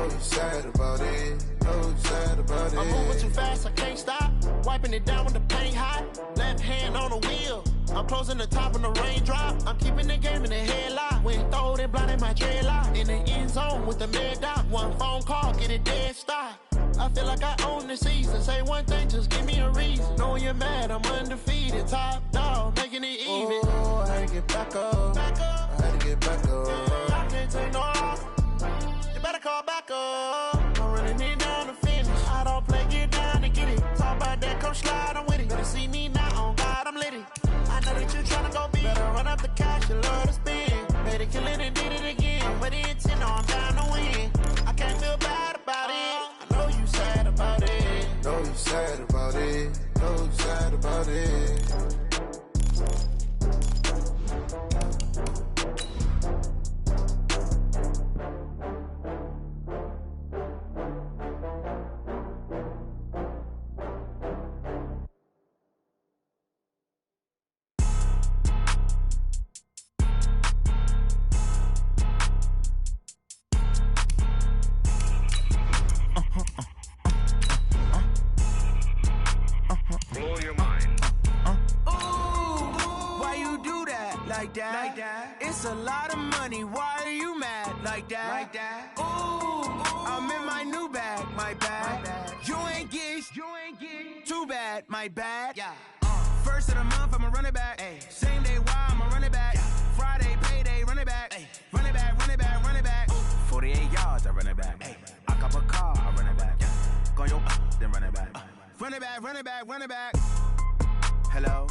know you sad about it. I'm moving too fast, I can't stop. Wiping it down when the paint hot. Left hand on the wheel. I'm closing the top when the raindrop. I'm keeping the game in the headlock. When throwed and blinded my dreadlock. In the end zone with the mad dot. One phone call, get it dead stop. I feel like I own the season. Say one thing, just give me a reason. Knowing you're mad, I'm undefeated. Top dog, making it even. Oh, I had to get back up. I had to get back up. I can't take no off. You better call back up. I'm running it down to finish. I don't play, get down to get it. Talk about that, come slide, I'm with it. Better see me now, on God, I'm litty. I know that you tryna go big. Better run up the cash, you love to spend. Made it, kill it, and did it again. But it's in, I'm down to win. I can't feel bad about it. I know you sad about it. Know you sad about it. Know you sad about it. Like that. It's a lot of money. Why are you mad like that? Ooh, I'm in my new bag, my bad. You ain't get too bad, my bad. Yeah. First of the month, I'ma run it back. Ay. Same day, why I'ma run it back. Yeah. Friday, payday, run it back. Ay. Run it back, run it back, run it back. Ooh. 48 yards, I run it back. Ay. I cop a car, I run it back. Yeah. Go yo, then run it back. Run it back, run it back, run it back. Hello?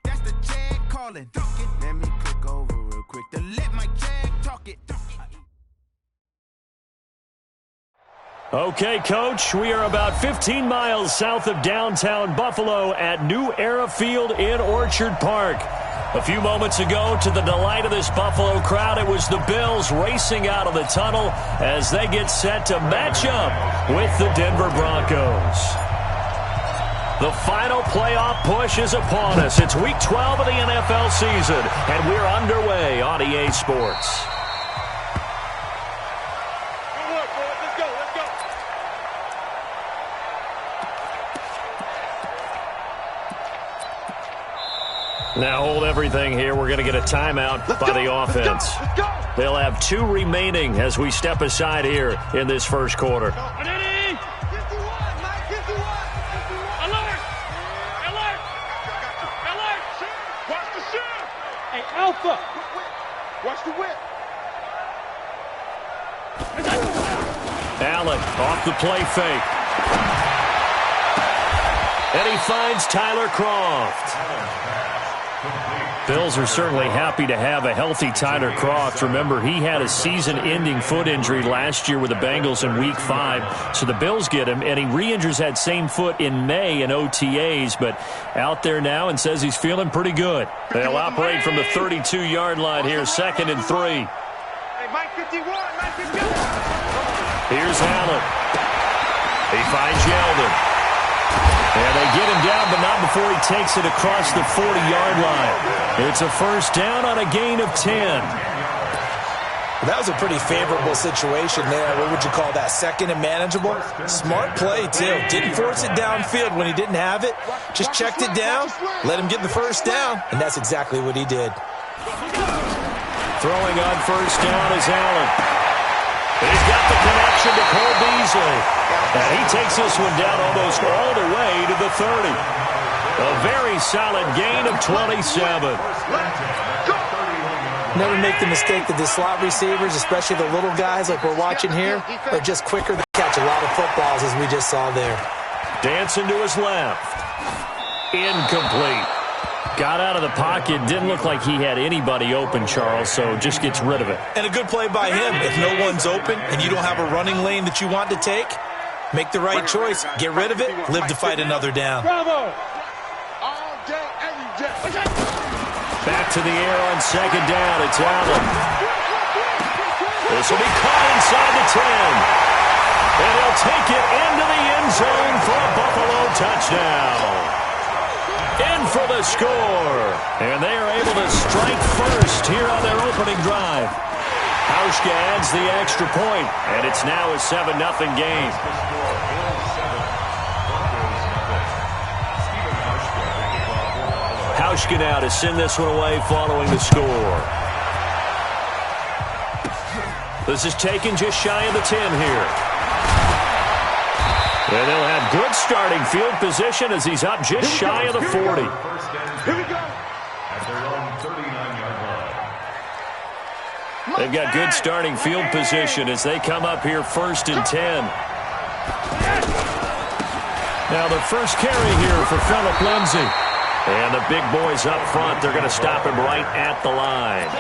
That's the Jag calling. Let me click over real quick to let my Jag talk it. Okay, Coach, we are about 15 miles south of downtown Buffalo at New Era Field in Orchard Park. A few moments ago, to the delight of this Buffalo crowd, it was the Bills racing out of the tunnel as they get set to match up with the Denver Broncos. The final playoff push is upon us. It's Week 12 of the NFL season, and we're underway on EA Sports. Now hold everything here. We're going to get a timeout by the offense. They'll have 2 remaining as we step aside here in this first quarter. Alpha! Watch the whip. Allen off the play fake. And he finds Tyler Kroft. Bills are certainly happy to have a healthy Tyler Kroft. Remember, he had a season-ending foot injury last year with the Bengals in Week 5. So the Bills get him, and he re-injures that same foot in May in OTAs, but out there now and says he's feeling pretty good. They'll operate from the 32-yard line here, 2nd and 3. Hey, Mike 51, Mike 51. Here's Allen. He finds Yeldon. And they get him down, but not before he takes it across the 40-yard line. It's a first down on a gain of 10. Well, that was a pretty favorable situation there. What would you call that? Second and manageable? Smart play, too. Didn't force it downfield when he didn't have it. Just checked it down, let him get the first down, and that's exactly what he did. Throwing on first down is Allen. He's got the connection to Cole Beasley. And he takes this one down almost all the way to the 30. A very solid gain of 27. Never make the mistake that the slot receivers, especially the little guys like we're watching here, are just quicker to catch a lot of footballs, as we just saw there. Dancing to his left. Incomplete. Got out of the pocket. Didn't look like he had anybody open, Charles, so just gets rid of it. And a good play by him. If no one's open and you don't have a running lane that you want to take, make the right choice. Get rid of it. Live to fight another down. Bravo! All day, every day. Back to the air on 2nd down. It's Allen. This will be caught inside the 10. And he'll take it into the end zone for a Buffalo touchdown. In for the score. And they are able to strike first here on their opening drive. Hauschka adds the extra point, and it's now a 7-0 game. Hauschka now to send this one away following the score. This is taken just shy of the 10 here. And they'll have good starting field position as he's up just shy of the 40. Here we go. At their own 39-yard line. They've got good starting field position as they come up here 1st and 10. Now the first carry here for Philip Lindsay. And the big boys up front, they're going to stop him right at the line.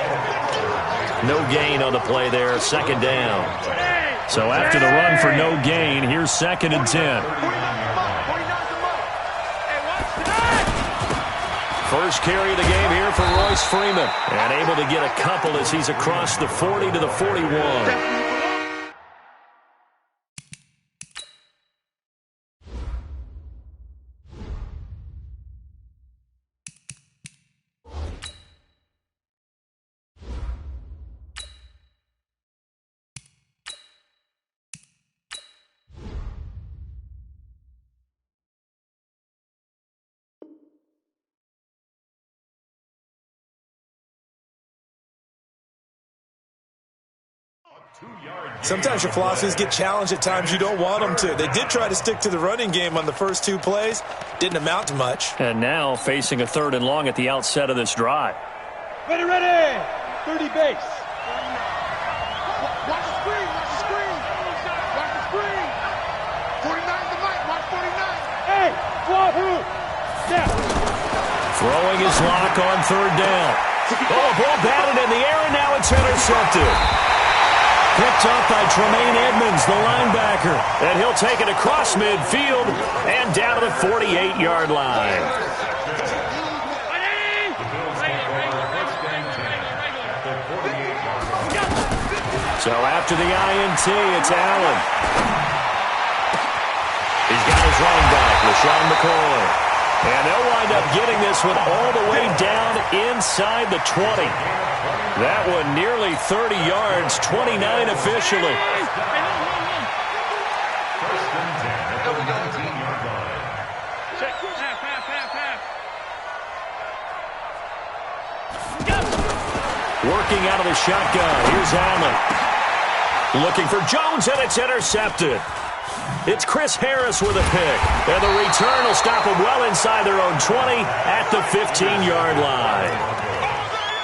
No gain on the play there, 2nd down. So after the run for no gain, here's 2nd and 10. First carry of the game here for Royce Freeman. And able to get a couple as he's across the 40 to the 41. Sometimes your philosophies get challenged at times you don't want them to. They did try to stick to the running game on the first 2 plays. Didn't amount to much. And now facing a 3rd and long at the outset of this drive. Ready, ready. 30 base. Watch the screen. Watch the screen. Watch the screen. 49 to Mike. Watch 49. Hey, Wahoo. Snap. Throwing his lock on 3rd down. Oh, ball batted in the air, and now it's intercepted. Picked up by Tremaine Edmonds, the linebacker. And he'll take it across midfield and down to the 48-yard line. So after the INT, it's Allen. He's got his running back, LaShawn McCoy. And they'll wind up getting this one all the way down inside the 20. That one nearly 30 yards, 29 officially. Working out of the shotgun. Here's Allen. Looking for Jones, and it's intercepted. It's Chris Harris with a pick. And the return will stop them well inside their own 20 at the 15-yard line.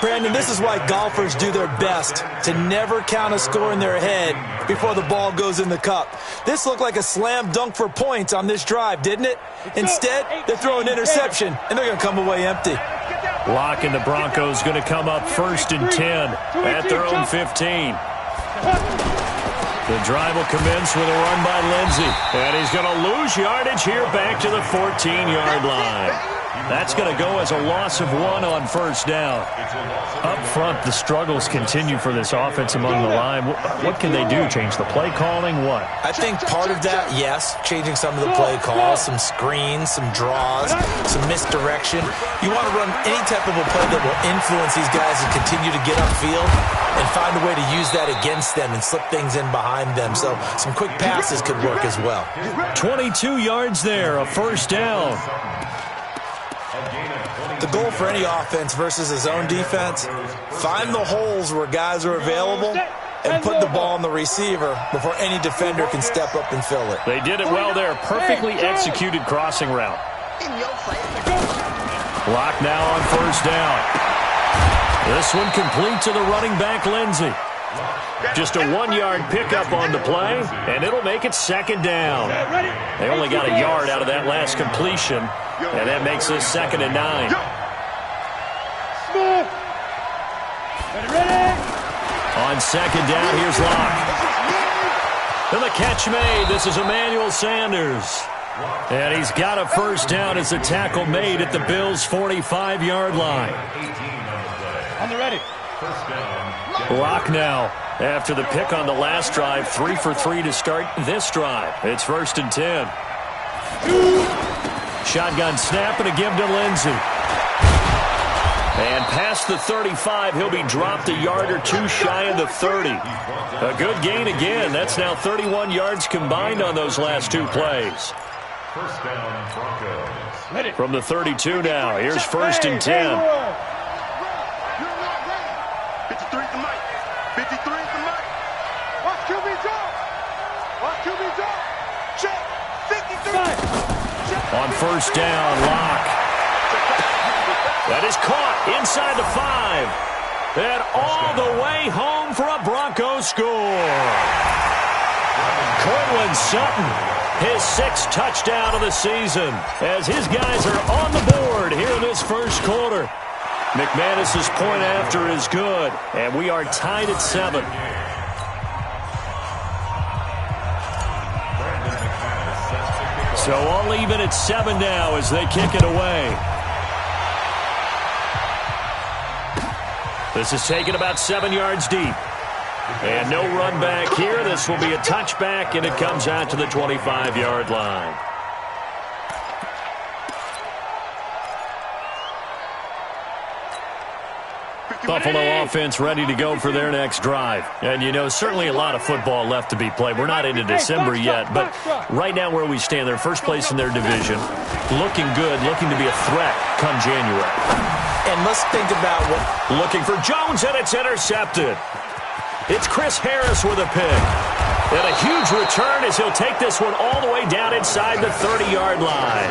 Brandon, this is why golfers do their best to never count a score in their head before the ball goes in the cup. This looked like a slam dunk for points on this drive, didn't it? Instead, they throw an interception, and they're going to come away empty. Locke and the Broncos going to come up 1st and 10 at their own 15. The drive will commence with a run by Lindsay. And he's going to lose yardage here back to the 14-yard line. That's going to go as a loss of 1 on 1st down. Up front, the struggles continue for this offense among the line. What can they do? Change the play calling? What? I think part of that, yes, changing some of the play calls, some screens, some draws, some misdirection. You want to run any type of a play that will influence these guys and continue to get upfield and find a way to use that against them and slip things in behind them. So some quick passes could work as well. 22 yards there, a 1st down. The goal for any offense versus his own defense, find the holes where guys are available and put the ball on the receiver before any defender can step up and fill it. They did it well there. Perfectly executed crossing route. Locke now on 1st down. This one complete to the running back, Lindsay. Just a 1-yard pickup on the play, and it'll make it 2nd down. They only got a yard out of that last completion, and that makes this 2nd and 9. On 2nd down, here's Locke. And the catch made. This is Emmanuel Sanders. And he's got a 1st down as the tackle made at the Bills' 45-yard line. On the ready. Locke now, after the pick on the last drive, 3 for 3 to start this drive. It's 1st and 10. Shotgun snap and a give to Lindsay. And past the 35, he'll be dropped a yard or two shy of the 30. A good gain again. That's now 31 yards combined on those last two plays. First down, Broncos. From the 32 now, here's 1st and 10. You're not ready. 53 is the mic. 53 is the mic. Watch QB drop. Watch QB drop. Check. 53. Check. On 1st down, Locke. That is caught inside the 5. And all the way home for a Broncos score. Cortland Sutton, his 6th touchdown of the season, as his guys are on the board here in this first quarter. McManus's point after is good, and we are tied at 7. So all even at 7 now as they kick it away. This is taken about 7 yards deep. And no run back here. This will be a touchback, and it comes out to the 25-yard line. Buffalo offense ready to go for their next drive. And, you know, certainly a lot of football left to be played. We're not into December yet, but right now where we stand, they're first place in their division. Looking good, looking to be a threat come January. And let's think about what... Looking for Jones, and it's intercepted. It's Chris Harris with a pick. And a huge return as he'll take this one all the way down inside the 30-yard line.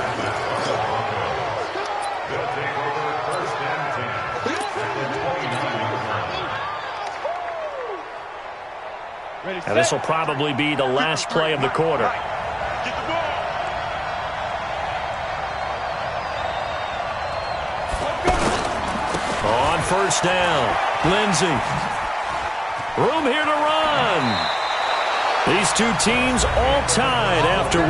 And this will probably be the last play of the quarter. On 1st down, Lindsey. Room here to run. These two teams all tied after 1.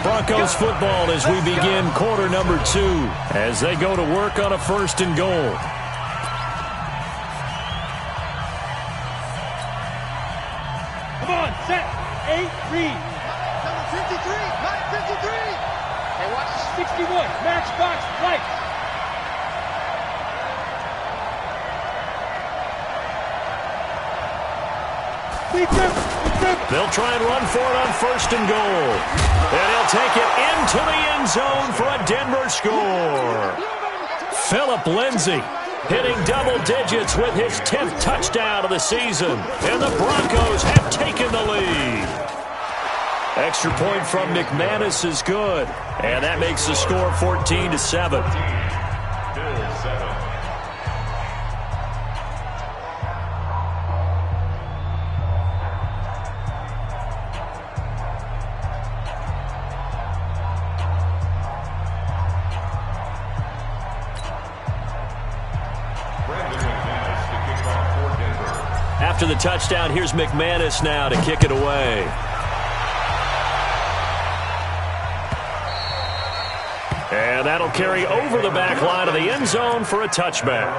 Broncos football as we begin quarter number 2 as they go to work on a 1st and goal. Come on, set. 8, read. Number 53. 953. Hey, watch. 61, matchbox, right. They'll try and run for it on 1st and goal. And he'll take it into the end zone for a Denver score. Phillip Lindsay hitting double digits with his 10th touchdown of the season. And the Broncos have taken the lead. Extra point from McManus is good. And that makes the score 14-7. After the touchdown, here's McManus now to kick it away. And that'll carry over the back line of the end zone for a touchback.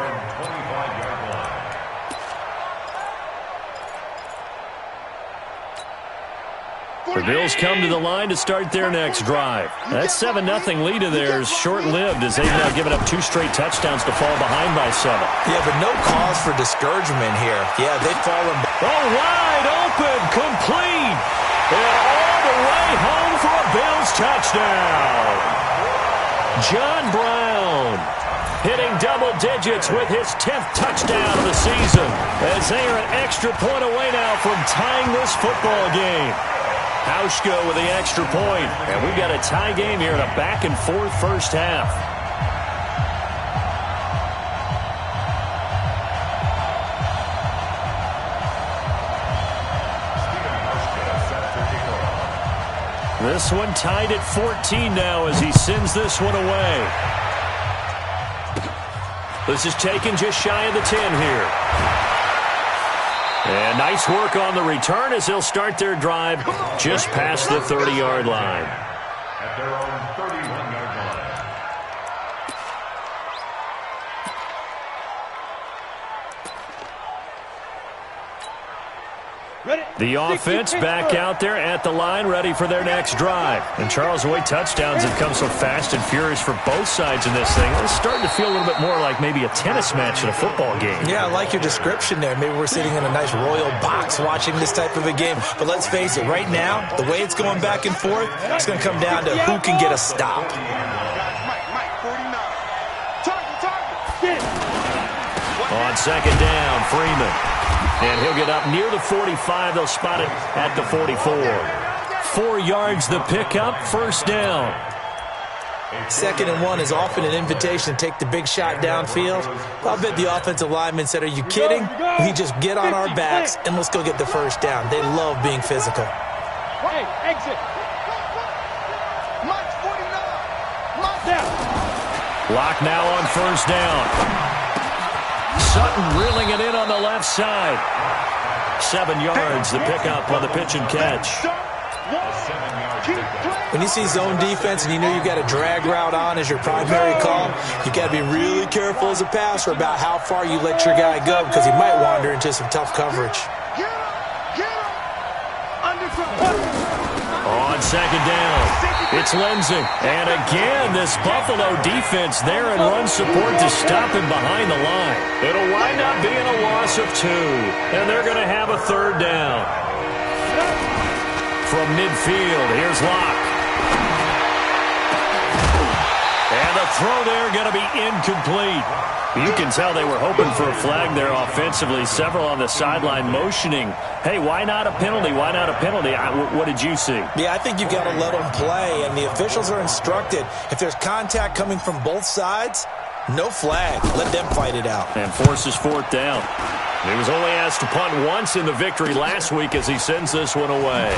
The Bills come to the line to start their next drive. That 7-0 lead of theirs short-lived as they've now given up 2 straight touchdowns to fall behind by 7. Yeah, but no cause for discouragement here. Yeah, they've fallen. Oh, wide open, complete, and all the way home for a Bills touchdown. John Brown hitting double digits with his 10th touchdown of the season as they are an extra point away now from tying this football game. Hauschka with the extra point, and we've got a tie game here in a back-and-forth first half. This one tied at 14 now as he sends this one away. This is taken just shy of the 10 here. And nice work on the return as they'll start their drive just past the 30-yard line. At their own 31-yard line. The offense back out there at the line, ready for their next drive. And Charles, the way touchdowns have come so fast and furious for both sides in this thing, it's starting to feel a little bit more like maybe a tennis match in a football game. Yeah, I like your description there. Maybe we're sitting in a nice royal box watching this type of a game. But let's face it, right now, the way it's going back and forth, it's going to come down to who can get a stop. On second down, Freeman. And he'll get up near the 45. They'll spot it at the 44. 4 yards the pickup, first down. 2nd and 1 is often an invitation to take the big shot downfield. I'll bet the offensive lineman said, are you kidding? We just get on our backs and let's go get the first down. They love being physical. Hey, exit. Mike 49. Mike Now. Lock now on first down. Sutton reeling it in on the left side. 7 yards, the pickup on the pitch and catch. When you see zone defense and you know you've got a drag route on as your primary call, you've got to be really careful as a passer about how far you let your guy go because he might wander into some tough coverage. On second down, it's Lindsey. And again, this Buffalo defense there in run support to stop him behind the line. It'll wind up being a loss of 2, and they're going to have a third down. From midfield, here's Locke. And the throw there going to be incomplete. You can tell they were hoping for a flag there offensively. Several on the sideline motioning, hey, why not a penalty? Why not a penalty? What did you see? Yeah, I think you've got to let them play, and the officials are instructed. If there's contact coming from both sides, no flag. Let them fight it out. And forces fourth down. He was only asked to punt once in the victory last week as he sends this one away.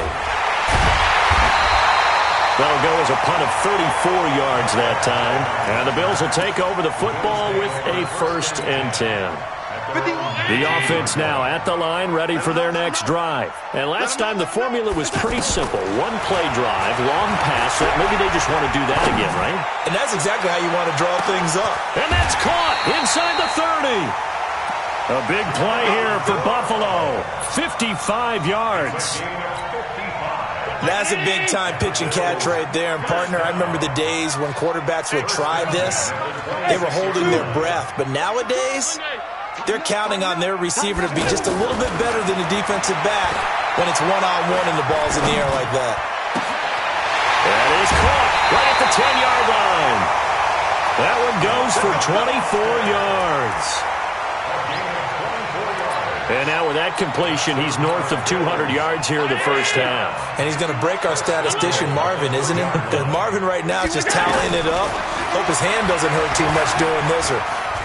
That'll go as a punt of 34 yards that time. And the Bills will take over the football with a 1st and 10. The offense now at the line, ready for their next drive. And last time the formula was pretty simple. 1-play drive, long pass. So maybe they just want to do that again, right? And that's exactly how you want to draw things up. And that's caught inside the 30. A big play here for Buffalo. 55 yards. That's a big-time pitch and catch right there. And, partner, I remember the days when quarterbacks would try this. They were holding their breath. But nowadays, they're counting on their receiver to be just a little bit better than the defensive back when it's one-on-one and the ball's in the air like that. That is caught right at the 10-yard line. That one goes for 24 yards. And now with that completion, he's north of 200 yards here in the first half. And he's going to break our statistician, Marvin, isn't he? Because Marvin right now is just tallying it up. Hope his hand doesn't hurt too much doing this or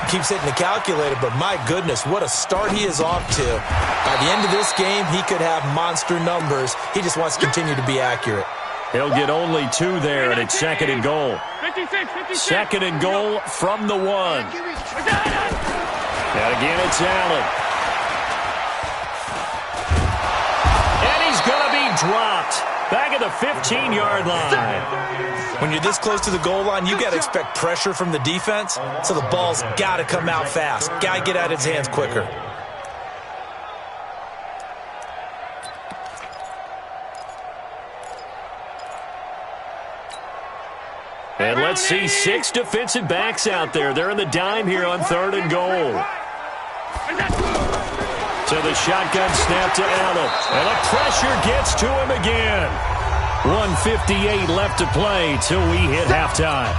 keeps hitting the calculator. But my goodness, what a start he is off to. By the end of this game, he could have monster numbers. He just wants to continue to be accurate. He'll get only 2 there, and it's 2nd and goal. 2nd and goal from the 1. And again, it's Allen. Dropped back at the 15-yard line. When you're this close to the goal line, you got to expect pressure from the defense, so the ball's got to come out fast. Got to get out of his hands quicker. And let's see 6 defensive backs out there. They're in the dime here on 3rd and goal. So the shotgun snap to Allen. And the pressure gets to him again. 1:58 left to play till we hit halftime.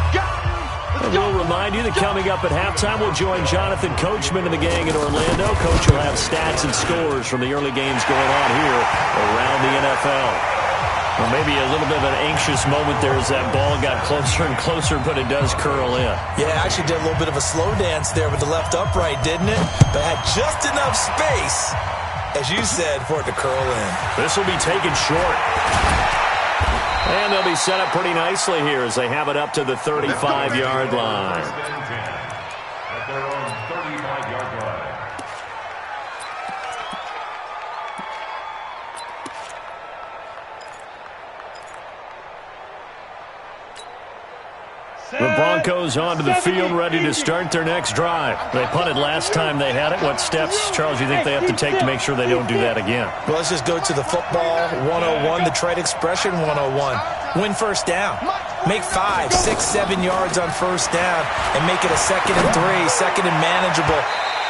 And we'll remind you that coming up at halftime, we'll join Jonathan Coachman and the gang in Orlando. Coach will have stats and scores from the early games going on here around the NFL. Well, maybe a little bit of an anxious moment there as that ball got closer and closer, but it does curl in. Yeah, actually did a little bit of a slow dance there with the left upright, didn't it? But had just enough space, as you said, for it to curl in. This will be taken short. And they'll be set up pretty nicely here as they have it up to the 35-yard line. At their own 35-yard line. The Broncos onto the field, ready to start their next drive. They punted last time they had it. What steps, Charles, you think they have to take to make sure they don't do that again? Well, let's just go to the football 101, the trade expression 101. Win first down. Make 5, 6, 7 yards on first down and make it a 2nd and 3, 2nd and manageable.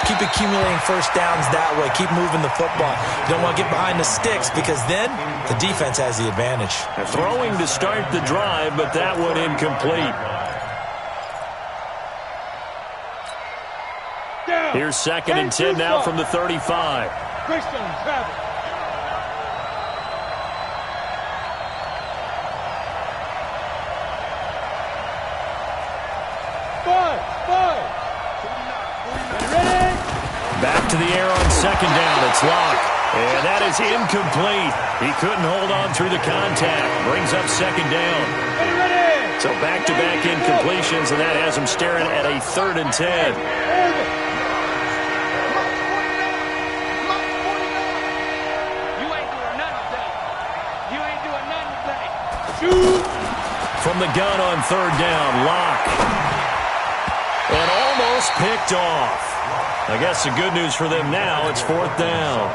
Keep accumulating first downs that way. Keep moving the football. You don't want to get behind the sticks because then the defense has the advantage. Throwing to start the drive, but that one incomplete. Here's 2nd and 10 now from the 35. Christian Travis. Back to the air on 2nd down. It's Locke. And that is incomplete. He couldn't hold on through the contact. Brings up 2nd down. So back-to-back incompletions, and that has him staring at a 3rd and 10. From the gun on 3rd down, Locke. And almost picked off. I guess the good news for them now, it's 4th down.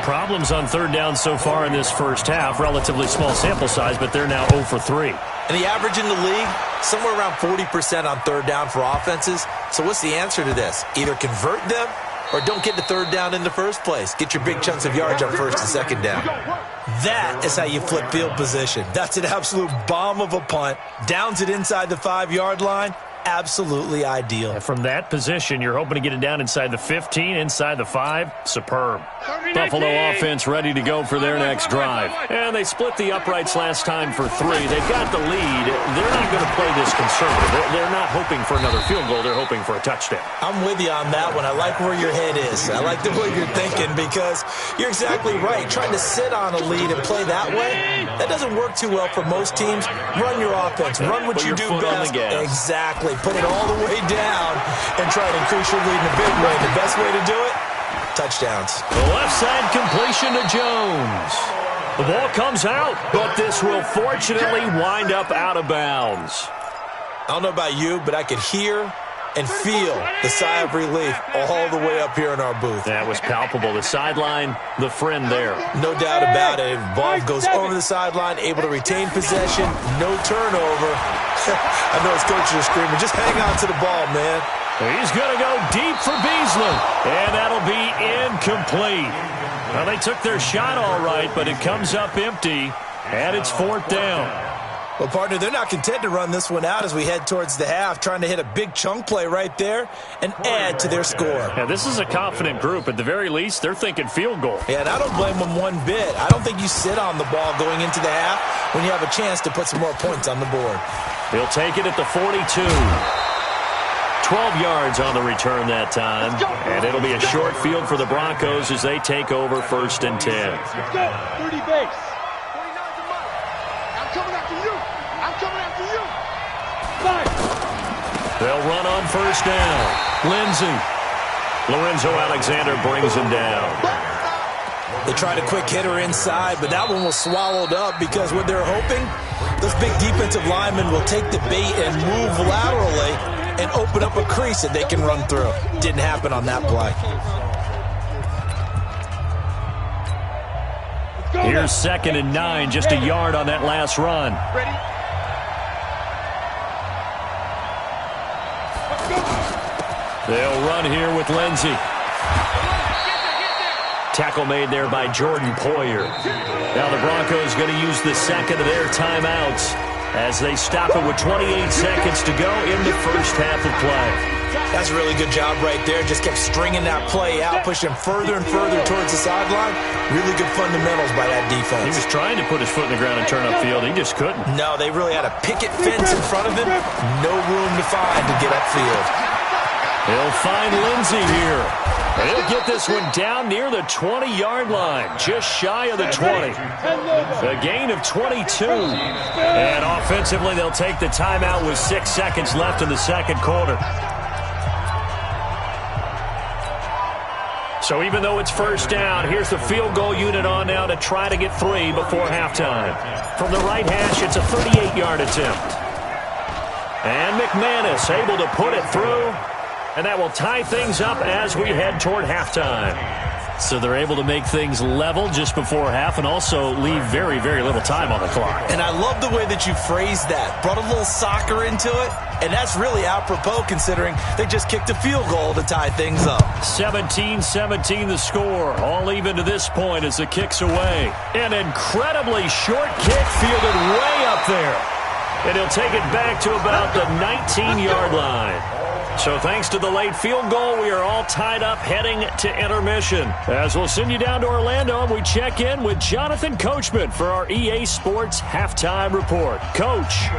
Problems on 3rd down so far in this first half. Relatively small sample size, but they're now 0 for 3. And the average in the league, somewhere around 40% on 3rd down for offenses. So what's the answer to this? Either convert them or don't get to 3rd down in the first place. Get your big chunks of yards on 1st and 2nd down. That is how you flip field position. That's an absolute bomb of a punt. Downs it inside the 5-yard line. Absolutely ideal. And from that position, you're hoping to get it down inside the 15, inside the 5. Superb. Buffalo offense ready to go for their next drive. And they split the uprights last time for 3. They've got the lead. They're not going to play this conservative. They're not hoping for another field goal. They're hoping for a touchdown. I'm with you on that one. I like where your head is. I like the way you're thinking because you're exactly right. Trying to sit on a lead and play that way, that doesn't work too well for most teams. Run your offense. Run what you do best. Exactly. Put it all the way down and try to increase your lead in a big way. The best way to do it? Touchdowns. The left side completion to Jones. The ball comes out, but this will fortunately wind up out of bounds. I don't know about you, but I could hear and feel the sigh of relief all the way up here in our booth. That was palpable. The sideline, the friend there. No doubt about it. Ball goes over the sideline, able to retain possession, no turnover. I know his coaches are screaming, just hang on to the ball, man. He's going to go deep for Beasley, and that'll be incomplete. Well, they took their shot all right, but it comes up empty, and it's 4th down. Well, partner, they're not content to run this one out as we head towards the half, trying to hit a big chunk play right there and add to their score. Yeah, this is a confident group. At the very least, they're thinking field goal. Yeah, and I don't blame them one bit. I don't think you sit on the ball going into the half when you have a chance to put some more points on the board. He'll take it at the 42. 12 yards on the return that time. And it'll be a short field for the Broncos as they take over 1st and 10. Let's go. 30 base. They'll run on 1st down. Lindsey. Lorenzo Alexander brings him down. They tried a quick hitter inside, but that one was swallowed up because what they're hoping, those big defensive linemen will take the bait and move laterally and open up a crease that they can run through. Didn't happen on that play. Here's 2nd and 9, just a yard on that last run. Ready? They'll run here with Lindsey. Tackle made there by Jordan Poyer. Now the Broncos going to use the 2nd of their timeouts as they stop it with 28 seconds to go in the first half of play. That's a really good job right there. Just kept stringing that play out, pushing further and further towards the sideline. Really good fundamentals by that defense. He was trying to put his foot in the ground and turn upfield. He just couldn't. No, they really had a picket fence in front of him. No room to find to get upfield. He'll find Lindsey here. He'll get this one down near the 20-yard line, just shy of the 20. A gain of 22. And offensively, they'll take the timeout with 6 seconds left in the second quarter. So even though it's 1st down, here's the field goal unit on now to try to get 3 before halftime. From the right hash, it's a 38-yard attempt. And McManus able to put it through. And that will tie things up as we head toward halftime. So they're able to make things level just before half and also leave very, very little time on the clock. And I love the way that you phrased that. Brought a little soccer into it. And that's really apropos considering they just kicked a field goal to tie things up. 17-17 the score. All even to this point as the kick's away. An incredibly short kick fielded way up there. And he'll take it back to about the 19-yard line. So thanks to the late field goal, we are all tied up heading to intermission. As we'll send you down to Orlando, and we check in with Jonathan Coachman for our EA Sports Halftime Report. Coach.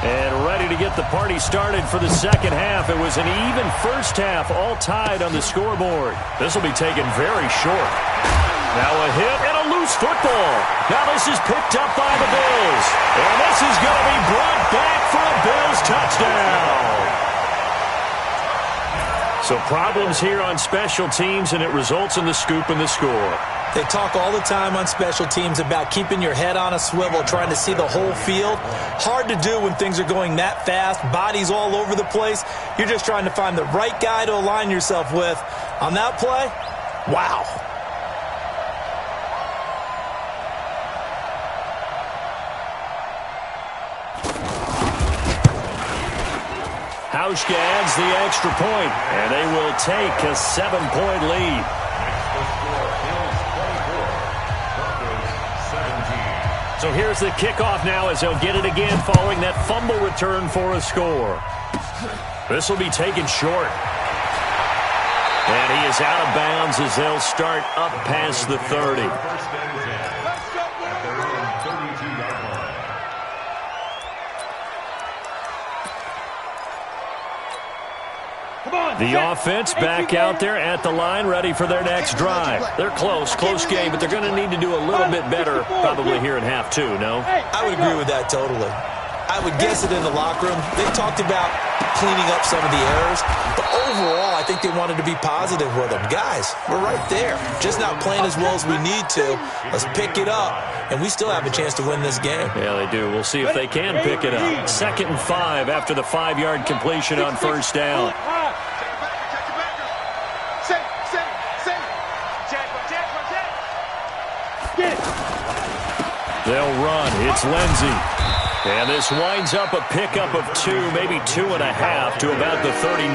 And ready to get the party started for the second half. It was an even first half, all tied on the scoreboard. This will be taken very short. Now a hit and a loose football. Now this is picked up by the Bills. And this is going to be brought back for a Bills touchdown. So problems here on special teams, and it results in the scoop and the score. They talk all the time on special teams about keeping your head on a swivel, trying to see the whole field. Hard to do when things are going that fast, bodies all over the place. You're just trying to find the right guy to align yourself with. On that play, wow. Hauschka adds the extra point, and they will take a 7-point lead. So here's the kickoff now as they'll get it again following that fumble return for a score. This will be taken short. And he is out of bounds as they'll start up past the 30. The offense back out there at the line, ready for their next drive. They're close game, but they're going to need to do a little bit better probably here in half two, no? I would agree with that totally. I would guess it in the locker room. They talked about cleaning up some of the errors, but overall, I think they wanted to be positive with them. Guys, we're right there. Just not playing as well as we need to. Let's pick it up, and we still have a chance to win this game. Yeah, they do. We'll see if they can pick it up. 2nd and 5 after the 5-yard completion on first down. They'll run. It's Lindsey. And this winds up a pickup of 2, maybe 2.5 to about the 39.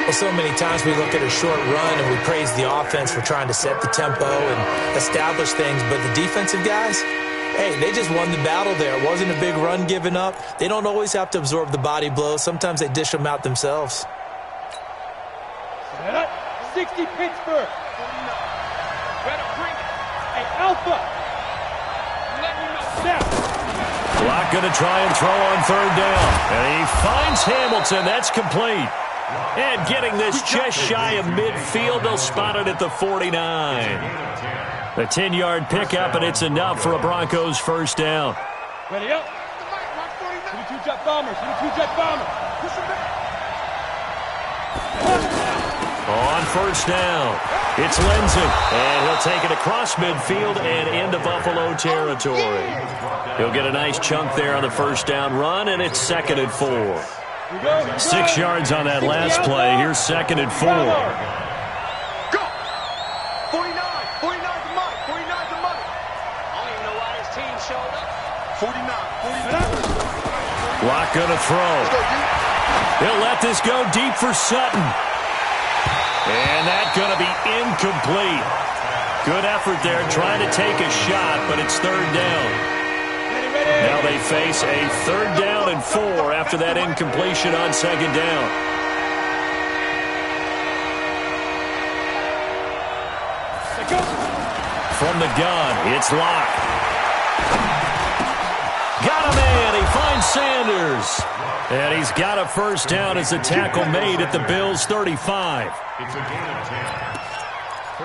Well, so many times we look at a short run and we praise the offense for trying to set the tempo and establish things, but the defensive guys, hey, they just won the battle there. It wasn't a big run given up. They don't always have to absorb the body blows. Sometimes they dish them out themselves. 60 Pittsburgh. Hey, Alpha. Block going to try and throw on 3rd down. And he finds Hamilton. That's complete. And getting this just shy of midfield, they'll spot it at the 49. The 10-yard pickup, and it's enough for a Broncos first down. Ready up. 22 jet bombers. 22 jet bombers. On first down, it's Lindsey, and he'll take it across midfield and into Buffalo territory. He'll get a nice chunk there on the first down run, and it's 2nd and 4. 6 yards on that last play. Here's 2nd and 4. Go! 49 the money. 49 the money. I don't even know why his team showed up. 49. Lock gonna throw. He'll let this go deep for Sutton. And that's going to be incomplete. Good effort there trying to take a shot, but it's 3rd down. Now they face a 3rd down and 4 after that incompletion on 2nd down. From the gun, it's Locke. Got a man. He finds Sanders. And he's got a first down as a tackle made at the Bills' 35.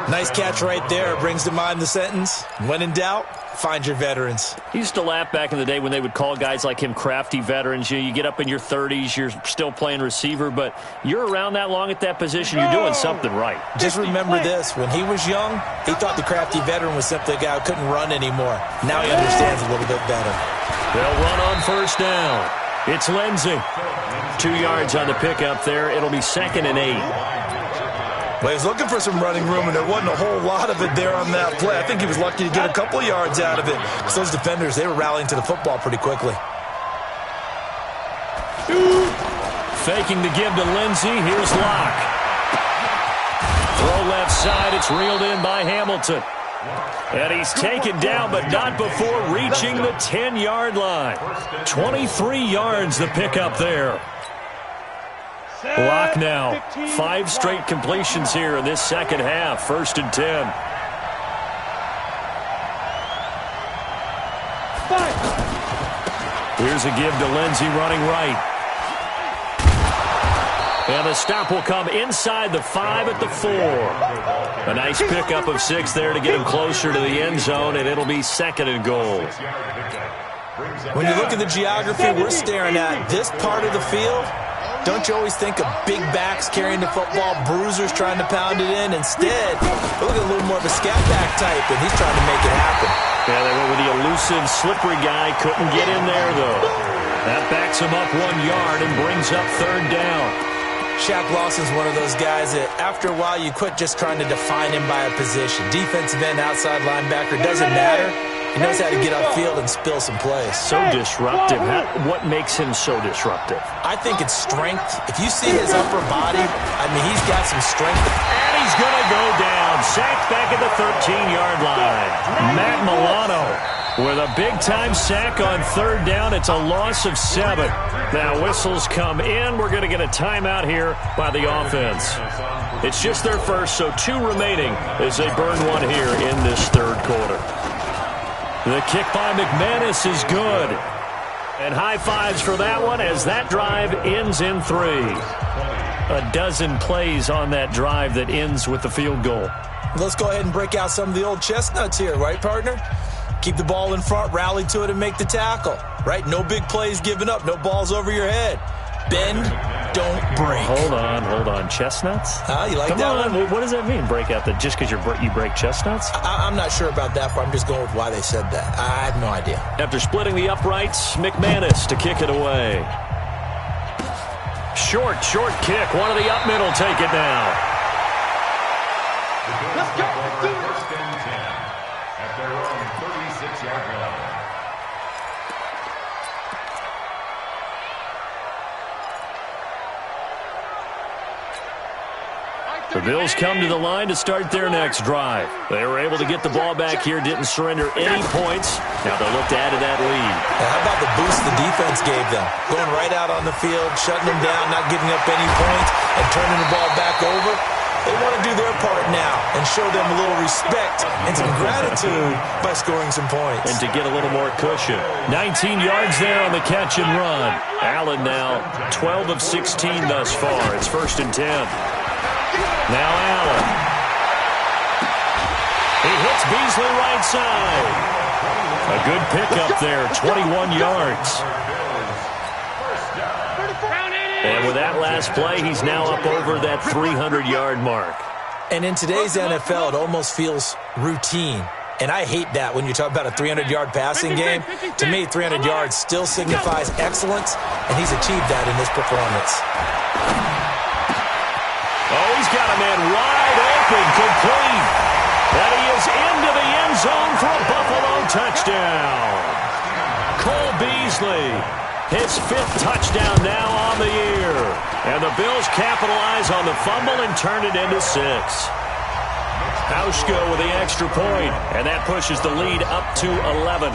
Nice catch right there. Brings to mind the sentence, when in doubt, find your veterans. He used to laugh back in the day when they would call guys like him crafty veterans. You get up in your 30s, you're still playing receiver, but you're around that long at that position, you're doing something right. Just remember this. When he was young, he thought the crafty veteran was simply a guy who couldn't run anymore. Now he understands a little bit better. They'll run on first down. It's Lindsey. 2 yards on the pickup there. It'll be 2nd and 8. Well, he was looking for some running room, and there wasn't a whole lot of it there on that play. I think he was lucky to get a couple yards out of it. Because those defenders, they were rallying to the football pretty quickly. Faking the give to Lindsey. Here's Locke. Throw left side. It's reeled in by Hamilton. And he's taken down, but not before reaching the 10-yard line. 23 yards the pickup there. Locke now. 5 straight completions here in this second half. 1st and 10. Here's a give to Lindsey running right. And the stop will come inside the 5 at the 4. A nice pickup of 6 there to get him closer to the end zone, and it'll be 2nd and goal. When you look at the geography we're staring at, this part of the field, don't you always think of big backs carrying the football, bruisers trying to pound it in? Instead, look at a little more of a scat back type, and he's trying to make it happen. Yeah, they went with the elusive, slippery guy. Couldn't get in there, though. That backs him up 1 yard and brings up 3rd down. Shaq Lawson's one of those guys that after a while you quit just trying to define him by a position. Defensive end, outside linebacker, doesn't matter. He knows how to get upfield and spill some plays. So disruptive. What makes him so disruptive? I think it's strength. If you see his upper body, I mean, he's got some strength. And he's going to go down. Sacked back at the 13-yard line. Matt Milano with a big-time sack on 3rd down. It's a loss of 7. Now whistles come in. We're going to get a timeout here by the offense. It's just their first, so 2 remaining as they burn 1 here in this 3rd quarter. The kick by McManus is good. And high fives for that one as that drive ends in 3. A dozen plays on that drive that ends with the field goal. Let's go ahead and break out some of the old chestnuts here, right, partner? Keep the ball in front, rally to it, and make the tackle, right? No big plays given up, no balls over your head. Bend, don't break. Hold on. Chestnuts? You like Come that on. one? What does that mean, break out? That just because you break chestnuts? I'm not sure about that, but I'm just going with why they said that. I have no idea. After splitting the uprights, McManus to kick it away. Short kick. One of the up middle take it now. Let's go. Let's do it. At their own 36-yard line. The Bills come to the line to start their next drive. They were able to get the ball back here, didn't surrender any points. Now they'll look to add to that lead. Now, how about the boost the defense gave them? Going right out on the field, shutting them down, not giving up any points, and turning the ball back over. They want to do their part now and show them a little respect and some gratitude by scoring some points. And to get a little more cushion. 19 yards there on the catch and run. Allen now 12 of 16 thus far. It's 1st and 10. Now Allen. He hits Beasley right side. A good pickup there, 21 yards. And with that last play, he's now up over that 300-yard mark. And in today's NFL, it almost feels routine. And I hate that when you talk about a 300-yard passing game. To me, 300 yards still signifies excellence, and he's achieved that in this performance. Oh, he's got a man wide open, complete. And he is into the end zone for a Buffalo touchdown. Cole Beasley, his 5th touchdown now on the year. And the Bills capitalize on the fumble and turn it into 6. Hauschka with the extra point, and that pushes the lead up to 11.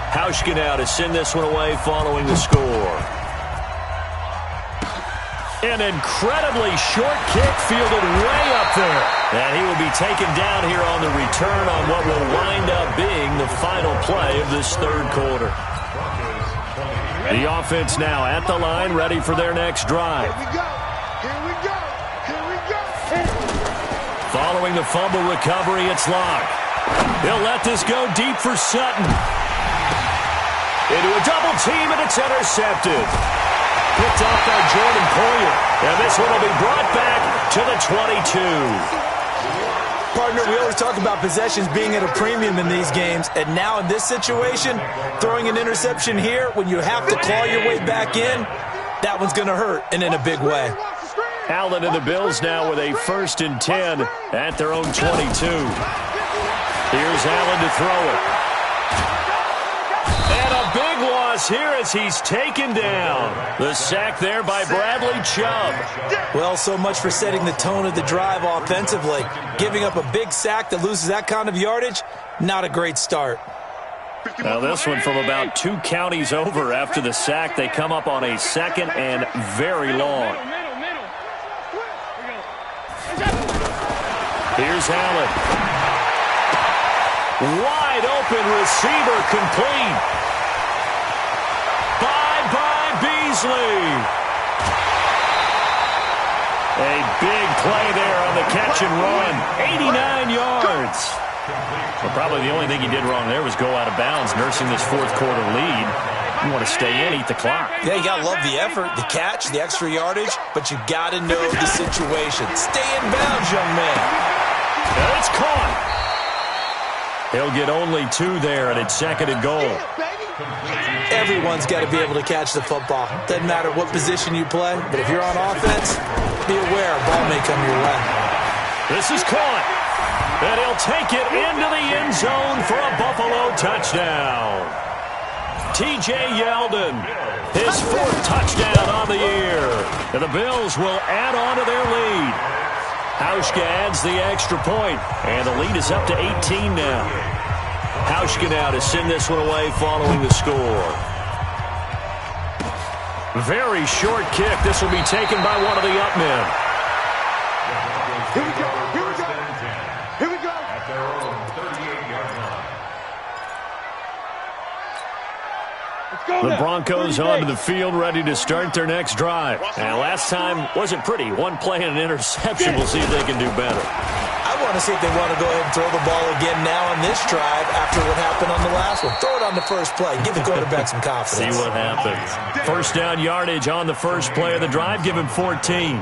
Hauschka now to send this one away following the score. An incredibly short kick fielded way up there. And he will be taken down here on the return on what will wind up being the final play of this 3rd quarter. The offense now at the line, ready for their next drive. Here we go. Here we go. Here we go. Following the fumble recovery, it's Locke. He'll let this go deep for Sutton. Into a double team, and it's intercepted. Picked off by Jordan Poyer. And this one will be brought back to the 22. Partner, we always talk about possessions being at a premium in these games, and now in this situation, throwing an interception here when you have to claw your way back in, that one's going to hurt, and in a big way. Allen and the Bills now with a 1st and 10 at their own 22. Here's Allen to throw it. And a big loss here as he's taken down. The sack there by Bradley Chubb. Well, so much for setting the tone of the drive offensively. Giving up a big sack that loses that kind of yardage, not a great start. Now this one from about 2 counties over after the sack. They come up on a 2nd and very long. Here's Allen. Wide open receiver complete. By Beasley. A big play there on the catch and run. 89 yards. Well, probably the only thing he did wrong there was go out of bounds, nursing this 4th quarter lead. You want to stay in, eat the clock. Yeah, you got to love the effort, the catch, the extra yardage, but you got to know the situation. Stay in bounds, young man. And it's caught. He'll get only 2 there, and it's 2nd and goal. Everyone's got to be able to catch the football. Doesn't matter what position you play, but if you're on offense, be aware a ball may come your way. This is caught. And he'll take it into the end zone for a Buffalo touchdown. T.J. Yeldon, his 4th touchdown on the year. And the Bills will add on to their lead. Hauschka adds the extra point, and the lead is up to 18 now. Hauschka now to send this one away following the score. Very short kick. This will be taken by one of the up men. Here we go. Here we go. Here we go. At their own 38-yard line. The Broncos onto the field, ready to start their next drive. And last time wasn't pretty. One play and an interception. We'll see if they can do better. I want to see if they want to go ahead and throw the ball again now on this drive after what happened on the last one. Throw it on the first play. Give the quarterback some confidence. See what happens. 1st down yardage on the first play of the drive. Give him 14.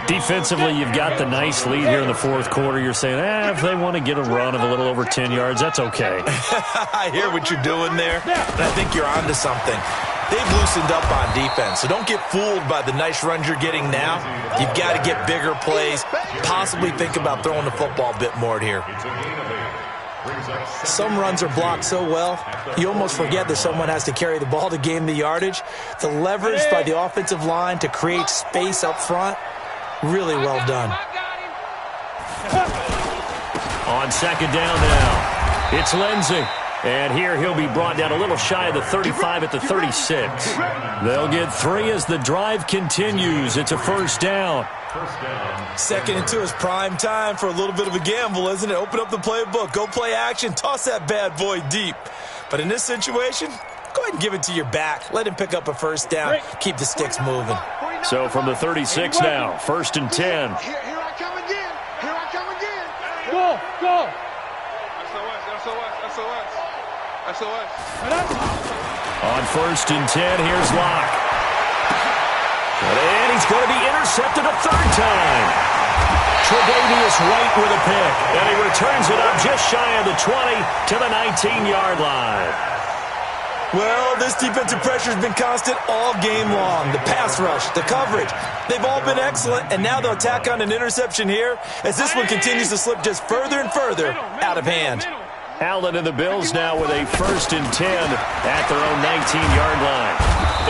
Defensively, you've got the nice lead here in the 4th quarter. You're saying, if they want to get a run of a little over 10 yards, that's okay. I hear what you're doing there, and I think you're onto something. They've loosened up on defense, so don't get fooled by the nice runs you're getting now. You've got to get bigger plays, possibly think about throwing the football a bit more here. Some runs are blocked so well, you almost forget that someone has to carry the ball to gain the yardage. The leverage by the offensive line to create space up front, really well done. On 2nd down now, it's Lindsey. And here he'll be brought down a little shy of the 35 at the 36. They'll get 3 as the drive continues. It's a 1st down. 2nd and 2 is prime time for a little bit of a gamble, isn't it? Open up the playbook, go play action, toss that bad boy deep. But in this situation, go ahead and give it to your back. Let him pick up a 1st down. Keep the sticks moving. So from the 36 now, 1st and 10. Here I come again. Here I come again. Go, go. SOS. On 1st and 10, here's Locke. And he's going to be intercepted a 3rd time. Tre'Davious White with a pick. And he returns it up just shy of the 20 to the 19-yard line. Well, this defensive pressure has been constant all game long. The pass rush, the coverage, they've all been excellent, and now they'll tack on an interception here as this one continues to slip just further and further out of hand. Allen and the Bills now with a 1st and 10 at their own 19-yard line.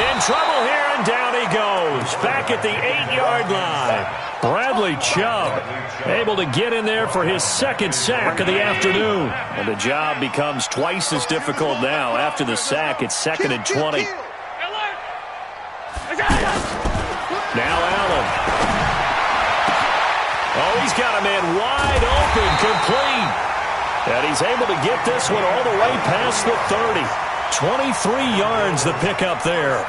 In trouble here, and down he goes. Back at the 8-yard line. Bradley Chubb able to get in there for his 2nd sack of the afternoon. And the job becomes twice as difficult now. After the sack, it's 2nd and 20. Now Allen. Oh, he's got a man wide open, complete. And he's able to get this one all the way past the 30. 23 yards the pickup there.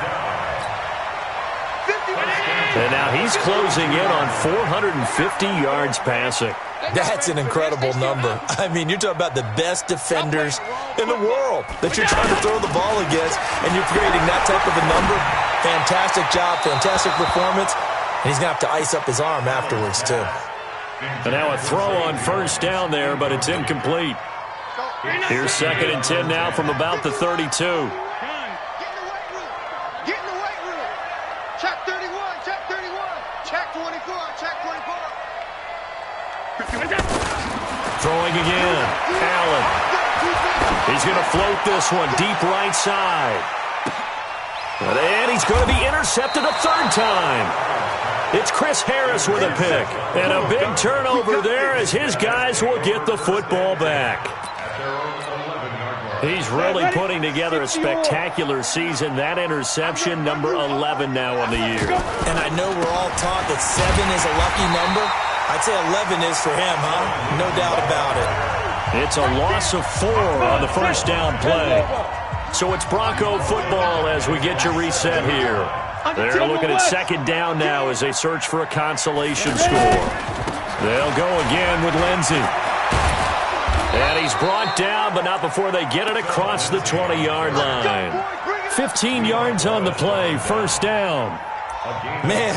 And now he's closing in on 450 yards passing. That's an incredible number. I mean, you're talking about the best defenders in the world that you're trying to throw the ball against, and you're creating that type of a number. Fantastic job, fantastic performance. And he's going to have to ice up his arm afterwards, too. And now a throw on first down there, but it's incomplete. Here's 2nd and 10 now from about the 32. Get in the weight room. Get in the weight room. Check 31. Check 31. Check 24. Check 24. Throwing again. Allen. He's going to float this one deep right side. And he's going to be intercepted a third time. It's Chris Harris with a pick. And a big turnover there as his guys will get the football back. He's really putting together a spectacular season. That interception, number 11 now on the year. And I know we're all taught that 7 is a lucky number. I'd say 11 is for him, huh? No doubt about it. It's a loss of 4 on the first down play. So it's Bronco football as we get you reset here. They're looking at 2nd down now as they search for a consolation score. They'll go again with Lindsey. And he's brought down, but not before they get it across the 20-yard line. 15 yards on the play, first down. Man,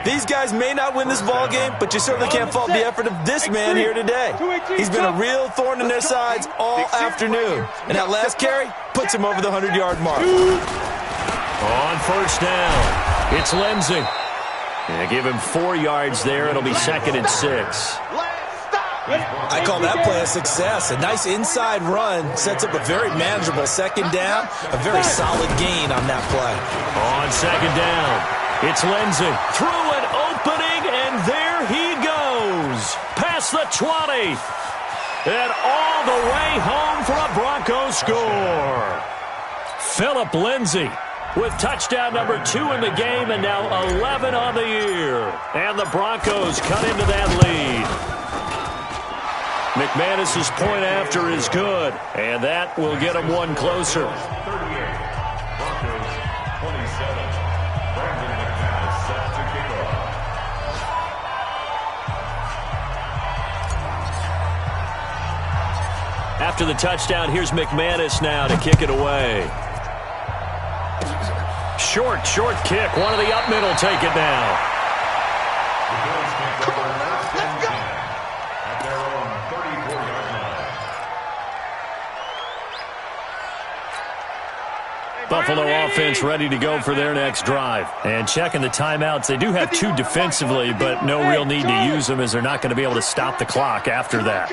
these guys may not win this ball game, but you certainly can't fault the effort of this man here today. He's been a real thorn in their sides all afternoon. And that last carry puts him over the 100-yard mark. On first down, it's Lindsey. And give him 4 yards there. It'll be 2nd and 6. I call that play a success. A nice inside run sets up a very manageable 2nd down. A very solid gain on that play. On 2nd down, it's Lindsey. Through an opening, and there he goes. Past the 20. And all the way home for a Bronco score. Phillip Lindsey with touchdown number 2 in the game, and now 11 on the year. And the Broncos cut into that lead. McManus's point after is good, and that will get him one closer. 38. Broncos 27. Brandon McManus set to kick off. After the touchdown, here's McManus now to kick it away. Short kick. One of the up middle take it now. Come on, now. Let's go. At their own 34-yard line. Buffalo offense ready to go for their next drive. And checking the timeouts, they do have 2 defensively, but no real need to use them as they're not going to be able to stop the clock after that.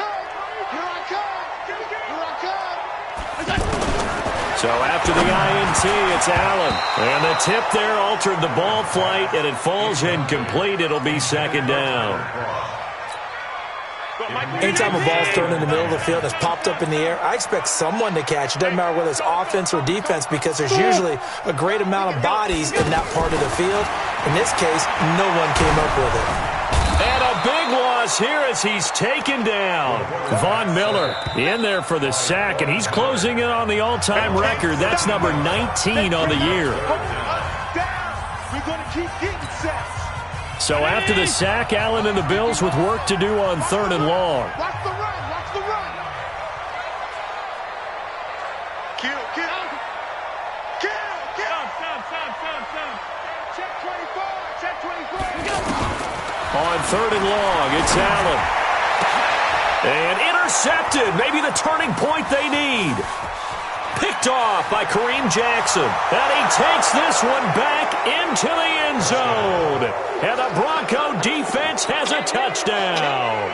So after the INT, it's Allen. And the tip there altered the ball flight, and it falls incomplete. It'll be 2nd down. Anytime a ball's thrown in the middle of the field, it's popped up in the air, I expect someone to catch. It doesn't matter whether it's offense or defense, because there's usually a great amount of bodies in that part of the field. In this case, no one came up with it. And a big loss here as he's taken down. Von Miller in there for the sack, and he's closing in on the all-time record. That's number 19 on the year. We're going to keep getting sacks. So after the sack, Allen and the Bills with work to do on 3rd and long. Watch the run. Watch the run. Kill. Check 24. Check 24. On 3rd and long, it's Allen. And intercepted. Maybe the turning point they need. Picked off by Kareem Jackson. And he takes this one back into the end zone. And the Bronco defense has a touchdown.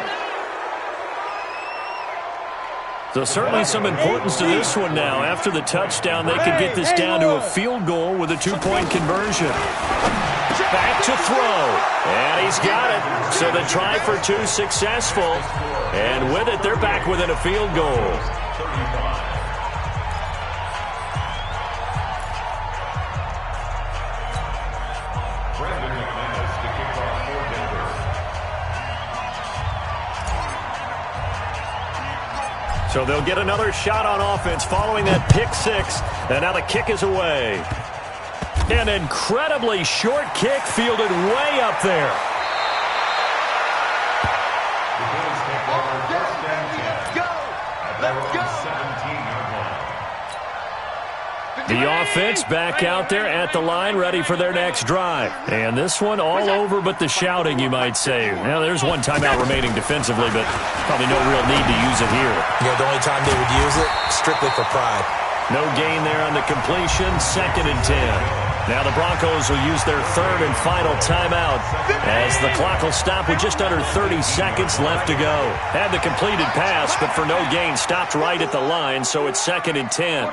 So certainly some importance to this one now. After the touchdown, they could get this down to a field goal with a 2-point conversion. Back to throw. And he's got it. So the try for 2 successful. And with it, they're back within a field goal. Brandon McManus to kick off for Denver. So they'll get another shot on offense following that pick six. And now the kick is away. An incredibly short kick fielded way up there. The offense back out there at the line, ready for their next drive. And this one all over but the shouting, you might say. Now, there's one timeout remaining defensively, but probably no real need to use it here. Yeah, the only time they would use it, strictly for pride. No gain there on the completion, 2nd and 10. Now the Broncos will use their 3rd and final timeout as the clock will stop with just under 30 seconds left to go. Had the completed pass, but for no gain, stopped right at the line, so it's 2nd and 10.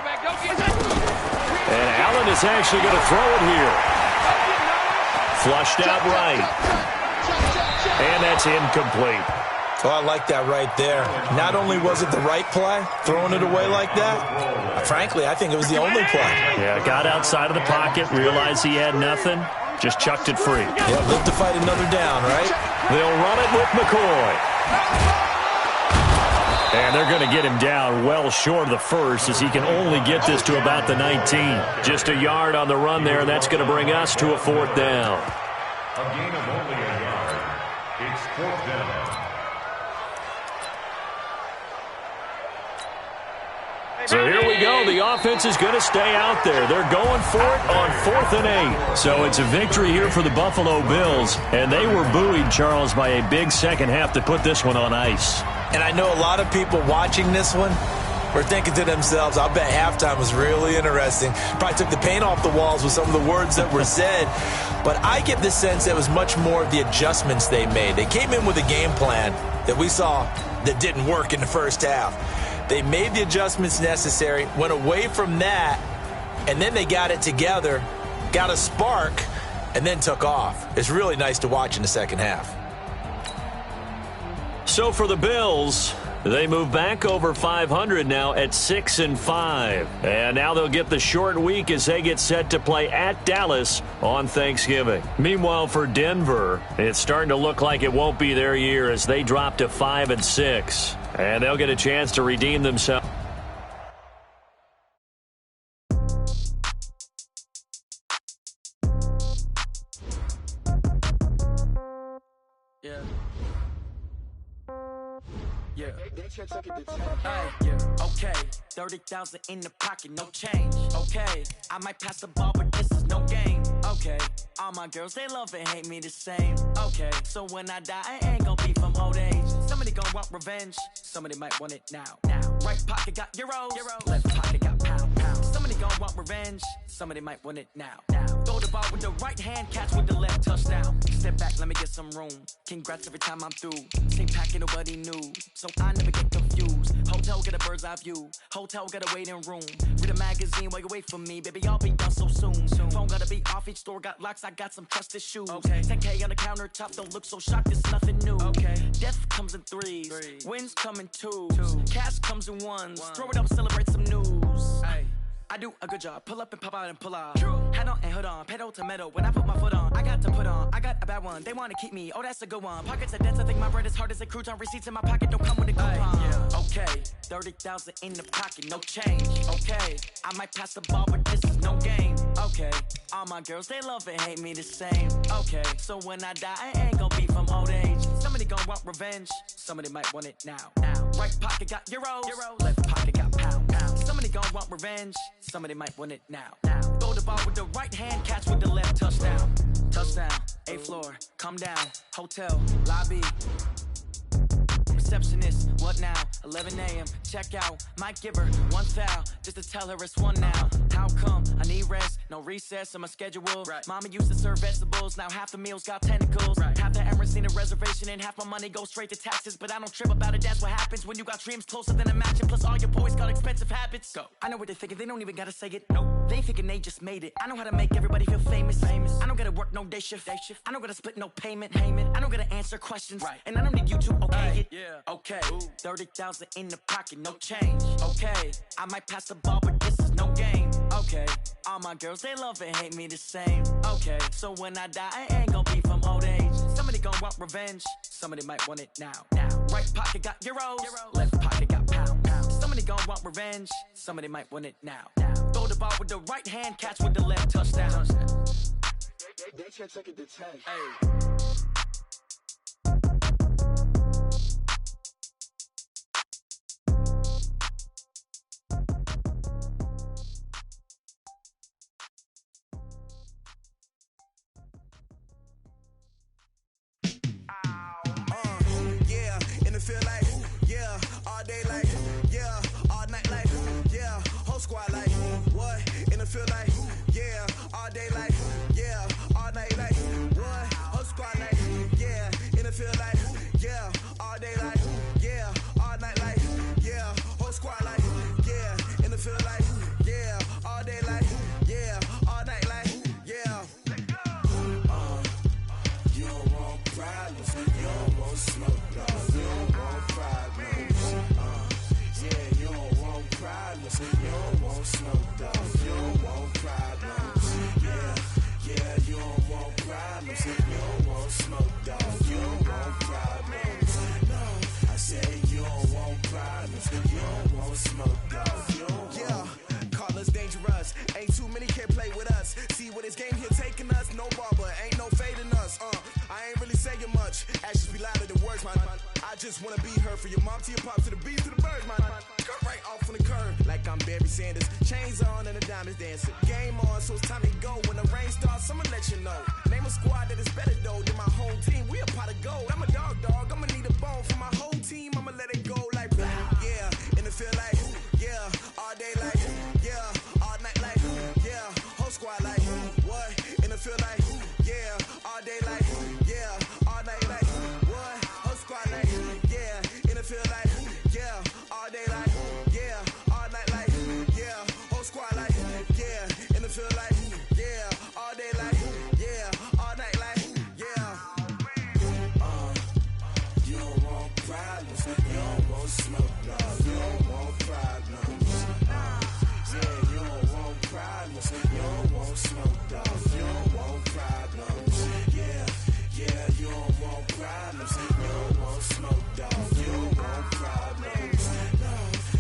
And Allen is actually going to throw it here. Flushed out right. And that's incomplete. Oh, I like that right there. Not only was it the right play, throwing it away like that, frankly, I think it was the only play. Yeah, got outside of the pocket, realized he had nothing, just chucked it free. Yeah, live to fight another down, right? They'll run it with McCoy. And they're going to get him down well short of the first as he can only get this to about the 19. Just a yard on the run there, and that's going to bring us to a 4th down. A gain of only a yard. It's 4th down. So here we go. The offense is going to stay out there. They're going for it on 4th and 8. So it's a victory here for the Buffalo Bills. And they were buoyed, Charles, by a big second half to put this one on ice. And I know a lot of people watching this one were thinking to themselves, I'll bet halftime was really interesting. Probably took the paint off the walls with some of the words that were said. But I get the sense it was much more of the adjustments they made. They came in with a game plan that we saw that didn't work in the first half. They made the adjustments necessary, went away from that, and then they got it together, got a spark, and then took off. It's really nice to watch in the second half. So for the Bills, they move back over 500 now at 6-5. And now they'll get the short week as they get set to play at Dallas on Thanksgiving. Meanwhile, for Denver, it's starting to look like it won't be their year as they drop to 5-6. And they'll get a chance to redeem themselves. Okay, 30,000 in the pocket, no change. Okay, I might pass the ball, but this is no game. Okay, all my girls, they love and hate me the same. Okay, so when I die, I ain't gonna be from old age. Somebody gonna want revenge, somebody might want it now. Right pocket got euros, left pocket got pound. Somebody gonna want revenge, somebody might want it now. Throw the ball with the right hand, catch with the left, touchdown. Step back, let me get some room. Congrats every time I'm through. Same packet, nobody knew, so I never get confused. Hotel get a bird's eye view. Hotel got a waiting room. Read a magazine while you wait for me, baby. I'll be done so soon. Phone gotta be off. Each store got locks. I got some trusted shoes. Okay. 10K on the countertop. Don't look so shocked. It's nothing new. Okay. Death comes in threes. Wins come in twos. Cash comes in ones. Throw it up, celebrate some news. Ay. I do a good job. Pull up and pop out and pull out. Head on and hood on. Pedal to metal. When I put my foot on, I got to put on. I got a bad one. They want to keep me. Oh, that's a good one. Pockets are dense. I think my bread is hard as a crouton. Receipts in my pocket don't come with a coupon. Okay. 30,000 in the pocket. No change. Okay. I might pass the ball, but this is no game. Okay. All my girls, they love and hate me the same. Okay. So when I die, I ain't gonna be from old age. Somebody gonna want revenge. Somebody might want it now. Right pocket got euros. Left pocket got pound. Somebody gon' want revenge. Somebody might want it now. Throw the ball with the right hand, catch with the left, touchdown. Touchdown, 8th floor, come down. Hotel, lobby. Receptionist, what now? 11 a.m., check out. Might give her one foul, just to tell her it's one now. How come? I need rest, no recess in my schedule. Right. Mama used to serve vegetables, now half the meals got tentacles. Right. Half the Emirates need a reservation and half my money goes straight to taxes. But I don't trip about it, that's what happens when you got dreams closer than a match. And plus all your boys got expensive habits. Go. I know what they're thinking, they don't even gotta say it. Nope. They ain't thinking they just made it. I know how to make everybody feel famous. I don't gotta work no day shift. I don't gotta split no payment. I don't gotta answer questions. Right. And I don't need you to okay it. Yeah. Okay. 30,000 in the pocket, no change. Okay. I might pass the ball, but this is no game. Okay. All my girls, they love and hate me the same. Okay. So when I die, I ain't gonna be from old age. Somebody gon' want revenge. Somebody might want it now. Right pocket got euros. Left pocket got pound. gon' want revenge. Somebody might want it now. Throw the ball with the right hand, catch with the left, touchdown. They can't take it to 10. Hey. Yeah, in the field like, yeah, all day like, yeah, all night like, yeah, whole squad like, what? In the field like, yeah, all day like, yeah, all night like, what? Whole squad like, yeah, in the field like, yeah, all day like, yeah, all night like, yeah, whole squad like, yeah, in the field like, yeah, all day like, yeah, all night like, yeah. You don't want problems, you don't want smoke, dog. You don't want problems. Yeah, you don't want problems, you don't want smoke, dog. You don't want problems. Yeah, you don't want problems, you don't want smoke, dog. You don't want problems. No, I say you don't want problems, you don't want smoke, dog. You don't want. Call us dangerous. Ain't too many can play with us. See what this game here taking us. No barber, ain't no fading us. I ain't really saying much. Actions be louder than words, man. I just wanna be heard. For your mom to your pop to the beat to the birds, man. Cut right off on the curb like I'm Barry Sanders. Chains on and the diamonds dancing. Game on, so it's time to go. When the rain starts, I'ma let you know. Name a squad that is better though than my home team. We a pot of gold. I'm a dog. I'ma need a bone for my whole team. I'ma let it go like blah. Yeah, in the field like, yeah, all day like, yeah, all night like, yeah, whole squad like, what? In the field like, yeah, all day like, yeah, all night like, what? Whole squad like, yeah, in the field like, yeah, all day like, yeah, all night like, yeah, whole squad like, yeah, in the field like, yeah, all day like, yeah, all night like, yeah. You don't want problems, you don't want smoke, dog. You don't want problems. Yeah, you don't want problems, you don't want smoke, dog. You don't want problems. Yeah, you don't want problems, you don't want smoke, dog. You don't want problems. No,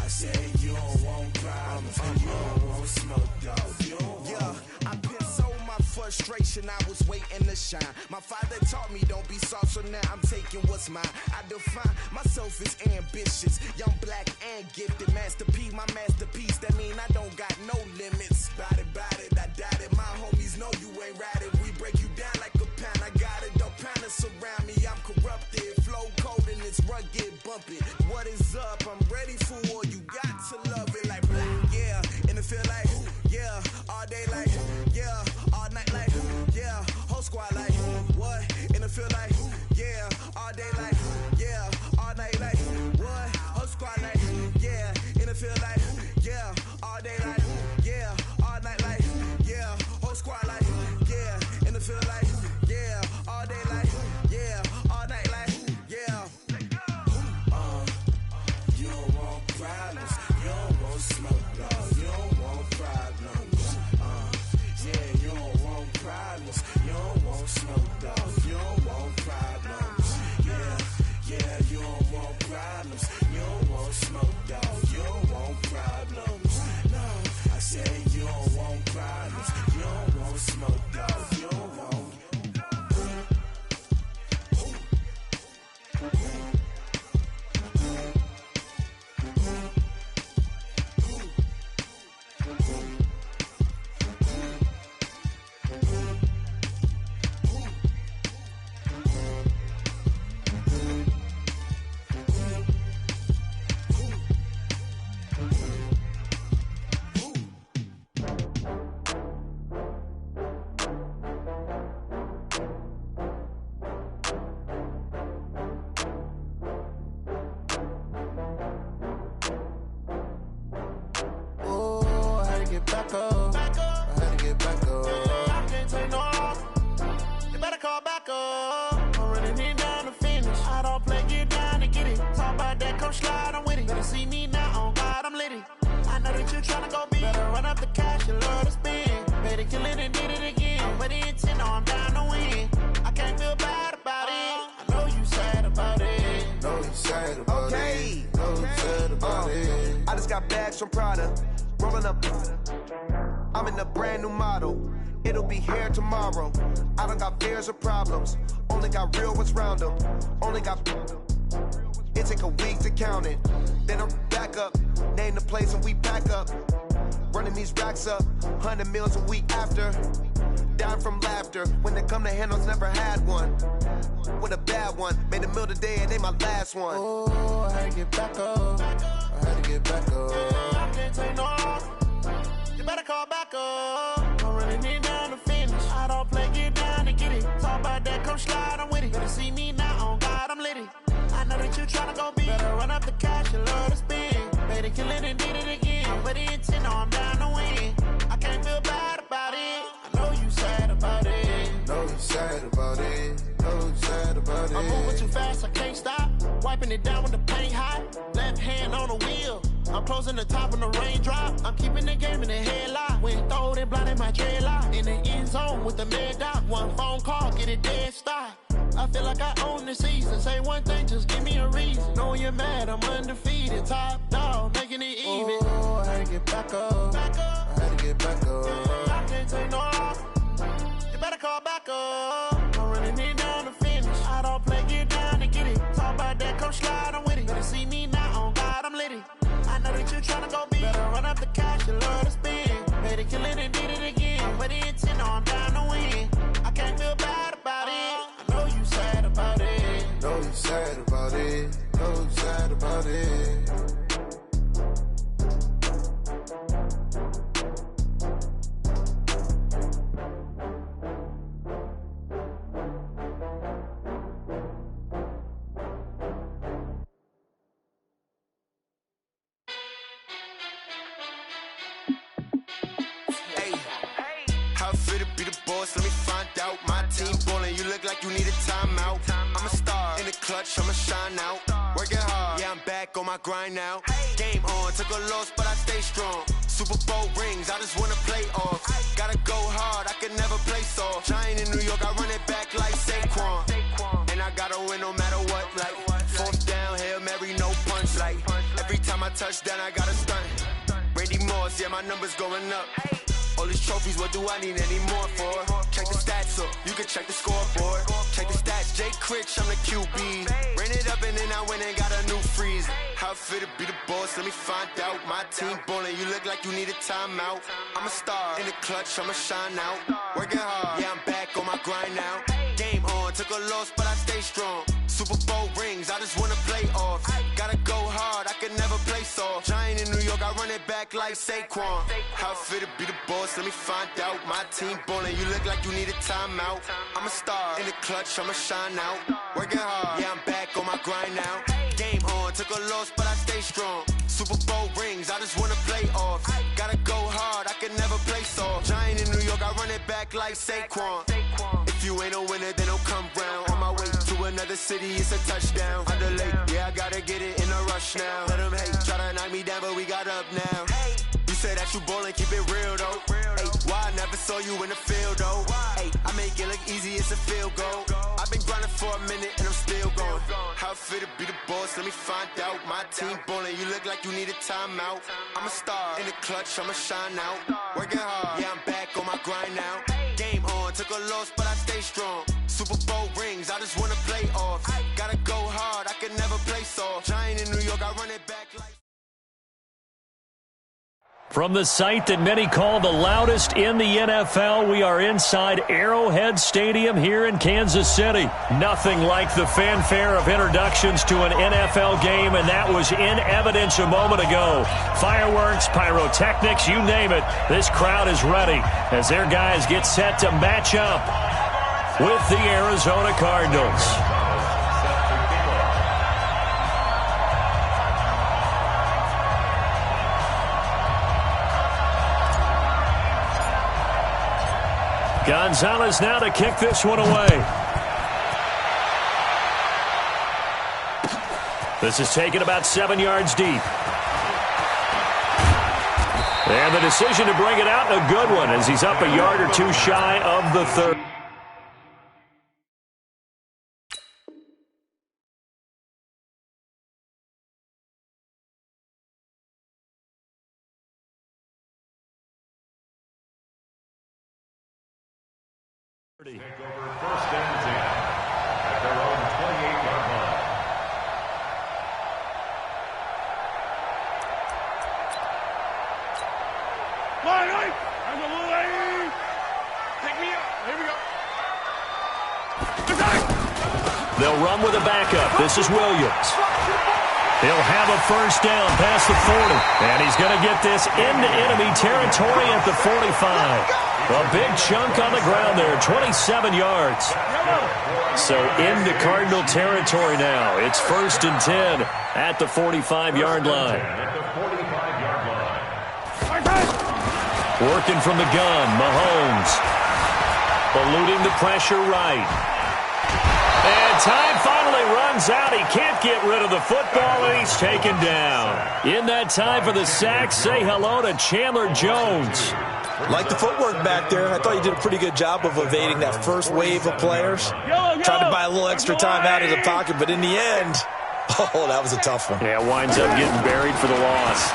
I say you don't want problems, you don't want smoke, dog. You don't want. I been so my frustration, I was waiting to shine. My father taught me don't be soft, so now I'm taking what's mine. I define myself as ambitious, young, black, and gifted. Master P, my masterpiece, that mean I don't got no limits. Bout it, I doubt it. My homies know you ain't ride it. We break you down like a pound. I got it, don't panic surround me. I'm corrupted, flow cold and it's rugged, bump it. What is up? I'm ready for war. You got to love it like black. Yeah, in the field like, yeah, all day like, yeah, all night like, yeah, whole squad like, what? In the field like, yeah, all day like, yeah, all night like, what? Whole squad like, yeah, in the field like, yeah, all day like, yeah, all night like, yeah, whole squad like, yeah, in the field like, yeah, all day like, yeah, all night like, yeah. You don't want problems, you don't want smoke, dog. You don't want problems. Yeah, you don't want problems, you don't want smoke, dog. You don't want problems. Yeah, you don't want problems, you don't want smoke, dog. You don't want problems. No, I say you don't want problems, you don't want smoke, dog. You don't want. Back up. I had to get back up. I can't take no loss. You better call back up. I'm running it down to finish. I don't play, get down to get it. Talk about that, come slide, I'm with it. Better see me now, on God, I'm litty. I know that you tryna go big. Better run up the cash, you love to spend. Better kill it and did it again. I'm with the intent, no, I'm down to win. I can't feel bad about it. I know you sad about it. Know you sad about it. Know you sad about it. I just got from Prada. Rolling up. I'm in a brand new model. It'll be here tomorrow. I don't got fears or problems. Only got real ones round them. Only got. It take a week to count it. Then I'm back up. Name the place and we pack up. Running these racks up. 100 meals a week after. Down from laughter. When they come to handles, never had one. With a bad one. Made a meal today and they my last one. Oh, I had to get back up. I had to get back up. I can't take no off. You better call back up. I'm running it down to finish. I don't play, get down and get it. Talk about that, come slide, I'm with it. Better see me now, on God, I'm litty. I know that you tryna go big. Better run up the cash, you love to spend. Better kill it and did it again. I'm with the intent, no, I'm down to win. I can't feel bad about it. I know you sad about it. Know you sad about it. Know you sad about it. I'm moving too fast, I can't stop. Wiping it down with the paint hot. Left hand on the wheel. I'm closing the top when the raindrop. I'm keeping the game in the headlock. When throwed and blinded my dreadlock. In the end zone with the mad dot. One phone call, get it dead stop. I feel like I own the season. Say one thing, just give me a reason. Knowing you're mad, I'm undefeated. Top dog, making it even. Oh, I had to get back up. I had to get back up. I can't take no off. You better call back up. I'm running it down to finish. I don't play, get down to get it. Talk about that, come slide, I'm with it. Better see me now, on God, I'm litty. I know that you tryna go big. Better run up the cash, you love to spend. Better kill it and did it again. But the intent, no, I'm down to win. I can't feel bad about it. I know you sad about it. Know you sad about it. Know you sad about it. How fit to be the boss? Let me find out. My team ballin', you look like you need a timeout. I'm a star in the clutch, I'ma shine out. Working hard, yeah, I'm back on my grind now. Game on, took a loss, but I stay strong. Super Bowl rings, I just wanna play off. Gotta go hard, I can never play soft. Giant in New York, I run it back like Saquon. And I gotta win no matter what, like fourth down, Hail Mary, no punch. Like every time I touch down, I gotta stunt. Randy Moss, yeah, my numbers going up. All these trophies, what do I need any more for? Check the stats up, you can check the scoreboard. Check the stats, Jay Critch, I'm the QB. Ran it up and then I went and got a new freeze. How fit to be the boss, let me find out. My team ballin', you look like you need a timeout. I'm a star in the clutch, I'ma shine out. Working hard, yeah, I'm back on my grind now. Game on, took a loss, but I stay strong. Super Bowl rings, I just wanna play off. Gotta go hard, I can never play soft. Giant in New York, I run it back like Saquon. How fit to be the boss, let me find out. My team ballin', you look like you need a timeout. I'm a star in the clutch, I'ma shine out. Working hard, yeah, I'm back on my grind now. Game on, took a loss, but I stay strong. Super Bowl rings, I just wanna play off. Gotta go hard, I can never play soft. Giant in New York, I run it back like Saquon. If you ain't a winner, then don't come round. On my way to another city, it's a touchdown. Underlay, yeah, I gotta get it in a rush now. Let them hate, try to knock me down, but we got up now. You say that you ballin', keep it real though. Hey, why I never saw you in the field though? Hey, I make it look easy, it's a field goal. I've been grinding for a minute and I'm still going. How fit to be the boss, let me find out. My team ballin', you look like you need a timeout. I'm a star in the clutch, I'ma shine out. Working hard, yeah, I'm back on my grind now. Game on, took a loss, but I stay strong. Super Bowl rings, I just wanna play off. Gotta go hard, I can never play soft. Giant in New York, I run it back like... From the site that many call the loudest in the NFL, we are inside Arrowhead Stadium here in Kansas City. Nothing like the fanfare of introductions to an NFL game, and that was in evidence a moment ago. Fireworks, pyrotechnics, you name it. This crowd is ready as their guys get set to match up with the Arizona Cardinals. Gonzalez now to kick this one away. This is taken about 7 yards deep. And the decision to bring it out, a good one, as he's up a yard or two shy of the third. Take over 1st and 10 at their own 28-yard line. Line, I'm a little late. Pick me up. Here we go. They'll run with a backup. This is Williams. He'll have a first down past the 40. And he's going to get this into enemy territory at the 45. A big chunk on the ground there, 27 yards. So into Cardinal territory now. It's 1st and 10 at the 45-yard line. Working from the gun, Mahomes. Eluding the pressure right. And time finally runs out. He can't get rid of the football, and he's taken down. In that time for the sack, say hello to Chandler Jones. Like the footwork back there, I thought you did a pretty good job of evading that first wave of players. Tried to buy a little extra time out of the pocket, but in the end, oh, that was a tough one. Yeah, winds up getting buried for the loss.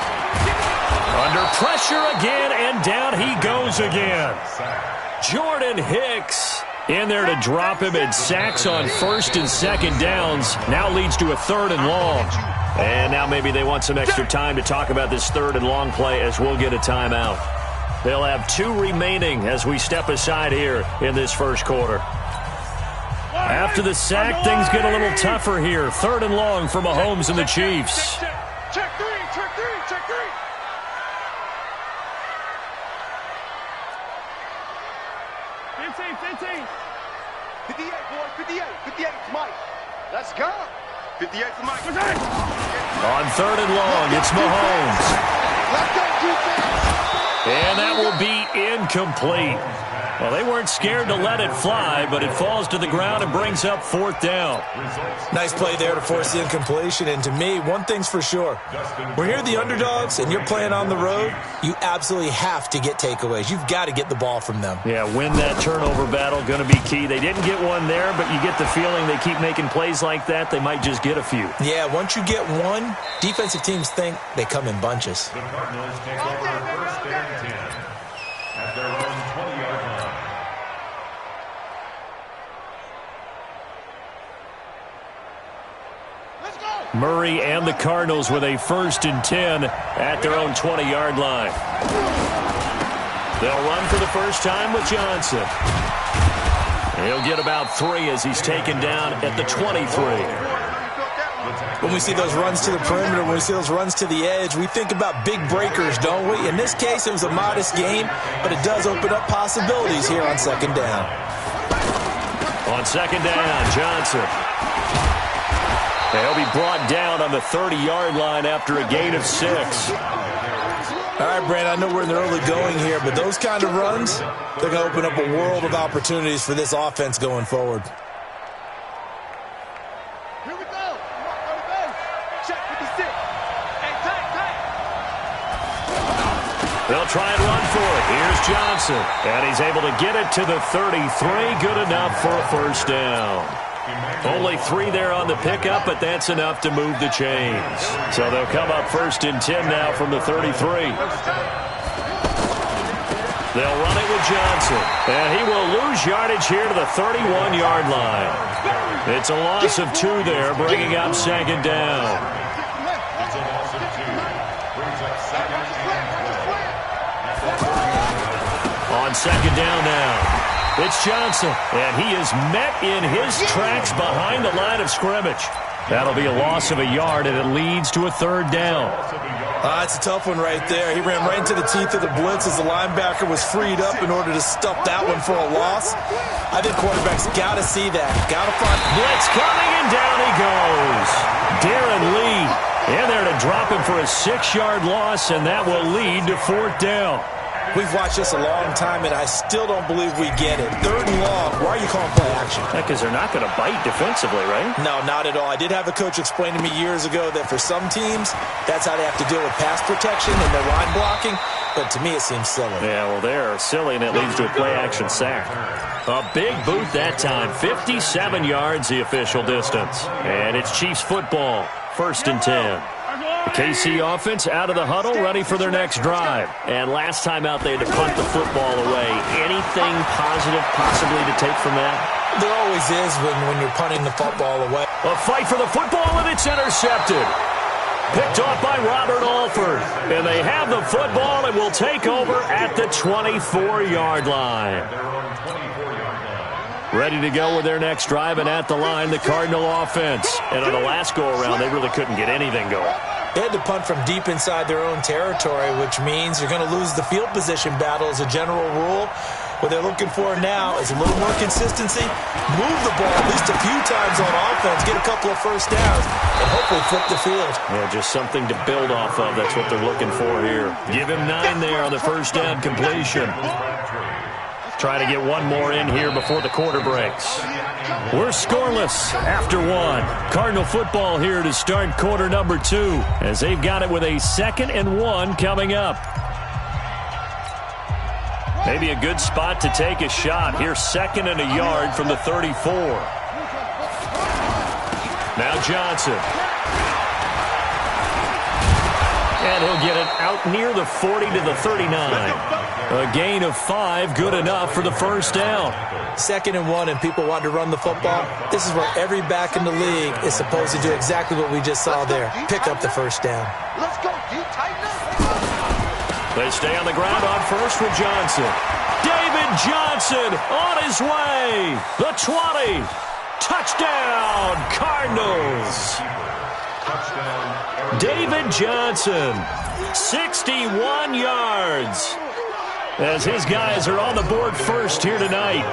Under pressure again, and down he goes again. Jordan Hicks in there to drop him, and sacks on 1st and 2nd downs. Now leads to a 3rd and long. And now maybe they want some extra time to talk about this 3rd and long play as we'll get a timeout. They'll have 2 remaining as we step aside here in this first quarter. After the sack, things get a little tougher here. 3rd and long for Mahomes and the Chiefs. Check three. 15. 58, boys, 58. 58 for Mike. Let's go. 58 for Mike. On 3rd and long, it's Mahomes. Let's go, defense. And that will be incomplete. Well, they weren't scared to let it fly, but it falls to the ground and brings up 4th down. Nice play there to force the incompletion. And to me, one thing's for sure. When you're the underdogs and you're playing on the road, you absolutely have to get takeaways. You've got to get the ball from them. Yeah, win that turnover battle, going to be key. They didn't get one there, but you get the feeling they keep making plays like that, they might just get a few. Yeah, once you get one, defensive teams think they come in bunches. The Cardinals take over 1st and 10 at their own 20-yard line. Murray and the Cardinals with a 1st and 10 at their own 20-yard line. They'll run for the first time with Johnson. He'll get about 3 as he's taken down at the 23. When we see those runs to the perimeter, when we see those runs to the edge, we think about big breakers, don't we? In this case, it was a modest game, but it does open up possibilities here on 2nd down. On 2nd down, Johnson. He'll be brought down on the 30-yard line after a gain of 6. All right, Brand, I know we're in the early going here, but those kind of runs, they're going to open up a world of opportunities for this offense going forward. Here we go. Check 56. Hey, tight. They'll try and run for it. Here's Johnson, and he's able to get it to the 33. Good enough for a first down. Only 3 there on the pickup, but that's enough to move the chains. So they'll come up 1st and 10 now from the 33. They'll run it with Johnson, and he will lose yardage here to the 31-yard line. It's a loss of 2 there, bringing up 2nd down. It's a loss of 2. Brings up 2nd and 12. On 2nd down now. It's Johnson, and he is met in his tracks behind the line of scrimmage. That'll be a loss of a yard, and it leads to a 3rd down. It's a tough one right there. He ran right into the teeth of the blitz as the linebacker was freed up in order to stuff that one for a loss. I think quarterbacks got to see that. Got to find blitz coming, and down he goes. Darren Lee in there to drop him for a 6-yard loss, and that will lead to 4th down. We've watched this a long time, and I still don't believe we get it. 3rd and long. Why are you calling play action? Because they're not going to bite defensively, right? No, not at all. I did have a coach explain to me years ago that for some teams, that's how they have to deal with pass protection and their line blocking. But to me, it seems silly. Yeah, well, they're silly, and it leads to a play-action sack. A big boot that time. 57 yards, the official distance. And it's Chiefs football. 1st and 10. The KC offense out of the huddle, ready for their next drive. And last time out, they had to punt the football away. Anything positive possibly to take from that? There always is when you're punting the football away. A fight for the football, and it's intercepted. Picked off by Robert Alford. And they have the football and will take over at the 24-yard line. Ready to go with their next drive, and at the line, the Cardinal offense. And on the last go-around, they really couldn't get anything going. They had to punt from deep inside their own territory, which means you're going to lose the field position battle as a general rule. What they're looking for now is a little more consistency, move the ball at least a few times on offense, get a couple of first downs, and hopefully flip the field. Yeah, just something to build off of. That's what they're looking for here. Give him 9 there on the first down completion. Try to get one more in here before the quarter breaks. We're scoreless after one. Cardinal football here to start quarter number 2 as they've got it with a 2nd and 1 coming up. Maybe a good spot to take a shot. Here's 2nd and a yard from the 34. Now Johnson. And he'll get it out near the 40 to the 39. A gain of 5, good enough for the first down. 2nd and 1, and people want to run the football. This is where every back in the league is supposed to do exactly what we just saw there. Pick up the first down. Let's go, D. Tighten up. They stay on the ground on first with Johnson. David Johnson on his way. The 20. Touchdown, Cardinals. David Johnson, 61 yards. As his guys are on the board first here tonight.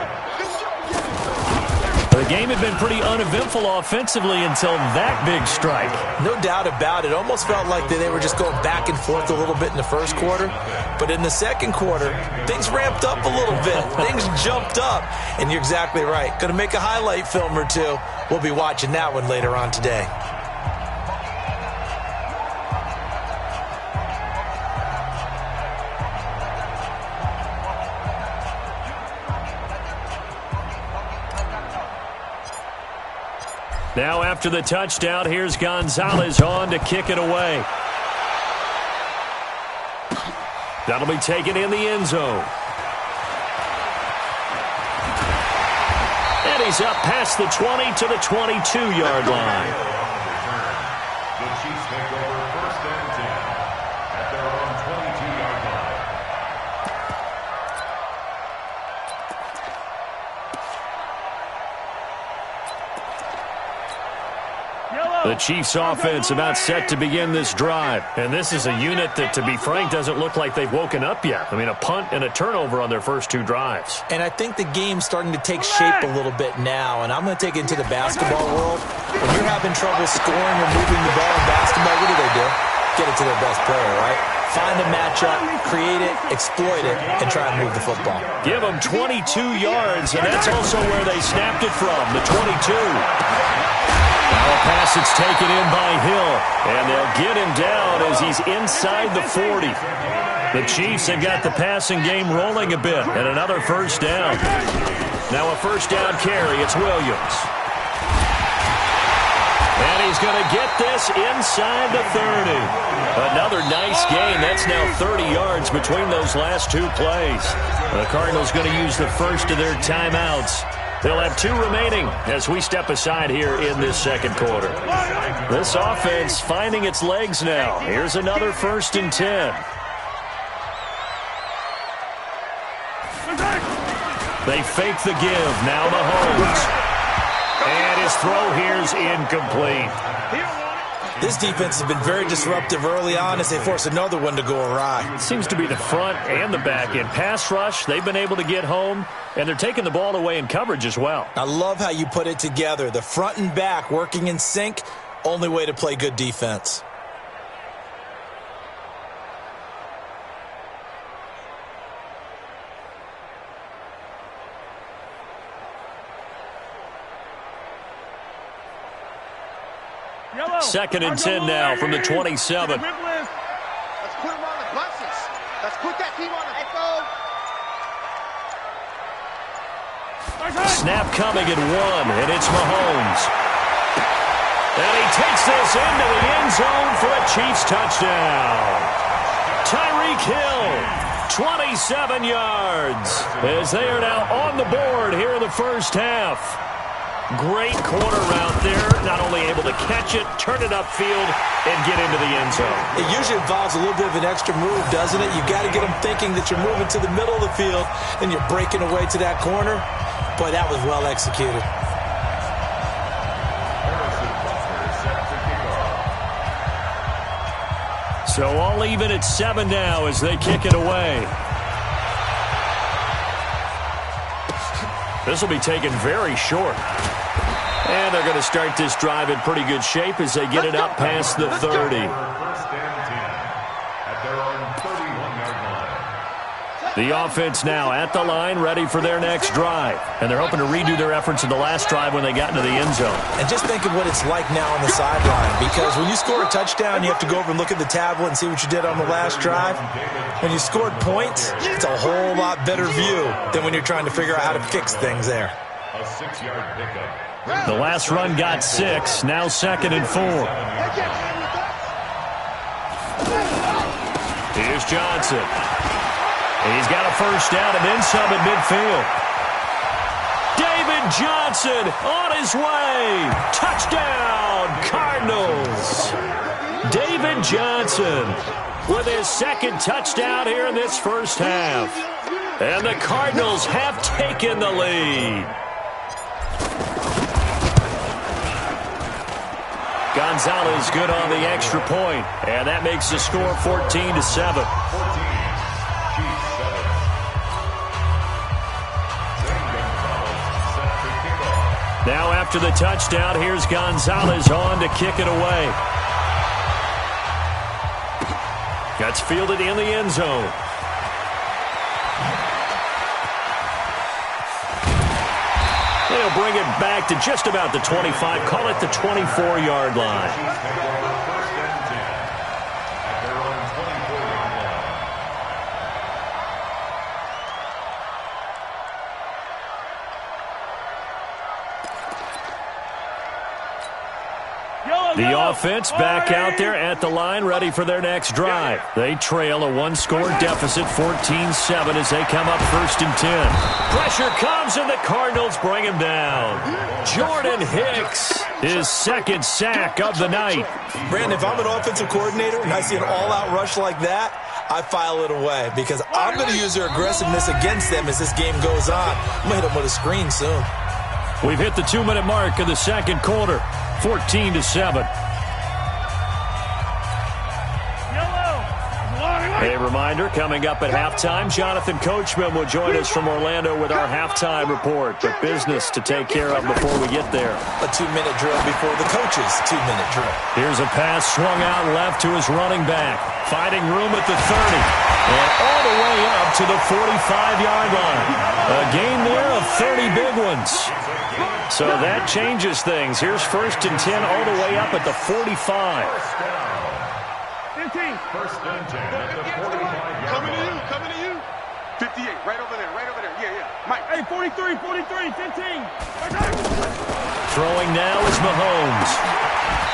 The game had been pretty uneventful offensively until that big strike. No doubt about it. Almost felt like they were just going back and forth a little bit in the first quarter. But in the second quarter, things ramped up a little bit. Things jumped up. And you're exactly right. Going to make a highlight film or two. We'll be watching that one later on today. Now after the touchdown, here's Gonzalez on to kick it away. That'll be taken in the end zone. And he's up past the 20 to the 22-yard line. The Chiefs take over 1st and 10 at their own 22-yard line. The Chiefs offense about set to begin this drive. And this is a unit that, to be frank, doesn't look like they've woken up yet. I mean, a punt and a turnover on their first 2 drives. And I think the game's starting to take shape a little bit now. And I'm going to take it into the basketball world. When you're having trouble scoring or moving the ball in basketball, what do? Get it to their best player, right? Find a matchup, create it, exploit it, and try and move the football. Give them 22 yards, and that's also where they snapped it from, the 22. Now a pass that's taken in by Hill, and they'll get him down as he's inside the 40. The Chiefs have got the passing game rolling a bit, and another first down. Now a first down carry, it's Williams. And he's going to get this inside the 30. Another nice gain. That's now 30 yards between those last 2 plays. The Cardinals going to use the first of their timeouts. They'll have 2 remaining as we step aside here in this second quarter. This offense finding its legs now. Here's another 1st and 10. They fake the give. Now Mahomes. And his throw here's incomplete. This defense has been very disruptive early on as they force another one to go awry. Seems to be the front and the back end. Pass rush, they've been able to get home, and they're taking the ball away in coverage as well. I love how you put it together. The front and back working in sync, only way to play good defense. Second and 10 now from the 27. Let's put him on the buses. Let's put that team on the echo. Snap coming at 1, and it's Mahomes. And he takes this into the end zone for a Chiefs touchdown. Tyreek Hill, 27 yards, as they are now on the board here in the first half. Great corner route there, not only able to catch it, turn it upfield, and get into the end zone. It usually involves a little bit of an extra move, doesn't it? You've got to get them thinking that you're moving to the middle of the field, and you're breaking away to that corner. Boy, that was well executed. So all even at 7 now as they kick it away. This will be taken very short. And they're going to start this drive in pretty good shape as they get it up past the 30. First and 10 at their own 31-yard line. The offense now at the line, ready for their next drive. And they're hoping to redo their efforts in the last drive when they got into the end zone. And just think of what it's like now on the sideline, because when you score a touchdown, you have to go over and look at the tablet and see what you did on the last drive. When you scored points, it's a whole lot better view than when you're trying to figure out how to fix things there. A 6-yard pickup. The last run got 6, now 2nd and 4. Here's Johnson. He's got a first down and then some at midfield. David Johnson on his way. Touchdown, Cardinals. David Johnson with his 2nd touchdown here in this first half. And the Cardinals have taken the lead. Gonzalez good on the extra point, and that makes the score 14-7. Now after the touchdown, here's Gonzalez on to kick it away. That's fielded in the end zone. They'll bring it back to just about the 25. Call it the 24-yard line. First and 10 at their own 24-yard line. The offense back out there at the line, ready for their next drive. They trail a 1-score deficit, 14-7, as they come up 1st and 10. Pressure comes, and the Cardinals bring him down. Jordan Hicks, his 2nd sack of the night. Brandon, if I'm an offensive coordinator and I see an all-out rush like that, I file it away because I'm going to use their aggressiveness against them as this game goes on. I'm going to hit them with a screen soon. We've hit the 2-minute mark of the 2nd quarter. 14-7. A reminder, coming up at halftime, Jonathan Coachman will join us from Orlando with our halftime report. But business to take care of before we get there. A 2-minute drill before the coach's 2-minute drill. Here's a pass swung out left to his running back. Finding room at the 30. And all the way up to the 45-yard line. A gain there of 30 big ones. So that changes things. Here's 1st and 10 all the way up at the 45. 15. First and 10 at the 45-yard Coming to you, line. coming to you. 58, right over there, yeah. Mike. Hey, 43, 15. Throwing now is Mahomes.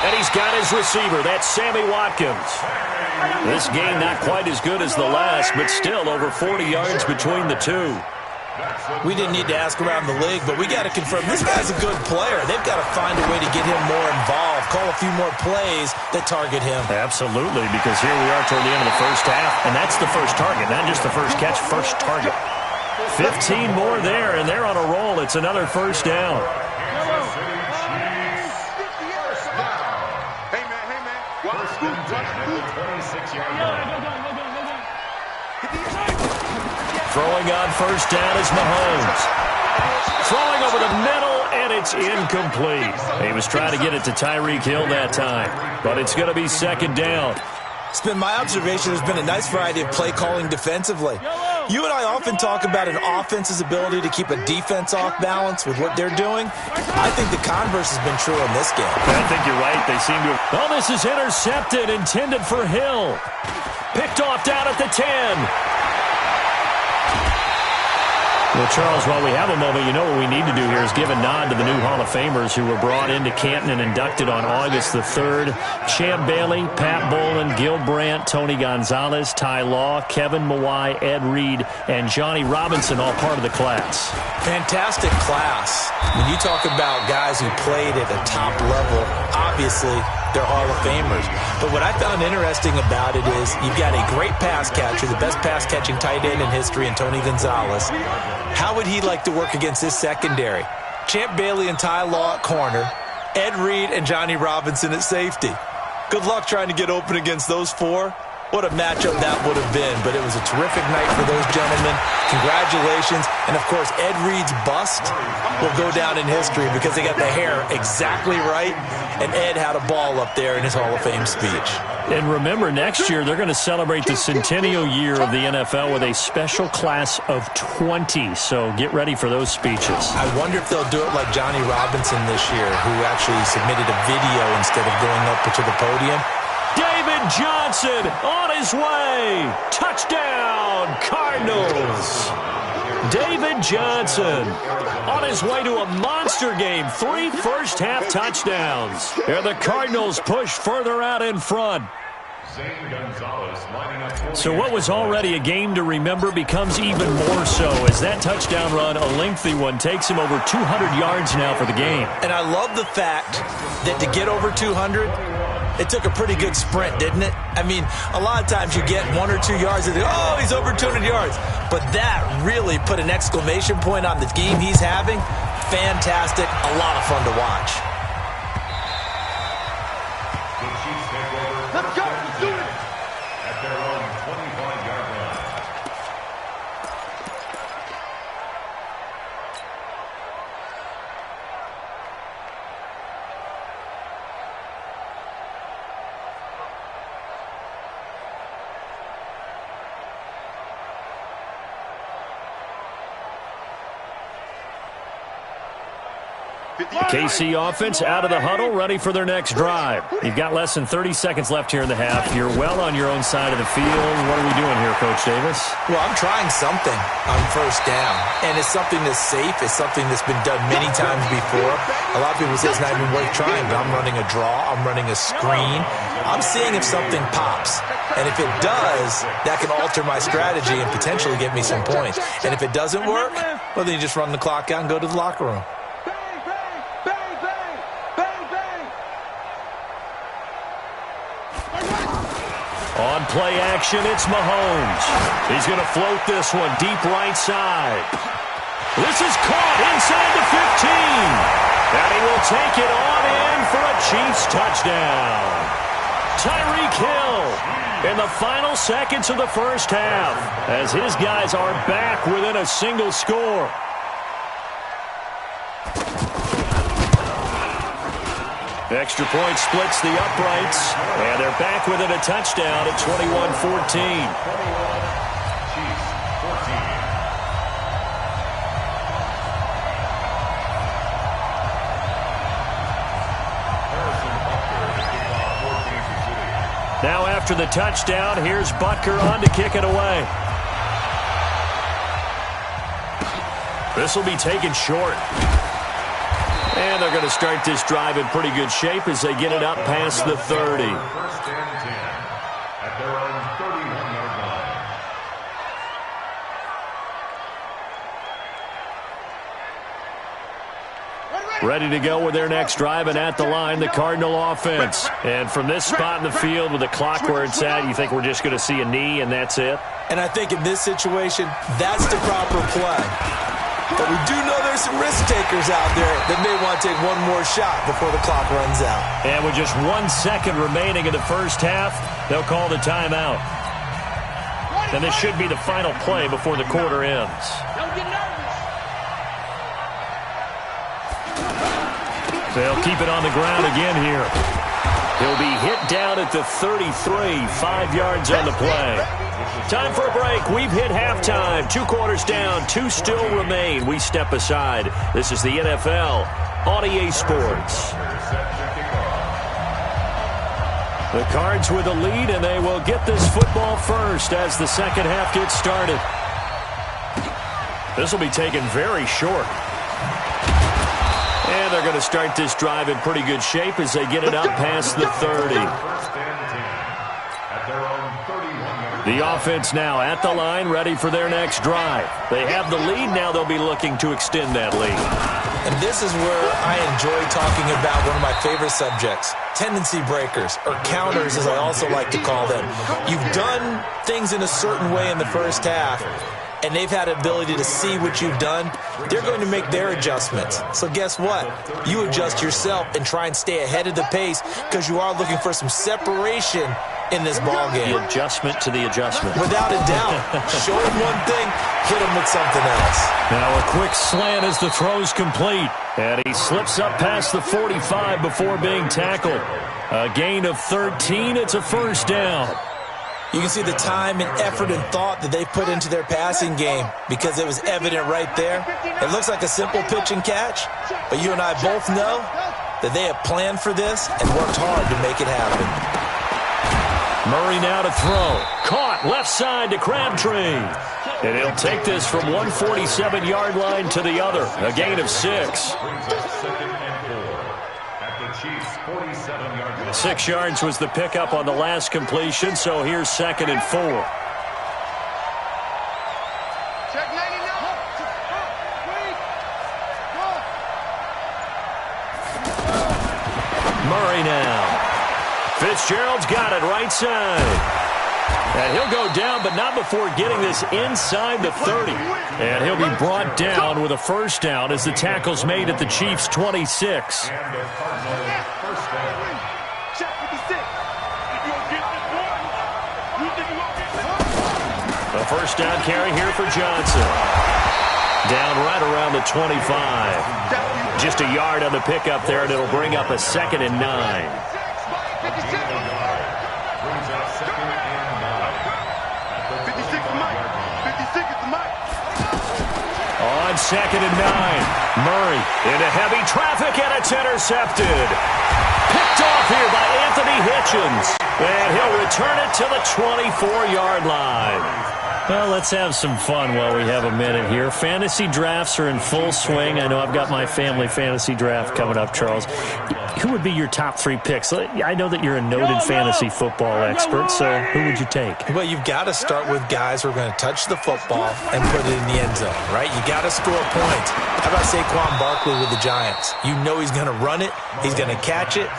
And he's got his receiver. That's Sammy Watkins. This game not quite as good as the last, but still over 40 yards between the two. We didn't need to ask around the league, but we got to confirm this guy's a good player. They've got to find a way to get him more involved, call a few more plays that target him. Absolutely, because here we are toward the end of the first half, and that's the first target, not just the first catch, first target. 15 more there, and they're on a roll. It's another first down. Hey, man. Watch First and 10 at the 26-yard line. Throwing on first down is Mahomes. Throwing over the middle, and it's incomplete. He was trying to get it to Tyreek Hill that time, but it's going to be 2nd down. It's been my observation there's been a nice variety of play calling defensively. You and I often talk about an offense's ability to keep a defense off balance with what they're doing. I think the converse has been true in this game. I think you're right. They seem to have... Oh, this is intercepted, intended for Hill. Picked off down at the 10. Well, Charles, while we have a moment, you know what we need to do here is give a nod to the new Hall of Famers who were brought into Canton and inducted on August the 3rd. Champ Bailey, Pat Bowlen, Gil Brandt, Tony Gonzalez, Ty Law, Kevin Mawai, Ed Reed, and Johnny Robinson, all part of the class. Fantastic class. When you talk about guys who played at a top level, obviously they're Hall of Famers. But what I found interesting about it is you've got a great pass catcher, the best pass-catching tight end in history, in Tony Gonzalez. How would he like to work against his secondary? Champ Bailey and Ty Law at corner, Ed Reed and Johnny Robinson at safety. Good luck trying to get open against those four. What a matchup that would have been, but it was a terrific night for those gentlemen. Congratulations. And, of course, Ed Reed's bust will go down in history because they got the hair exactly right, and Ed had a ball up there in his Hall of Fame speech. And remember, next year they're going to celebrate the centennial year of the NFL with a special class of 20, so get ready for those speeches. I wonder if they'll do it like Johnny Robinson this year, who actually submitted a video instead of going up to the podium. David Johnson on his way. Touchdown, Cardinals. David Johnson on his way to a monster game. 3 first-half touchdowns. And the Cardinals push further out in front. So what was already a game to remember becomes even more so as that touchdown run, a lengthy one, takes him over 200 yards now for the game. And I love the fact that to get over 200, it took a pretty good sprint, didn't it? I mean, a lot of times you get 1 or 2 yards and oh, he's over 200 yards. But that really put an exclamation point on the game he's having. Fantastic. A lot of fun to watch. Let's go. Let's do it. At their own 25-yard line. KC offense out of the huddle, ready for their next drive. You've got less than 30 seconds left here in the half. You're well on your own side of the field. What are we doing here, Coach Davis? Well, I'm trying something on first down, and it's something that's safe. It's something that's been done many times before. A lot of people say it's not even worth trying, but I'm running a draw. I'm running a screen. I'm seeing if something pops. And if it does, that can alter my strategy and potentially get me some points. And if it doesn't work, well, then you just run the clock out and go to the locker room. On play action, it's Mahomes. He's going to float this one deep right side. This is caught inside the 15. And he will take it on in for a Chiefs touchdown. Tyreek Hill in the final seconds of the first half as his guys are back within a single score. Extra point splits the uprights, and they're back within a touchdown at 21-14. Now after the touchdown, here's Butker on to kick it away. This will be taken short. And they're going to start this drive in pretty good shape as they get it up past the 30. First and 10 at their own 31-yard line. Ready to go with their next drive, and at the line, the Cardinal offense. And from this spot in the field with the clock where it's at, you think we're just going to see a knee and that's it? And I think in this situation, that's the proper play. But we do know there's some risk takers out there that may want to take one more shot before the clock runs out. And with just 1 second remaining in the first half, they'll call the timeout. And this should be the final play before the quarter ends. Don't get nervous. They'll keep it on the ground again here. He'll be hit down at the 33, 5 yards on the play. Time for a break. We've hit halftime. 2 quarters down, 2 still remain. We step aside. This is the NFL on EA Sports. The Cards with a lead, and they will get this football first as the second half gets started. This will be taken very short. And they're going to start this drive in pretty good shape as they get it up past the 30. The offense now at the line, ready for their next drive. They have the lead. Now they'll be looking to extend that lead. And this is where I enjoy talking about one of my favorite subjects, tendency breakers, or counters as I also like to call them. You've done things in a certain way in the first half, and they've had ability to see what you've done. They're going to make their adjustments. So guess what? You adjust yourself and try and stay ahead of the pace because you are looking for some separation in this ball game. The adjustment to the adjustment. Without a doubt. Show him one thing, hit him with something else. Now a quick slant as the throw's complete. And he slips up past the 45 before being tackled. A gain of 13. It's a first down. You can see the time and effort and thought that they put into their passing game because it was evident right there. It looks like a simple pitch and catch, but you and I both know that they have planned for this and worked hard to make it happen. Murray now to throw. Caught left side to Crabtree. And he'll take this from 147-yard line to the other. A gain of 6. 6 yards was the pickup on the last completion, so here's 2nd and 4. Murray now. Fitzgerald's got it right side. And he'll go down, but not before getting this inside the 30. And he'll be brought down with a first down as the tackle's made at the Chiefs' 26. A first down carry here for Johnson. Down right around the 25. Just a yard on the pickup there, and it'll bring up a 2nd and 9. On 2nd and 9, Murray into heavy traffic, and it's intercepted. Picked off here by Anthony Hitchens, and he'll return it to the 24-yard line. Well, let's have some fun while we have a minute here. Fantasy drafts are in full swing. I know I've got my family fantasy draft coming up, Charles. Who would be your top 3 picks? I know that you're a noted fantasy football expert, so who would you take? Well, you've got to start with guys who are going to touch the football and put it in the end zone, right? You got to score points. How about Saquon Barkley with the Giants? You know he's going to run it. He's going to catch it.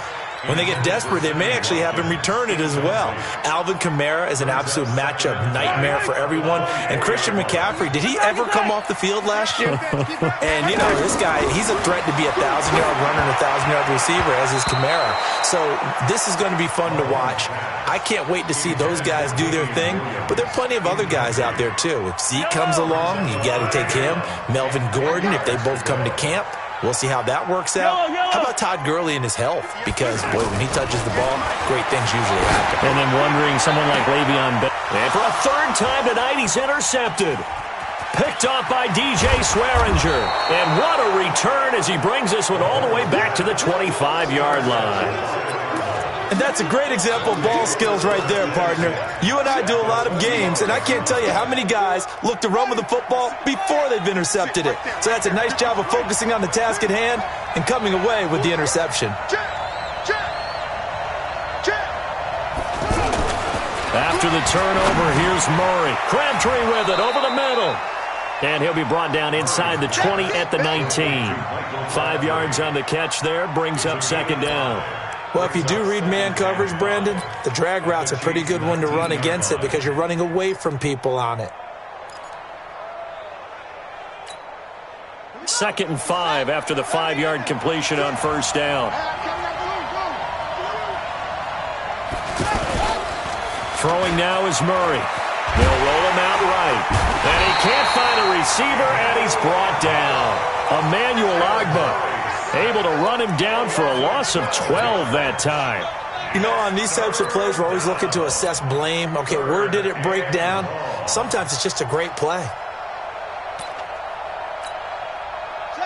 When they get desperate, they may actually have him return it as well. Alvin Kamara is an absolute matchup nightmare for everyone. And Christian McCaffrey, did he ever come off the field last year? And, you know, this guy, he's a threat to be a 1,000-yard runner and a 1,000-yard receiver, as is Kamara. So this is going to be fun to watch. I can't wait to see those guys do their thing. But there are plenty of other guys out there, too. If Zeke comes along, you got to take him. Melvin Gordon, if they both come to camp. We'll see how that works out. How about Todd Gurley and his health? Because, boy, when he touches the ball, great things usually happen. And then wondering someone like Le'Veon Bell. And for a 3rd time tonight, he's intercepted. Picked off by DJ Swearinger. And what a return as he brings this one all the way back to the 25-yard line. And that's a great example of ball skills right there, partner. You and I do a lot of games, and I can't tell you how many guys look to run with the football before they've intercepted it. So that's a nice job of focusing on the task at hand and coming away with the interception. After the turnover, here's Murray. Crabtree with it over the middle. And he'll be brought down inside the 20 at the 19. 5 yards on the catch there, brings up 2nd down. Well, if you do read man coverage, Brandon, the drag route's a pretty good one to run against it because you're running away from people on it. 2nd and 5 after the 5-yard completion on first down. Throwing now is Murray. They'll roll him out right. And he can't find a receiver, and he's brought down. Emmanuel Ogbah. Able to run him down for a loss of 12 that time. You know, on these types of plays, we're always looking to assess blame. Okay, where did it break down? Sometimes it's just a great play.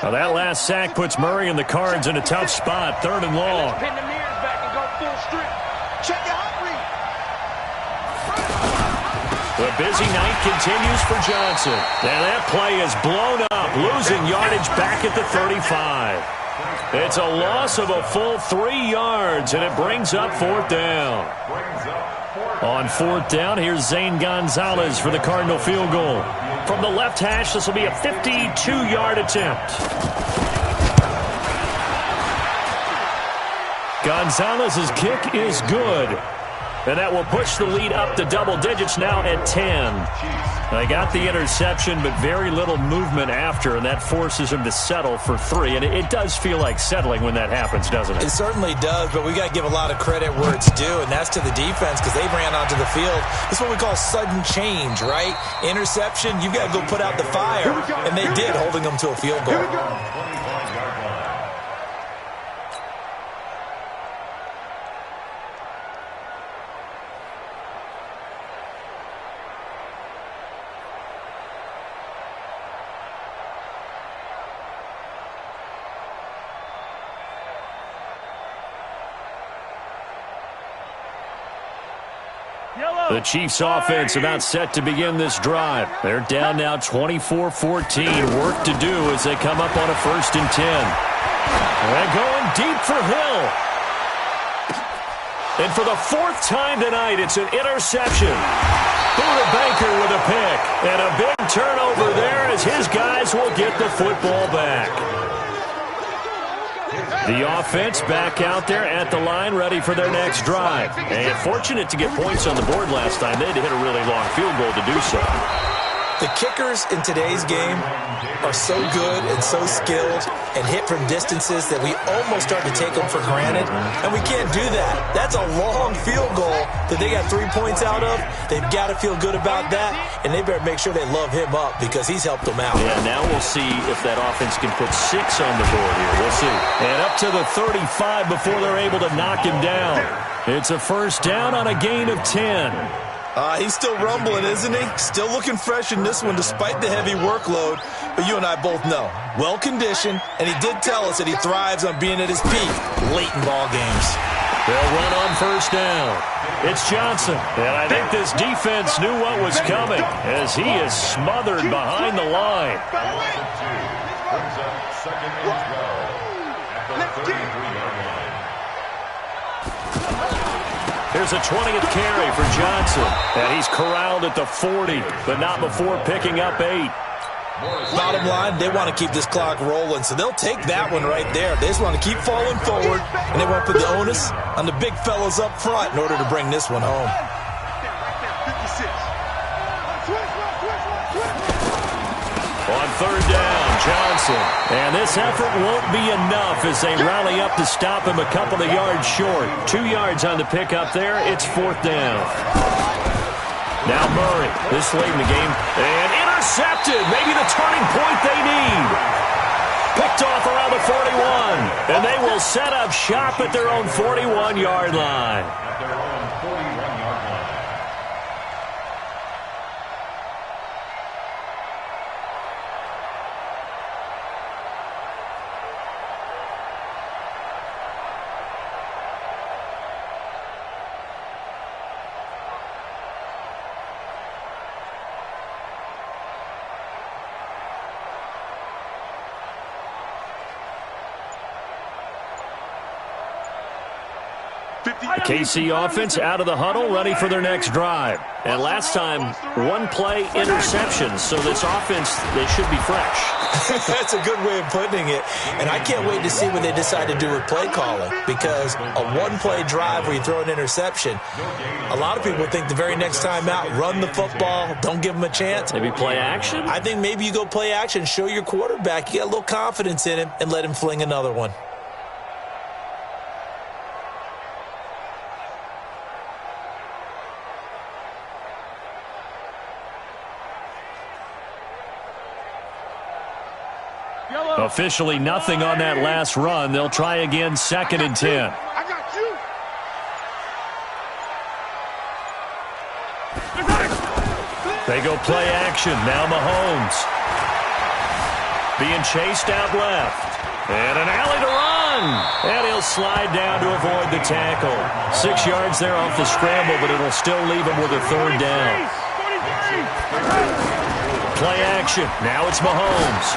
Now that last sack puts Murray and the Cards in a tough spot. 3rd and long. Pin the mirrors back and go full strip. Check your heart rate. The busy night continues for Johnson. And that play is blown up, losing yardage back at the 35. It's a loss of a full 3 yards, and it brings up 4th down. On 4th down, here's Zane Gonzalez for the Cardinal field goal. From the left hash, this will be a 52-yard attempt. Gonzalez's kick is good. And that will push the lead up to double digits now at 10. They got the interception, but very little movement after, and that forces him to settle for 3. And it does feel like settling when that happens, doesn't it? It certainly does, but we got to give a lot of credit where it's due, and that's to the defense because they ran onto the field. It's what we call sudden change, right? Interception, you've got to go put out the fire, and they did, holding them to a field goal. The Chiefs offense about set to begin this drive. They're down now 24-14. Work to do as they come up on a 1st and 10. They're going deep for Hill. And for the 4th time tonight, it's an interception. Buda Baker with a pick. And a big turnover there as his guys will get the football back. The offense back out there at the line, ready for their next drive. And fortunate to get points on the board last time. They had to hit a really long field goal to do so. The kickers in today's game are so good and so skilled and hit from distances that we almost start to take them for granted, and we can't do that. That's a long field goal that they got 3 points out of. They've got to feel good about that, and they better make sure they love him up because he's helped them out. Yeah, now we'll see if that offense can put 6 on the board here. We'll see. And up to the 35 before they're able to knock him down. It's a 1st down on a gain of 10. He's still rumbling, isn't he? Still looking fresh in this one despite the heavy workload. But you and I both know, well-conditioned, and he did tell us that he thrives on being at his peak late in ball games. They'll run on 1st down. It's Johnson. And I think this defense knew what was coming as he is smothered behind the line. Brings up 2nd and 12 at the 33-yard line. Here's a 20th carry for Johnson. And he's corralled at the 40, but not before picking up 8. Bottom line, they want to keep this clock rolling, so they'll take that one right there. They just want to keep falling forward, and they want to put the onus on the big fellas up front in order to bring this one home. On 3rd down, Johnson. And this effort won't be enough as they rally up to stop him a couple of yards short. 2 yards on the pickup there. It's 4th down. Now Murray, this late in the game, and intercepted. Maybe the turning point they need. Picked off around the 41, and they will set up shop at their own 41-yard line. At their own 41-yard line. The KC offense out of the huddle, ready for their next drive. And last time, 1-play interception, so this offense, they should be fresh. That's a good way of putting it. And I can't wait to see what they decide to do with play calling, because a 1-play drive where you throw an interception, a lot of people think the very next time out, run the football, don't give them a chance. Maybe play action? I think maybe you go play action, show your quarterback, you got a little confidence in him, and let him fling another one. Officially nothing on that last run. They'll try again 2nd and 10. I got you. They go play action. Now Mahomes. Being chased out left. And an alley to run. And he'll slide down to avoid the tackle. 6 yards there off the scramble, but it'll still leave him with a 3rd down. Play action. Now it's Mahomes.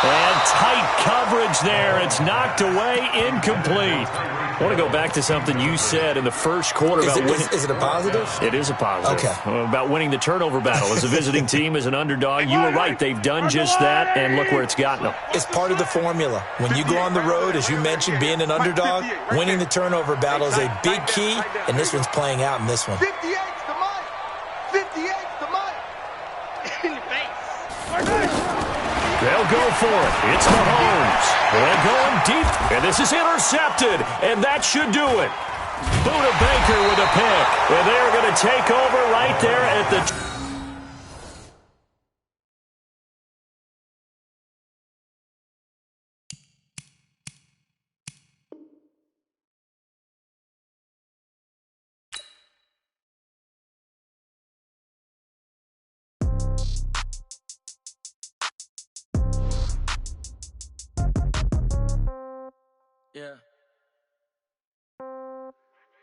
And tight coverage there. It's knocked away, incomplete. I want to go back to something you said in the first quarter about winning. Is it a positive? It is a positive. Okay. About winning the turnover battle. As a visiting team, as an underdog, you were right. They've done just that, and look where it's gotten them. It's part of the formula. When you go on the road, as you mentioned, being an underdog, winning the turnover battle is a big key, and this one's playing out in this one. 58's the money. 58's the money. In your face. They'll go for it. It's Mahomes. They're going deep, and this is intercepted, and that should do it. Buda Baker with a pick, and they're going to take over right there at the... Yeah.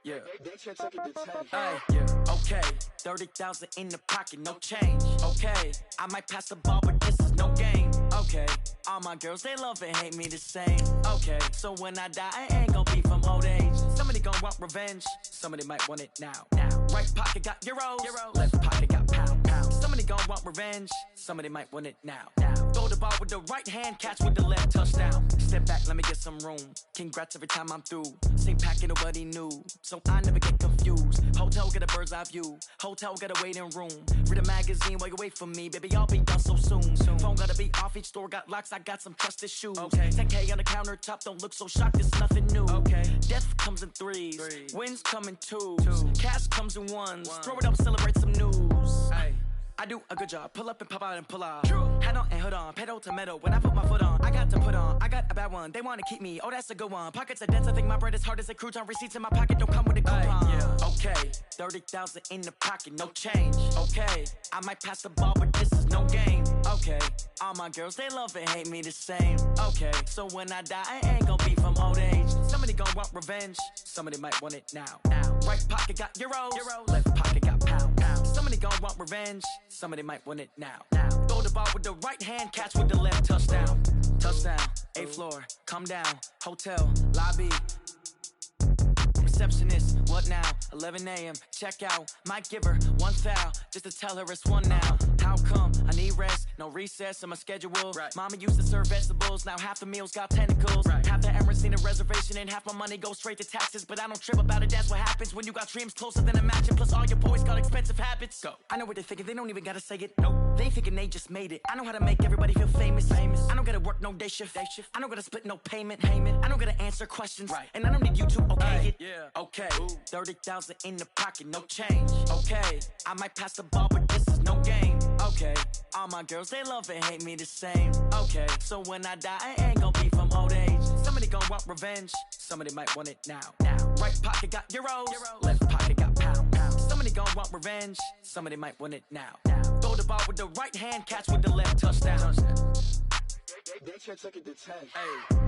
Yeah. They check it to 10. Hey, yeah. Okay. 30,000 in the pocket, no change. Okay. I might pass the ball, but this is no game. Okay. All my girls, they love and hate me the same. Okay. So when I die, I ain't gonna be from old age. Somebody gonna want revenge. Somebody might want it now. Right pocket got euros. Left pocket got pound. Somebody gonna want revenge. Somebody might want it now. Throw the ball with the right hand, catch with the left, touchdown. Step back, let me get some room. Congrats every time I'm through. Same packet, nobody knew. So I never get confused. Hotel get a bird's eye view. Hotel get a waiting room. Read a magazine while you wait for me. Baby, I'll be done so soon. Phone gotta be off, each store got locks. I got some trusted shoes. Okay. 10K on the countertop, don't look so shocked, it's nothing new. Okay. Death comes in threes. Wins come in twos. Cash comes in ones. Throw it up, celebrate some news. Hey. I do a good job, pull up and pop out and pull off. Hat on and hood on, pedal to metal. When I put my foot on, I got to put on. I got a bad one, they want to keep me. Oh, that's a good one. Pockets are dense, I think my bread is hard as a crouton. Receipts in my pocket don't come with a coupon. Yeah. Okay, 30,000 in the pocket, no change. Okay, I might pass the ball, but this is no game. Okay, all my girls, they love and hate me the same. Okay, so when I die, I ain't gonna be from old age. Somebody gonna want revenge, somebody might want it now. Right pocket got euros, left pocket got pound. Somebody gonna want revenge, somebody might want it now. Throw the ball with the right hand, catch with the left, touchdown. Touchdown, 8th floor, come down, hotel, lobby. Receptionist, what now? 11 a.m., check out. Might give her one foul, just to tell her it's one now. How come? I need rest, no recess in my schedule. Right. Mama used to serve vegetables, now half the meals got tentacles. Right. Half the Emirates need a reservation and half my money goes straight to taxes. But I don't trip about it, that's what happens when you got dreams closer than a matching. Plus all your boys got expensive habits. Go. I know what they're thinking, they don't even gotta say it. Nope. They thinking they just made it. I know how to make everybody feel famous. I don't gotta work no day shift. I don't gotta split no payment. I don't gotta answer questions. Right. And I don't need you to okay it. Yeah. Okay. 30,000 in the pocket, no change. Okay. I might pass the ball, but this is no game. Okay. All my girls, they love and hate me the same. Okay. So when I die, I ain't gonna be from old age. Somebody gonna want revenge. Somebody might want it now. Right pocket got euros. Left pocket got pound. Somebody gonna want revenge. Somebody might want it now. Throw the ball with the right hand, catch with the left, touchdown. They check it to 10. Hey.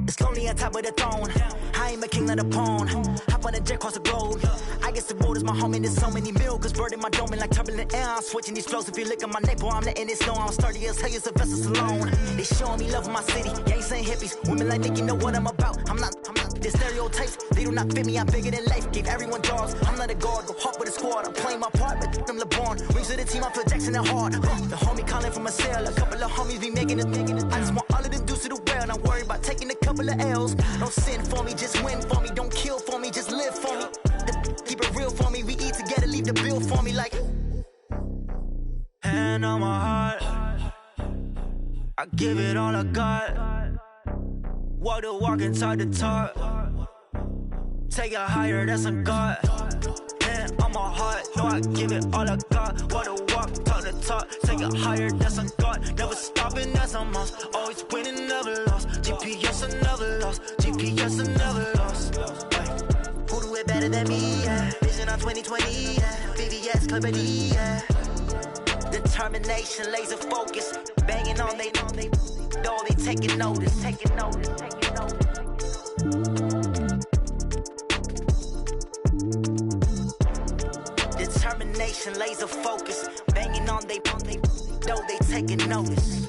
It's lonely on top of the throne. I ain't a king of the pawn. Hop on a jet across the globe. I guess the road is my home and there's so many milk. Bird in my dome and like turbulent air. I'm switching these flows. If you look at my neck, boy, I'm letting it snow. I'm sturdy as hell, it's a vessel alone. They showing me love in my city. Gangs ain't hippies. Women like Nicky know what I'm about. I'm not. The stereotypes, they do not fit me. I'm bigger than life. Gave everyone jobs. I'm not a guard. Go hard with a squad. I'm playing my part, but I'm LeBron. Rings of the team, I feel Jackson and hard. The homie calling from a cell. A couple of homies be making it. I just want all of them dudes to do well. Not worry about taking a couple of L's. Don't sin for me, just win for me. Don't kill for me, just live for me. Keep it real for me. We eat together, leave the bill for me like. Hand on my heart, I give it all I got. Walk the walk and talk the talk. Take it higher, that's a God. Hand on my heart, no, I give it all I got. Walk the walk, talk the talk, take it higher, that's a god. Never stopping, that's a must. Always winning, never lost. GPS, another loss. GPS, another loss. Who do it better than me? Yeah. Vision on 2020. Yeah. VVS, Clarity. Yeah. Determination, laser focus. Banging on they know they taking notice. Taking notice. Taking notice. Determination, laser focus. Banging on they know they taking notice.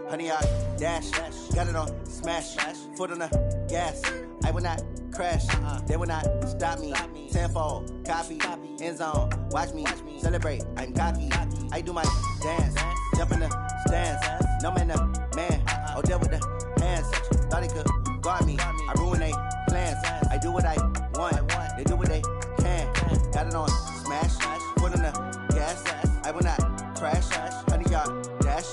Honey, I dash, got it on smash, foot on the gas. I will not crash, they will not stop me. Tenfold, copy, end zone, watch me celebrate. I'm cocky, I do my dance, jump in the stands. No man, man, oh, deal with the hands. Thought he could guard me, I ruin they plans. I do what I want, they do what they can. Got it on smash, foot on the gas. I will not crash, honey, y'all dash,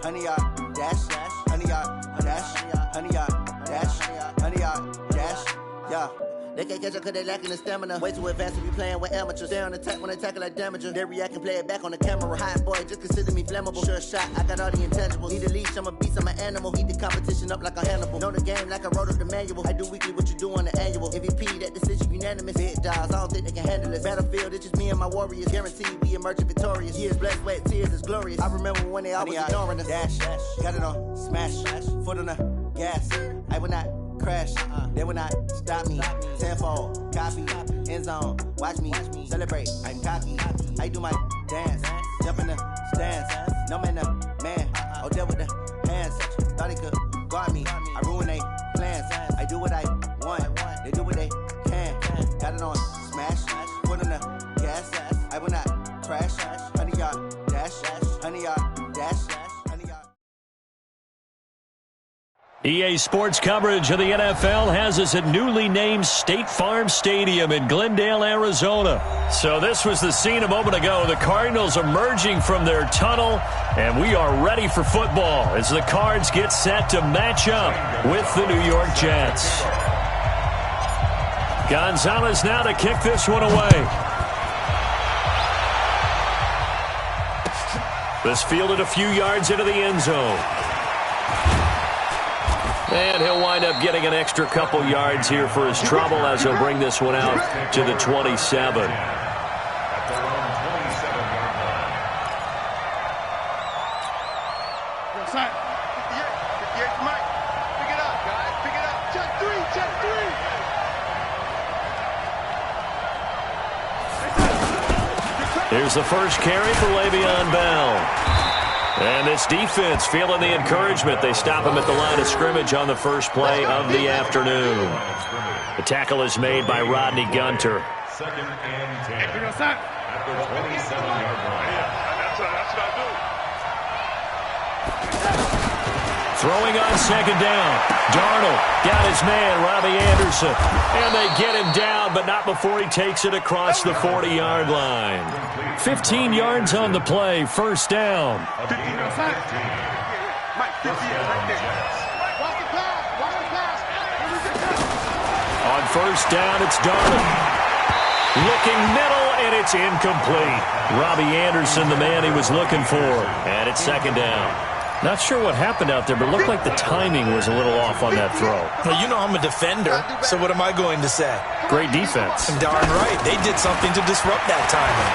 honey, y'all dash, honey, y'all dash, honey, y'all dash, honey, y'all dash, yeah. They can't catch up cause they lacking the stamina. Way too advanced to be playing with amateurs. Stay on attack when they tackle like damager. They react and play it back on the camera. Hot boy, just consider me flammable. Sure shot, I got all the intangibles. Need a leash, I'm a beast, I'm an animal. Eat the competition up like a Hannibal. Know the game like I wrote up the manual. I do weekly what you do on the annual. MVP, that decision unanimous. Big dogs, I don't think they can handle this. Battlefield, it's just me and my warriors. Guaranteed we emerge victorious. Years, blood, sweat, tears, is glorious. I remember when they always ignoring us. Dash, got it on smash, foot on the gas. I will not crash, they will not stop me. Tenfold, copy, end zone, watch me celebrate. I'm cocky, I do my dance, jump in the stands. No man, man, oh, deal with the hands. Thought he could guard me, I ruin they plans. I do what I want, they do what they can. Got it on smash, foot on the gas. I will not crash, honey, y'all dash, honey, y'all dash. EA Sports coverage of the NFL has us at newly named State Farm Stadium in Glendale, Arizona. So this was the scene a moment ago. The Cardinals emerging from their tunnel, and we are ready for football as the Cards get set to match up with the New York Jets. Gonzalez now to kick this one away. This fielded a few yards into the end zone. And he'll wind up getting an extra couple yards here for his trouble as he'll bring this one out to the 27. Here's the first carry for Le'Veon Bell. And this defense feeling the encouragement. They stop him at the line of scrimmage on the first play of the afternoon. The tackle is made by Rodney Gunter. Second and 10 at the 27-yard line. That's what I do. Throwing on second down. Darnold got his man, Robbie Anderson. And they get him down, but not before he takes it across the 40-yard line. 15 yards on the play, first down. On first down, it's Darnold. Looking middle, and it's incomplete. Robbie Anderson, the man he was looking for. And it's second down. Not sure what happened out there, but it looked like the timing was a little off on that throw. Well, you know I'm a defender, so what am I going to say? Great defense. Darn right. They did something to disrupt that timing.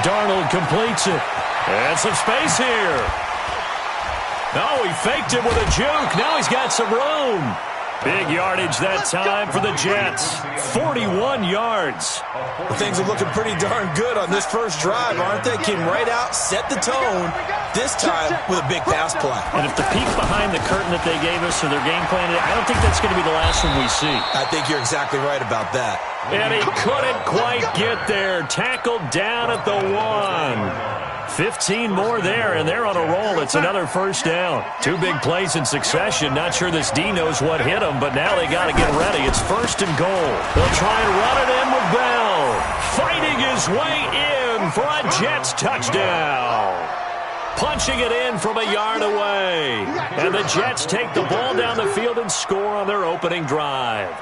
Darnold completes it. And some space here. Oh, he faked it with a juke. Now he's got some room. Big yardage that time for the Jets. 41 yards. Well, things are looking pretty darn good on this first drive, aren't they? Came right out, set the tone, this time with a big pass play. And if the peek behind the curtain that they gave us or their game plan, I don't think that's going to be the last one we see. I think you're exactly right about that. And he couldn't quite get there. Tackled down at the 1. 15 more there, and they're on a roll. It's another first down. Two big plays in succession. Not sure this D knows what hit him, but now they got to get ready. It's first and goal. They'll try and run it in with Bell. Fighting his way in for a Jets touchdown. punching it in from a yard away. And the Jets take the ball down the field and score on their opening drive.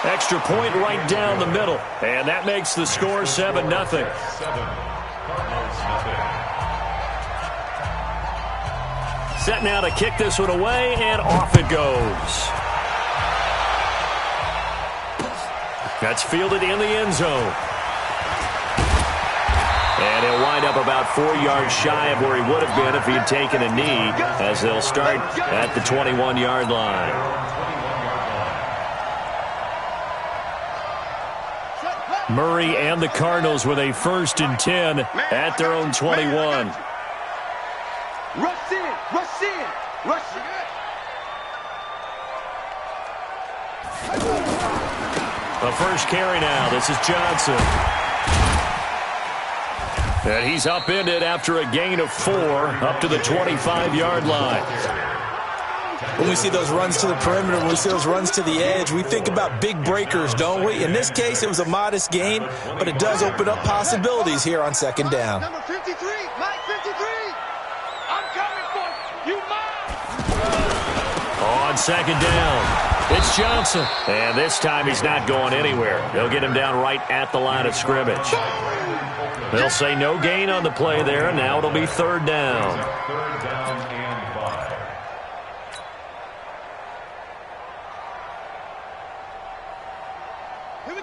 Extra point right down the middle. And that makes the score 7-0. Set now to kick this one away, and off it goes. That's fielded in the end zone. And he'll wind up about 4 yards shy of where he would have been if he had taken a knee, as they'll start at the 21-yard line. Murray and the Cardinals with a 1st and 10 at their own 21. Rush in, rush in, rush in. The first carry now. This is Johnson. And he's upended after a gain of 4 up to the 25-yard line. When we see those runs to the perimeter, when we see those runs to the edge, we think about big breakers, don't we? In this case, it was a modest gain, but it does open up possibilities here on 2nd down. Number 53, Mike 53. I'm coming for you, Mike. On 2nd down, it's Johnson. And this time he's not going anywhere. They'll get him down right at the line of scrimmage. They'll say no gain on the play there, and now it'll be 3rd down.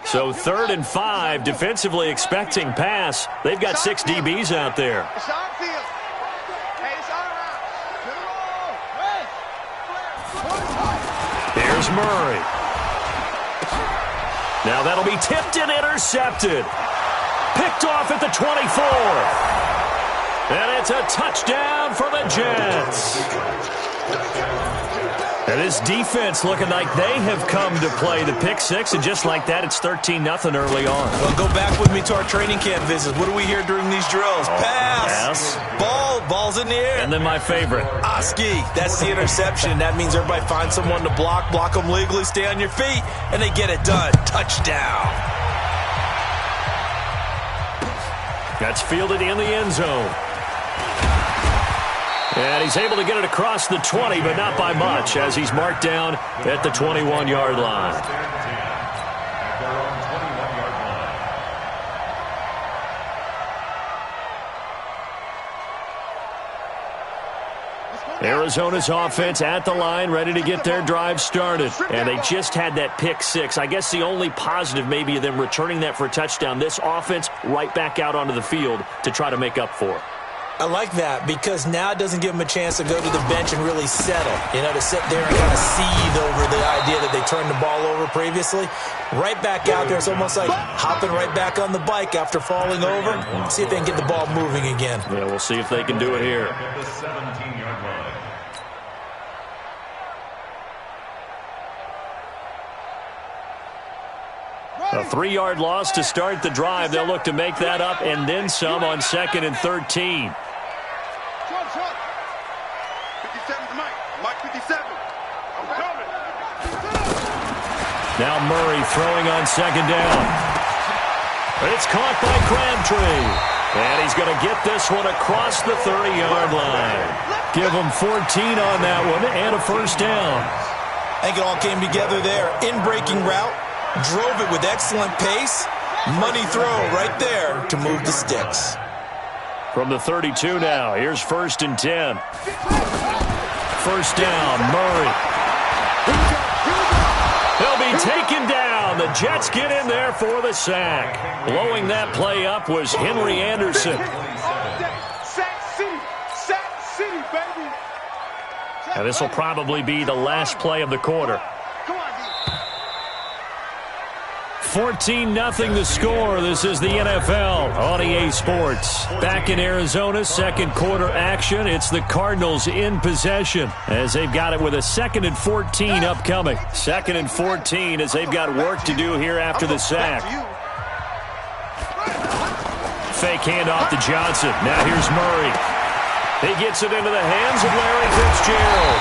So 3rd and 5, defensively expecting pass. They've got 6 DBs out there. Here's Murray. Now that'll be tipped and intercepted. Picked off at the 24. And it's a touchdown for the Jets. And this defense looking like they have come to play the pick 6, and just like that, it's 13-0 early on. Well, go back with me to our training camp visits. What do we hear during these drills? Pass. Ball's in the air. And then my favorite. Oski. That's the interception. That means everybody finds someone to block them legally, stay on your feet, and they get it done. Touchdown. That's fielded in the end zone. And he's able to get it across the 20, but not by much, as he's marked down at the 21-yard line. Arizona's offense at the line, ready to get their drive started. And they just had that pick 6. I guess the only positive maybe of them returning that for a touchdown. This offense right back out onto the field to try to make up for it. I like that because now it doesn't give them a chance to go to the bench and really settle, to sit there and kind of seethe over the idea that they turned the ball over previously. Right back out there, it's almost like hopping right back on the bike after falling over. See if they can get the ball moving again. Yeah, we'll see if they can do it here. At the 17-yard line. A 3-yard loss to start the drive. They'll look to make that up and then some on 2nd and 13. 57's Mike 57. I'm coming. Now Murray throwing on 2nd down. It's caught by Crabtree. And he's going to get this one across the 30-yard line. Give him 14 on that one and a 1st down. I think it all came together there. In-breaking route. Drove it with excellent pace. Money throw right there to move the sticks. From the 32 now, here's 1st and 10. 1st down, Murray. He'll be taken down. The Jets get in there for the sack. Blowing that play up was Henry Anderson. Sack City, baby. Now this will probably be the last play of the quarter. 14-0 the score. This is the NFL on EA Sports. Back in Arizona, 2nd quarter action. It's the Cardinals in possession as they've got it with a 2nd and 14 upcoming. 2nd and 14 as they've got work to do here after the sack. Fake handoff to Johnson. Now here's Murray. He gets it into the hands of Larry Fitzgerald.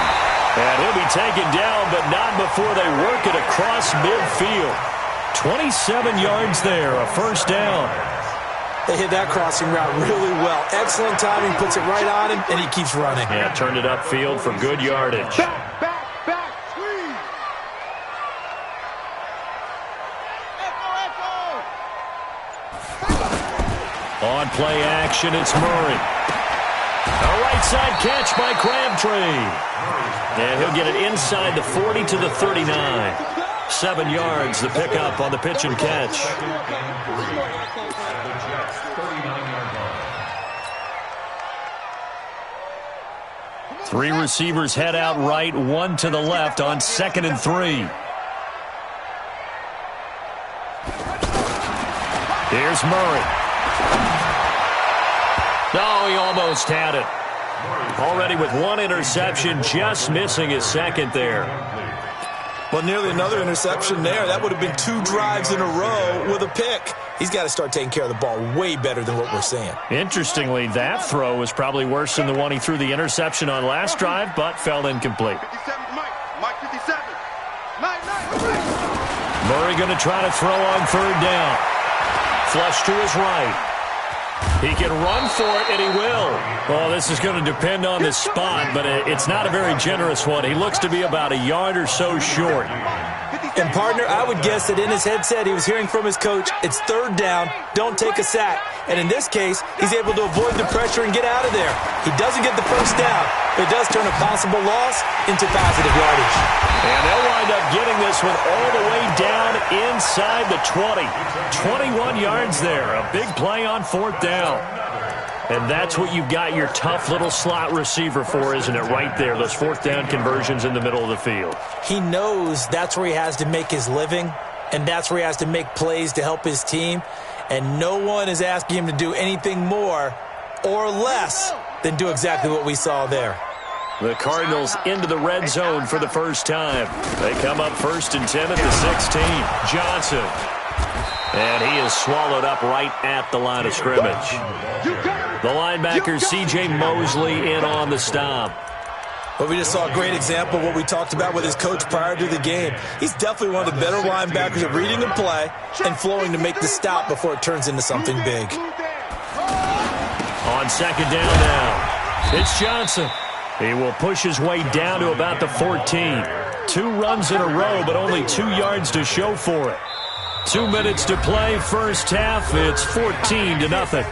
And he'll be taken down, but not before they work it across midfield. 27 yards there, a first down. They hit that crossing route really well. Excellent timing, puts it right on him, and he keeps running. Yeah, turned it upfield for good yardage. Back, squeeze. On play action, it's Murray. A right side catch by Crabtree. And he'll get it inside the 40 to the 39. 7 yards, the pickup on the pitch and catch. Three receivers head out right, one to the left on 2nd and 3. Here's Murray. No, he almost had it. Already with one interception, just missing his second there. Well, nearly another interception there. That would have been 2 drives in a row with a pick. He's got to start taking care of the ball way better than what we're seeing. Interestingly, that throw was probably worse than the one he threw the interception on last drive, but fell incomplete. 57, Mike 57. Murray going to try to throw on 3rd down. Flush to his right. He can run for it, and he will. Well, this is going to depend on the spot, but it's not a very generous one. He looks to be about a yard or so short. And, partner, I would guess that in his headset he was hearing from his coach, it's 3rd down, don't take a sack. And in this case, he's able to avoid the pressure and get out of there. He doesn't get the first down, but it does turn a possible loss into positive yardage. And they'll wind up getting this one all the way down inside the 20. 21 yards there. A big play on 4th down. And that's what you've got your tough little slot receiver for, isn't it? Right there, those 4th down conversions in the middle of the field. He knows that's where he has to make his living, and that's where he has to make plays to help his team. And no one is asking him to do anything more or less than do exactly what we saw there. The Cardinals into the red zone for the first time. They come up 1st and 10 at the 16. Johnson. And he is swallowed up right at the line of scrimmage. The linebacker, C.J. Mosley, in on the stop. Well, we just saw a great example of what we talked about with his coach prior to the game. He's definitely one of the better linebackers at reading the play and flowing to make the stop before it turns into something big. On 2nd down now, it's Johnson. He will push his way down to about the 14. 2 runs in a row, but only 2 yards to show for it. 2 minutes to play, first half. It's 14-0. That's it.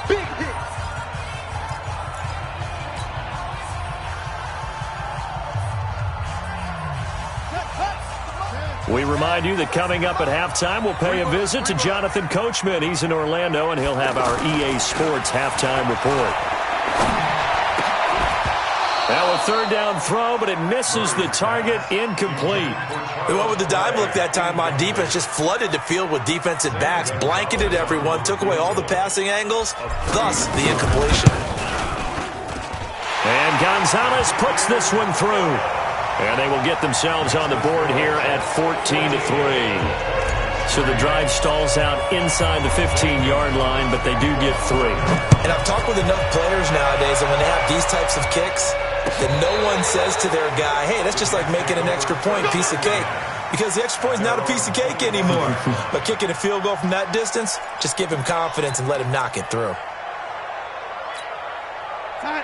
Big hit. We remind you that coming up at halftime, we'll pay a visit to Jonathan Coachman. He's in Orlando, and he'll have our EA Sports halftime report. Now a 3rd down throw, but it misses the target, incomplete. They went with the dime look that time on defense, just flooded the field with defensive backs, blanketed everyone, took away all the passing angles, thus the incompletion. And Gonzalez puts this one through. And they will get themselves on the board here at 14-3. So the drive stalls out inside the 15-yard line, but they do get 3. And I've talked with enough players nowadays, and when they have these types of kicks, that no one says to their guy, hey, that's just like making an extra point, piece of cake. Because the extra point is not a piece of cake anymore. But kicking a field goal from that distance, just give him confidence and let him knock it through.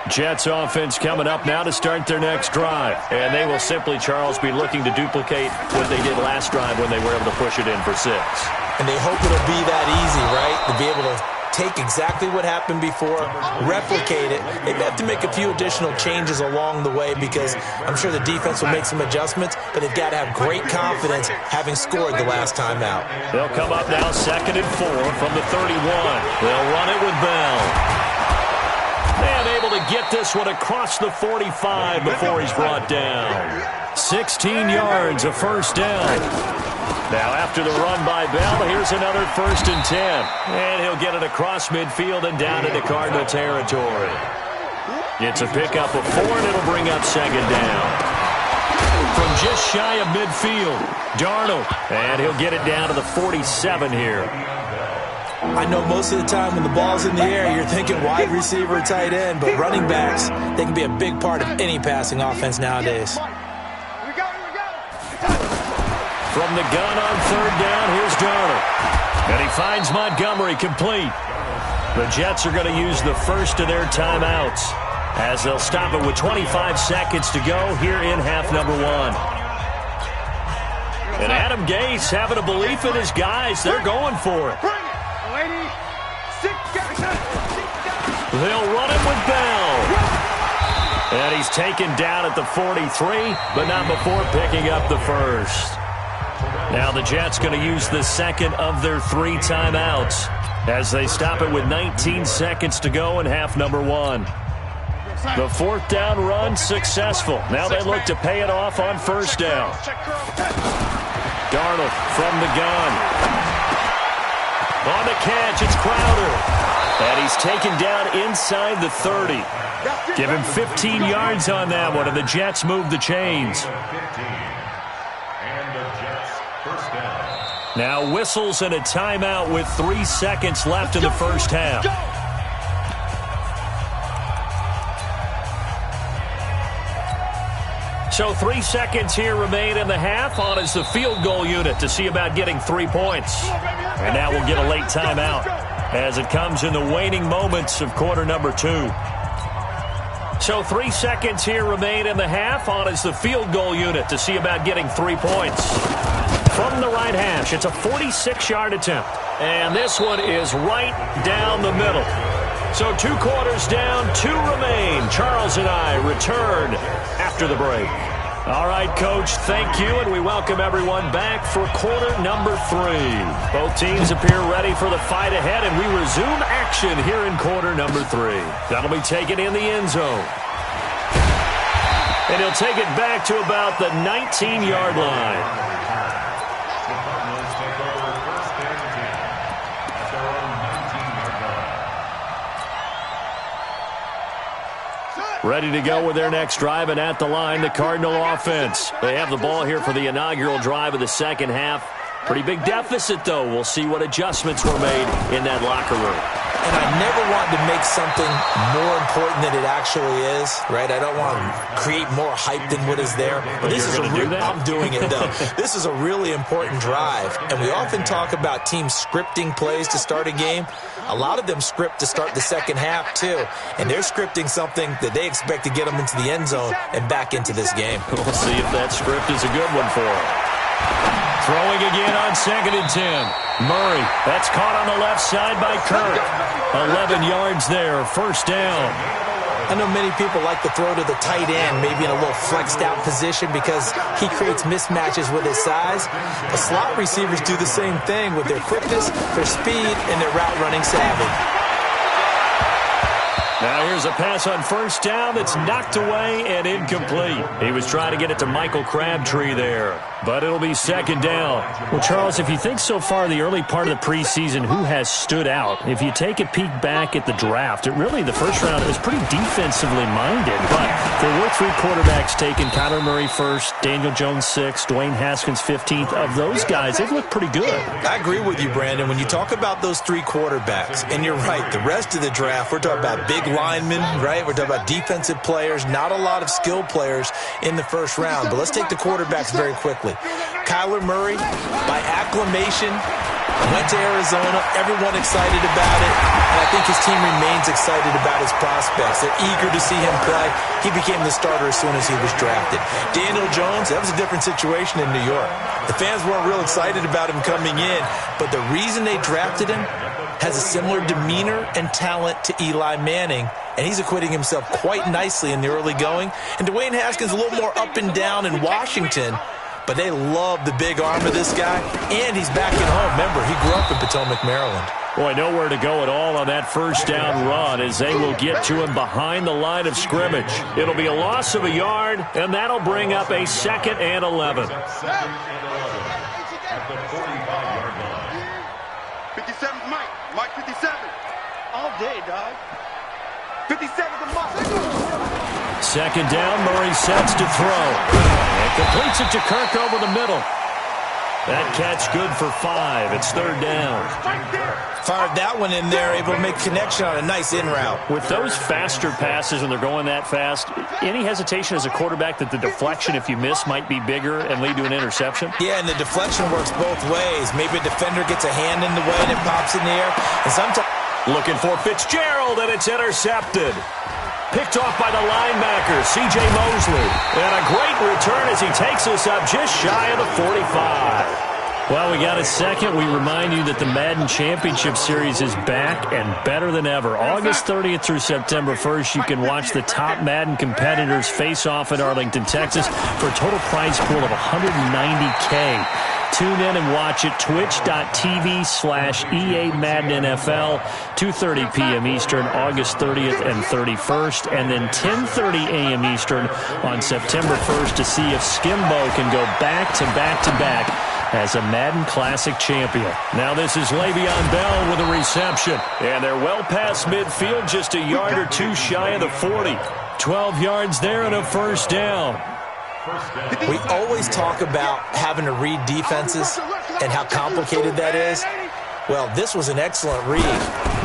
Jets offense coming up now to start their next drive. And they will simply, Charles, be looking to duplicate what they did last drive when they were able to push it in for 6. And they hope it'll be that easy, right? To be able to take exactly what happened before, replicate it. They may have to make a few additional changes along the way because I'm sure the defense will make some adjustments, but they've got to have great confidence having scored the last time out. They'll come up now 2nd and 4 from the 31. They'll run it with Bell. And able to get this one across the 45 before he's brought down. 16 yards, a first down. Now after the run by Bell, here's another 1st and 10. And he'll get it across midfield and down into Cardinal territory. It's a pickup of 4, and it'll bring up 2nd down. From just shy of midfield, Darnold. And he'll get it down to the 47 here. I know most of the time when the ball's in the air, you're thinking wide receiver, tight end, but running backs, they can be a big part of any passing offense nowadays. from the gun on third down. Here's Darnold. And he finds Montgomery complete. The Jets are going to use the first of their timeouts as they'll stop it with 25 seconds to go here in half number one. And Adam Gase having a belief in his guys. They're going for it. They'll run it with Bell. And he's taken down at the 43, but not before picking up the first. Now the Jets going to use the second of their 3 timeouts as they stop it with 19 seconds to go in half number one. The 4th down run successful. Now they look to pay it off on first down. Darnold from the gun. On the catch, it's Crowder. And he's taken down inside the 30. Give him 15 yards on that one, and the Jets move the chains. And the Jets first down. Now whistles and a timeout with 3 seconds left in the first half. So 3 seconds here remain in the half. On is the field goal unit to see about getting 3 points. And now we'll get a late timeout as it comes in the waning moments of quarter number 2. So 3 seconds here remain in the half. On is the field goal unit to see about getting 3 points. From the right hash, it's a 46-yard attempt. And this one is right down the middle. So 2 quarters down, 2 remain. Charles and I return after the break. All right, Coach, thank you, and we welcome everyone back for quarter number 3. Both teams appear ready for the fight ahead, and we resume action here in quarter number 3. That'll be taken in the end zone. And he'll take it back to about the 19-yard line. The Cardinals take over first and 10 at their own 19-yard line. Ready to go with their next drive, and at the line, the Cardinal offense. They have the ball here for the inaugural drive of the second half. Pretty big deficit, though. We'll see what adjustments were made in that locker room. And I never want to make something more important than it actually is, right? I don't want to create more hype than what is there. But this is I'm doing it, though. This is a really important drive. And we often talk about teams scripting plays to start a game. A lot of them script to start the second half, too. And they're scripting something that they expect to get them into the end zone and back into this game. We'll see if that script is a good one for them. Throwing again on 2nd and 10. Murray, that's caught on the left side by Kirk. 11 yards there, first down. I know many people like to throw to the tight end, maybe in a little flexed out position because he creates mismatches with his size. The slot receivers do the same thing with their quickness, their speed, and their route running savvy. Now here's a pass on first down that's knocked away and incomplete. He was trying to get it to Michael Crabtree there, but it'll be second down. Well, Charles, if you think so far the early part of the preseason, who has stood out? If you take a peek back at the draft, the first round, it was pretty defensively minded, but there were 3 quarterbacks taken. Kyler Murray first, Daniel Jones 6th, Dwayne Haskins 15th. Of those guys, they've looked pretty good. I agree with you, Brandon. When you talk about those 3 quarterbacks, and you're right, the rest of the draft, we're talking about big linemen, right? We're talking about defensive players, not a lot of skilled players in the first round. But let's take the quarterbacks very quickly. Kyler Murray, by acclamation, went to Arizona. Everyone excited about it. And I think his team remains excited about his prospects. They're eager to see him play. He became the starter as soon as he was drafted. Daniel Jones, that was a different situation in New York. The fans weren't real excited about him coming in, but the reason they drafted him has a similar demeanor and talent to Eli Manning, and he's acquitting himself quite nicely in the early going. And Dwayne Haskins a little more up and down in Washington, but they love the big arm of this guy, and he's back at home. Remember, he grew up in Potomac, Maryland. Boy, nowhere to go at all on that first down run as they will get to him behind the line of scrimmage. It'll be a loss of a yard, and that'll bring up a 2nd and 11. At the 45-yard line. 57's Mike. Mike 57. All day, dog. 57's the Mike. 2nd down, Murray sets to throw. And completes it to Kirk over the middle. That catch good for 5. It's third down. Fired that one in there, able to make connection on a nice in route. With those faster passes when they're going that fast, any hesitation as a quarterback that the deflection, if you miss, might be bigger and lead to an interception? Yeah, and the deflection works both ways. Maybe a defender gets a hand in the way and it pops in the air. And sometimes looking for Fitzgerald, and it's intercepted. Picked off by the linebacker, C.J. Mosley. And a great return as he takes us up just shy of the 45. Well, we got a second. We remind you that the Madden Championship Series is back and better than ever. August 30th through September 1st, you can watch the top Madden competitors face off in Arlington, Texas for a total prize pool of $190K. Tune in and watch it, twitch.tv/EA Madden NFL, 2:30 p.m. Eastern, August 30th and 31st, and then 10:30 a.m. Eastern on September 1st to see if Skimbo can go back-to-back-to-back as a Madden Classic champion. Now this is Le'Veon Bell with a reception. And they're well past midfield, just a yard or two shy of the 40. 12 yards there and a first down. we always talk about having to read defenses and how complicated that is. Well, this was an excellent read.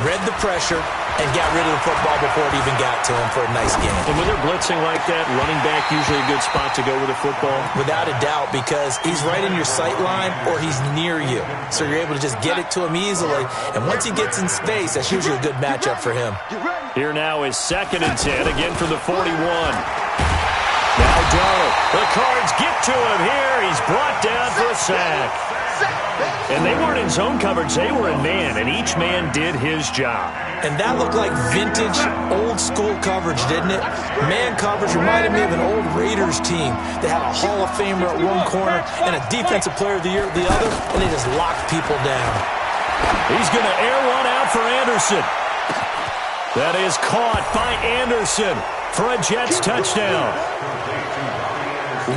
Read the pressure and got rid of the football before it even got to him for a nice game. And when they're blitzing like that, running back usually a good spot to go with the football? Without a doubt, because he's right in your sight line or he's near you. So you're able to just get it to him easily. And once he gets in space, that's usually a good matchup for him. Here now is 2nd and 10, again from the 41. Now Darrell. The Cards get to him here. He's brought down for a sack. And they weren't in zone coverage. They were in man, and each man did his job. And that looked like vintage, old-school coverage, didn't it? Man coverage reminded me of an old Raiders team. They had a Hall of Famer at one corner and a Defensive Player of the Year at the other, and they just locked people down. He's going to air one out for Anderson. That is caught by Anderson for a Jets touchdown.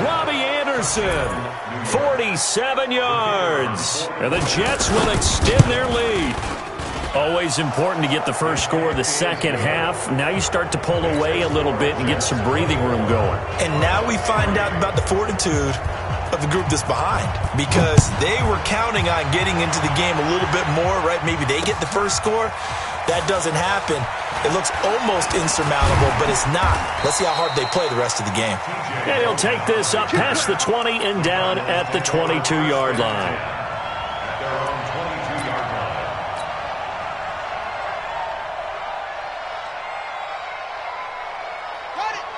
Robbie Anderson, 47 yards. And the Jets will extend their lead. Always important to get the first score of the second half. Now you start to pull away a little bit and get some breathing room going. And now we find out about the fortitude of the group that's behind, because they were counting on getting into the game a little bit more, right? Maybe they get the first score. That doesn't happen. It looks almost insurmountable, but it's not. Let's see how hard they play the rest of the game. And he'll take this up past the 20 and down at the 22-yard line.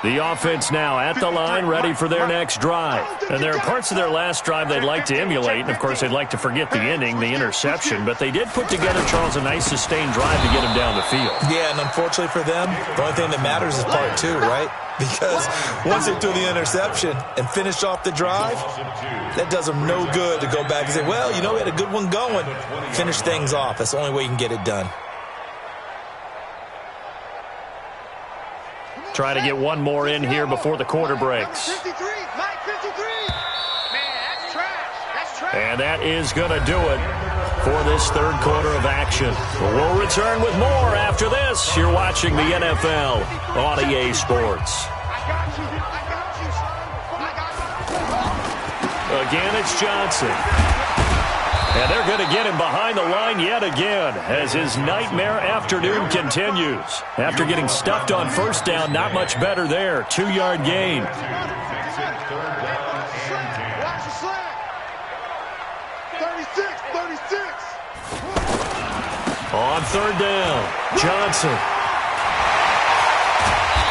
The offense now at the line, ready for their next drive. And there are parts of their last drive they'd like to emulate. And, of course, they'd like to forget the ending, the interception. But they did put together, Charles, a nice sustained drive to get him down the field. Yeah, and unfortunately for them, the only thing that matters is part 2, right? Because once they threw the interception and finished off the drive, that does them no good to go back and say, well, you know, we had a good one going. Finish things off. That's the only way you can get it done. Try to get one more in here before the quarter breaks. And that is going to do it for this third quarter of action. We'll return with more after this. You're watching the NFL on EA Sports. Again, it's Johnson. And they're going to get him behind the line yet again as his nightmare afternoon continues. After getting stuffed on first down, not much better there. 2-yard gain. On third down, Johnson.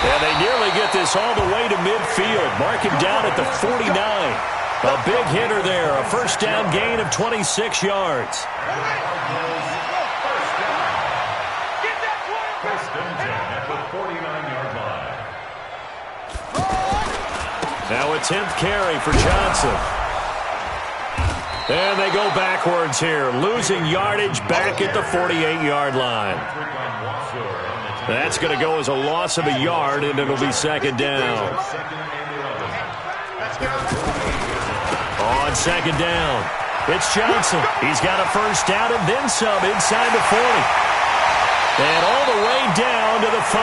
And they nearly get this all the way to midfield. Mark him down at the 49. A big hitter there, a first down gain of 26 yards. First and 10 at the 49-yard line. Now a 10th carry for Johnson. And they go backwards here, losing yardage back at the 48-yard line. That's going to go as a loss of a yard, and it'll be second down. On second down, it's Johnson. He's got a first down and then some inside the 40. And all the way down to the 5.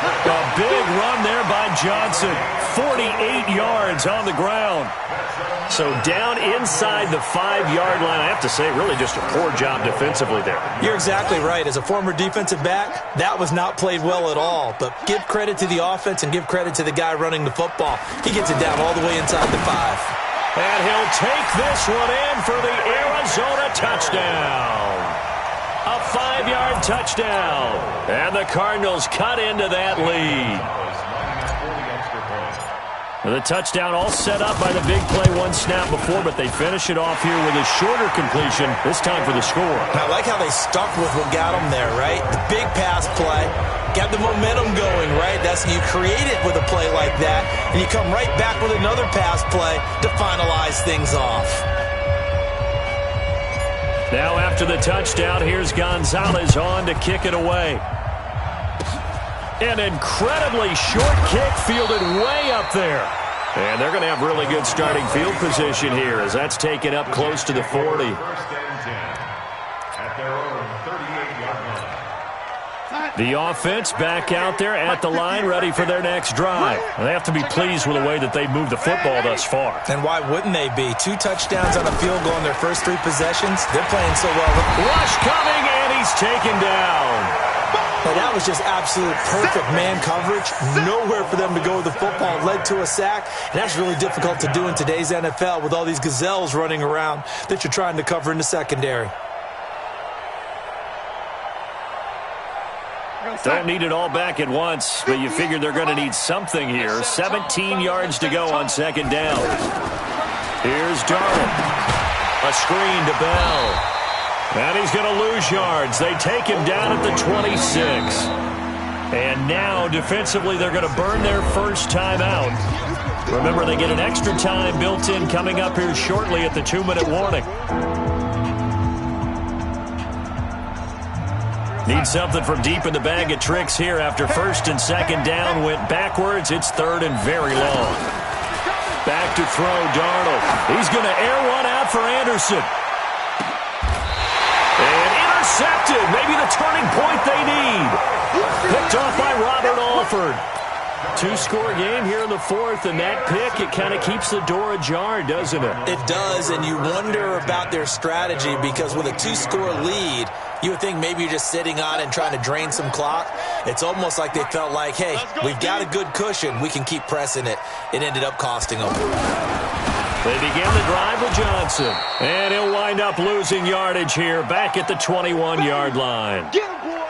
A big run there by Johnson. 48 yards on the ground. So down inside the 5-yard line. I have to say, really just a poor job defensively there. You're exactly right. As a former defensive back, that was not played well at all. But give credit to the offense and give credit to the guy running the football. He gets it down all the way inside the 5. And he'll take this one in for the Arizona touchdown. A 5-yard touchdown. And the Cardinals cut into that lead. The touchdown all set up by the big play one snap before, but they finish it off here with a shorter completion, this time for the score. I like how they stuck with what got them there, right? The big pass play, got the momentum going, right? That's you create it with a play like that, and you come right back with another pass play to finalize things off. Now after the touchdown, here's Gonzalez on to kick it away. An incredibly short kick fielded way up there. And they're going to have really good starting field position here as that's taken up close to the 40. The offense back out there at the line, ready for their next drive. And they have to be pleased with the way that they've moved the football thus far. And why wouldn't they be? 2 touchdowns on a field goal in their first 3 possessions. They're playing so well. Rush coming, and he's taken down. And that was just absolute perfect man coverage. Nowhere for them to go with the football. Led to a sack. And that's really difficult to do in today's NFL with all these gazelles running around that you're trying to cover in the secondary. Don't need it all back at once, but you figure they're going to need something here. 17 yards to go on second down. Here's Darnold. A screen to Bell. And he's going to lose yards. They take him down at the 26. And now, defensively, they're going to burn their first time out. Remember, they get an extra time built in coming up here shortly at the 2-minute warning. Need something from deep in the bag of tricks here after first and second down went backwards. It's third and very long. Back to throw, Darnold. He's going to air one out for Anderson. And intercepted. Maybe the turning point they need. Picked off by Robert Alford. 2-score game here in the 4th, and that pick, it kind of keeps the door ajar, doesn't it? It does, and you wonder about their strategy because with a 2-score lead, you would think maybe you're just sitting on it and trying to drain some clock. It's almost like they felt like, hey, we've got a good cushion. We can keep pressing it. It ended up costing them. They begin the drive with Johnson. And he'll wind up losing yardage here back at the 21-yard line. Get him, boy!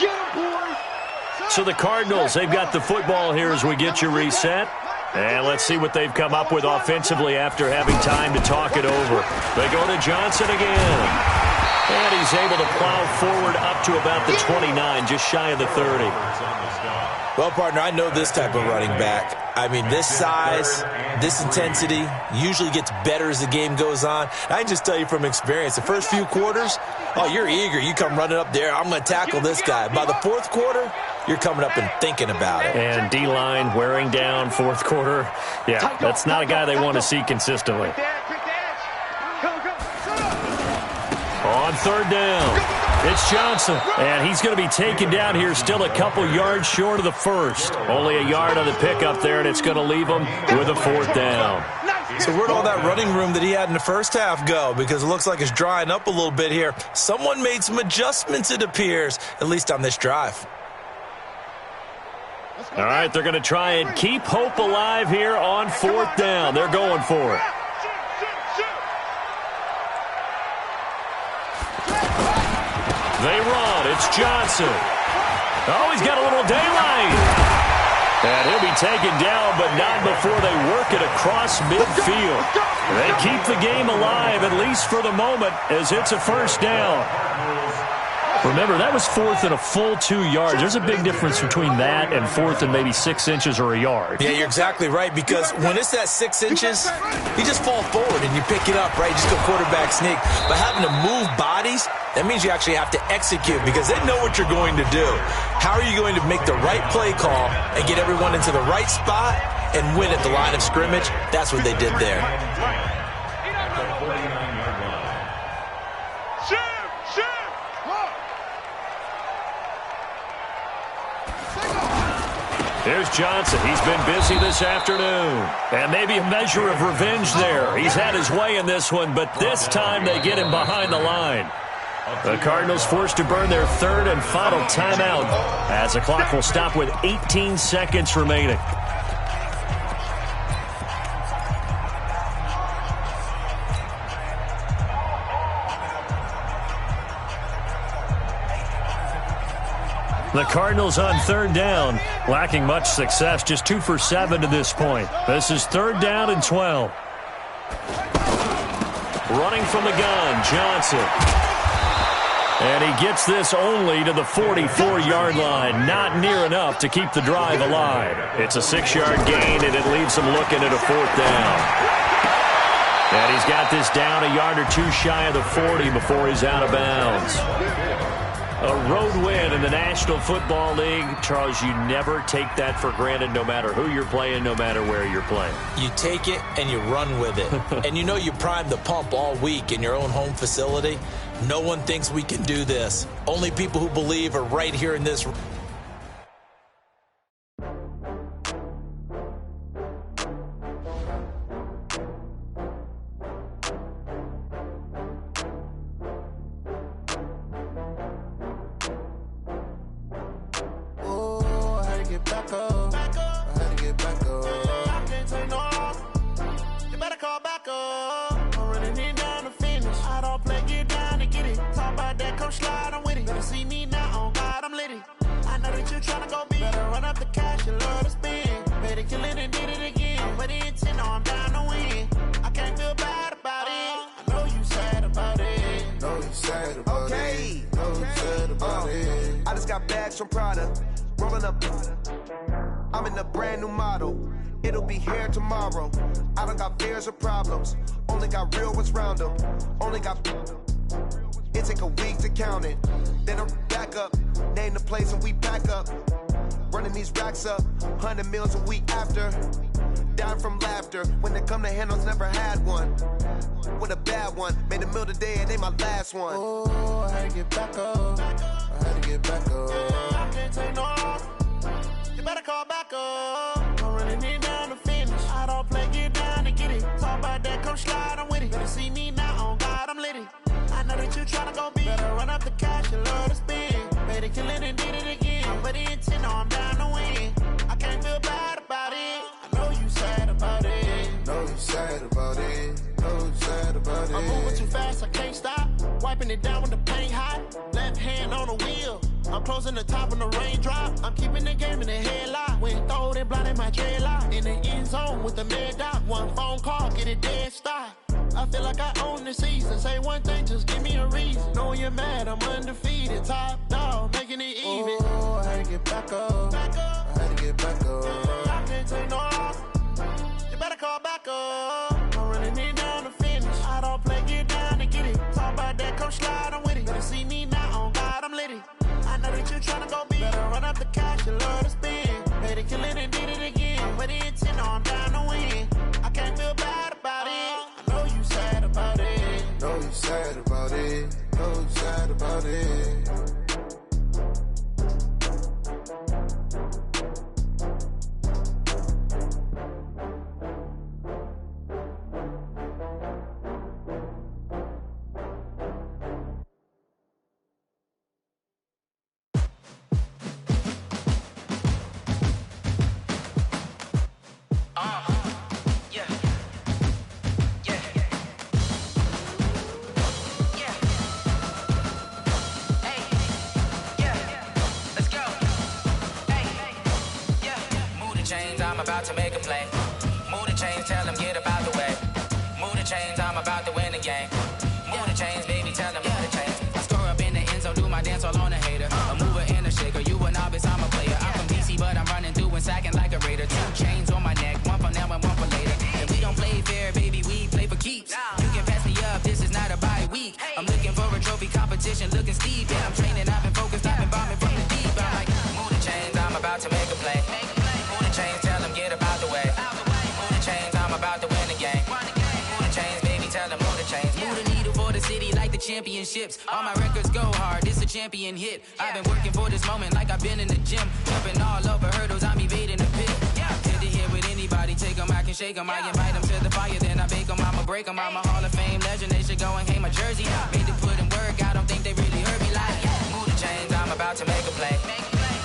Get him, boy! So the Cardinals, they've got the football here as we get you reset. And let's see what they've come up with offensively after having time to talk it over. They go to Johnson again. And he's able to plow forward up to about the 29, just shy of the 30. Well, partner, I know this type of running back. I mean, this size, this intensity usually gets better as the game goes on. I can just tell you from experience, the first few quarters, oh, you're eager. You come running up there, I'm going to tackle this guy. By the 4th quarter, you're coming up and thinking about it. And D-line wearing down 4th quarter. Yeah, that's not a guy they want to see consistently. On 3rd down. It's Johnson, and he's going to be taken down here still a couple yards short of the 1st. Only a yard on the pickup there, and it's going to leave him with a 4th down. So where'd all that running room that he had in the first half go? Because it looks like it's drying up a little bit here. Someone made some adjustments, it appears, at least on this drive. All right, they're going to try and keep hope alive here on 4th down. They're going for it. They run. It's Johnson. Oh, he's got a little daylight. And he'll be taken down, but not before they work it across midfield. They keep the game alive, at least for the moment, as it's a first down. Remember, that was 4th and a full 2 yards. There's a big difference between that and 4th and maybe 6 inches or a yard. Yeah, you're exactly right, because when it's that 6 inches, you just fall forward and you pick it up, right? You just go quarterback sneak. But having to move bodies, that means you actually have to execute because they know what you're going to do. How are you going to make the right play call and get everyone into the right spot and win at the line of scrimmage? That's what they did there. Here's Johnson. He's been busy this afternoon. And maybe a measure of revenge there. He's had his way in this one, but this time they get him behind the line. The Cardinals forced to burn their third and final timeout as the clock will stop with 18 seconds remaining. The Cardinals on third down, lacking much success, just 2 for 7 to this point. This is third down and 12. Running from the gun, Johnson. And he gets this only to the 44-yard line. Not near enough to keep the drive alive. It's a 6-yard gain, and it leaves him looking at a fourth down. And he's got this down a yard or two shy of the 40 before he's out of bounds. A road win in the National Football League. Charles, you never take that for granted no matter who you're playing, no matter where you're playing. You take it and you run with it. And you know you primed the pump all week in your own home facility. No one thinks we can do this. Only people who believe are right here in this. I'm in a brand new model. It'll be here tomorrow. I don't got fears or problems. Only got real ones round them. Only got. It take a week to count it. Then I'm back up. Name the place and we back up. Running these racks up. 100 meals a week after. Dying from laughter. When they come to handles, never had one. With a bad one. Made a meal today and they my last one. Oh, I had to get back up. I had to get back up. I can't take no loss. You better call back up. I'm running it down to finish. I don't play, get down to get it. Talk about that, come slide, I'm with it. Better see me now, on God, I'm litty. I know that you tryna go big. Better run up the cash, you love to spend. Made a killing and did it again. But the intent, no, I'm down to win. I can't feel bad about it. I know you sad about it. Know you sad about it. Know you sad about it. I'm moving too fast, I can't stop. Wiping it down with the paint hot. Left hand on the wheel. I'm closing the top on the raindrop. I'm keeping the game in the headlock. When throwed and blinded my dreadlock. In the end zone with the mad dot. One phone call, get it dead stop. I feel like I own the season. Say one thing, just give me a reason. Knowing you're mad, I'm undefeated. Top dog, making it even. Oh, I had to get back up. I had to get back up. I can't take no loss. You better call back up. I'm running it down to finish. I don't play, get down to get it. Talk about that, come slide, I'm with it. Better see me now, on God, I'm litty. I know that you tryna go big. Better run up the cash, you love to spend. Made a killing and did it again. But the intent, no, I'm down to win. I can't feel bad about it. I know you sad about it. Know you sad about it. Know you sad about it. I'm about to make a play. Move the chains, tell them get about the way. Move the chains, I'm about to win the game. Move the chains, baby, tell them move the chains. I score up in the end zone, do my dance all on a hater. A mover and a shaker, you a novice, I'm a player. I'm from DC, but I'm running through and sacking like a raider. 2 chains on my neck, one for now and one for later. And we don't play fair, baby, we play for keeps. You can pass me up, this is not a bye week. I'm looking for a trophy competition, looking steep. Yeah, I'm training, I've been focused, I've been bombing from the deep. I'm like, move the chains, I'm about to make a play. Move the chains, tell them get about the way. Move the chains, I'm about to championships. All my records go hard, it's a champion hit. I've been working for this moment like I've been in the gym. Jumping all over hurdles, I'm evading the pit. Head to head with anybody, take them, I can shake them. I invite them to the fire, then I bake them, I'ma break them. I'm a Hall of Fame legend, they should go and hang my jersey. Made to put in work, I don't think they really heard me like, move the chains, I'm about to make a play.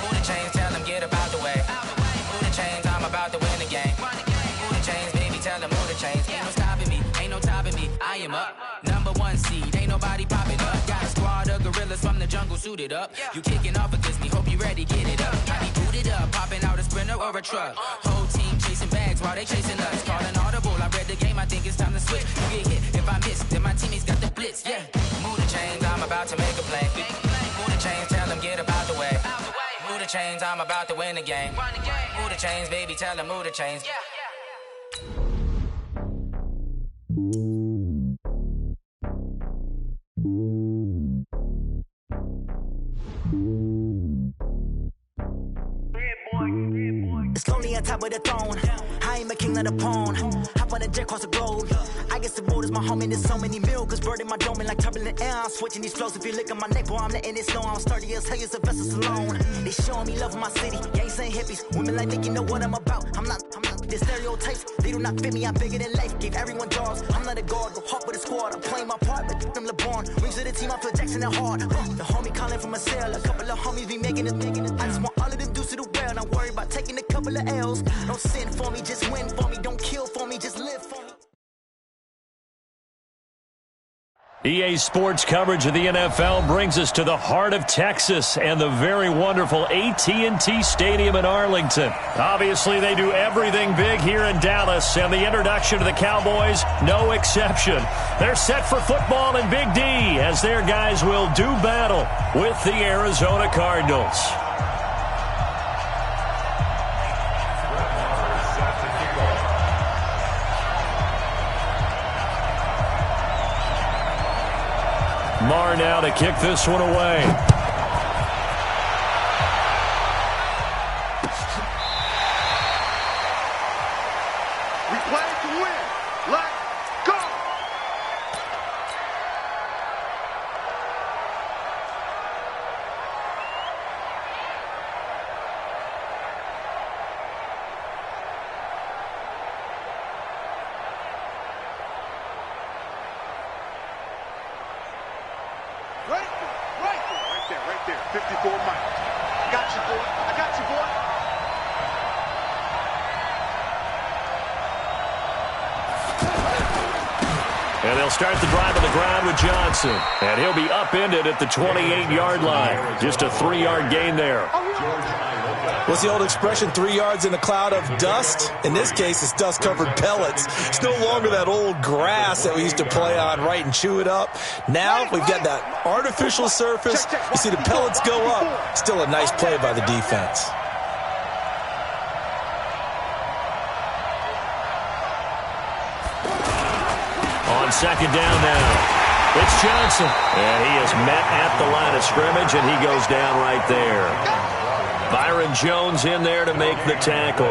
Move the chains, tell them get about the way. Move the chains, I'm about to win the game. Move the chains, baby, tell them move the chains. Ain't no stopping me, ain't no topping me, I am up. Number one seed, ain't nobody popping up. Got a squad of gorillas from the jungle suited up. You kicking off against me, hope you ready, get it up. I be booted up, popping out a sprinter or a truck. Whole team chasing bags while they chasing us. Calling audible, I read the game, I think it's time to switch. You get hit, if I miss, then my teammates got the blitz, yeah. Move the chains, I'm about to make a play. Move the chains, tell them get about the way. Move the chains, I'm about to win the game. Move the chains, baby, tell them move the chains. It's lonely on top of the throne. I am a king of the pawn. Hop on a jet across the globe. I guess the road is my home and there's so many milk. Bird in my dome and like turbulent air. I'm switching these flows. If you look at my neck, boy, I'm letting it snow. I'm sturdy as hell, it's a vessel alone. They showing me love in my city. Gangs and hippies. Women like Nick, you know what I'm about. I'm not the stereotypes. They do not fit me. I'm bigger than life. Gave everyone jobs. I'm not a guard. Go hard with a squad. I'm playing my part. But them LeBron. Rings to the team. I feel Jackson and hard. The homie calling from a cell. A couple of homies be making it. I just want all of them dudes to do well. Not worry about taking a couple of L's. Don't sin for me, just win for me. Don't kill for me, just live for me. EA Sports coverage of the NFL brings us to the heart of Texas and the very wonderful AT&T Stadium in Arlington. Obviously, they do everything big here in Dallas, and the introduction to the Cowboys, no exception. They're set for football in Big D as their guys will do battle with the Arizona Cardinals. Marr now to kick this one away. We play to win. Let's go. Right there. 54 Mike. Got you, boy. I got you, boy. And they'll start the drive on the ground with Johnson. And he'll be upended at the 28-yard line. Just a 3-yard gain there. What's the old expression, 3 yards in a cloud of dust? In this case, it's dust-covered pellets. It's no longer that old grass that we used to play on, right, and chew it up. Now we've got that artificial surface. You see the pellets go up. Still a nice play by the defense. On second down now, it's Johnson. And he is met at the line of scrimmage, and he goes down right there. Byron Jones in there to make the tackle.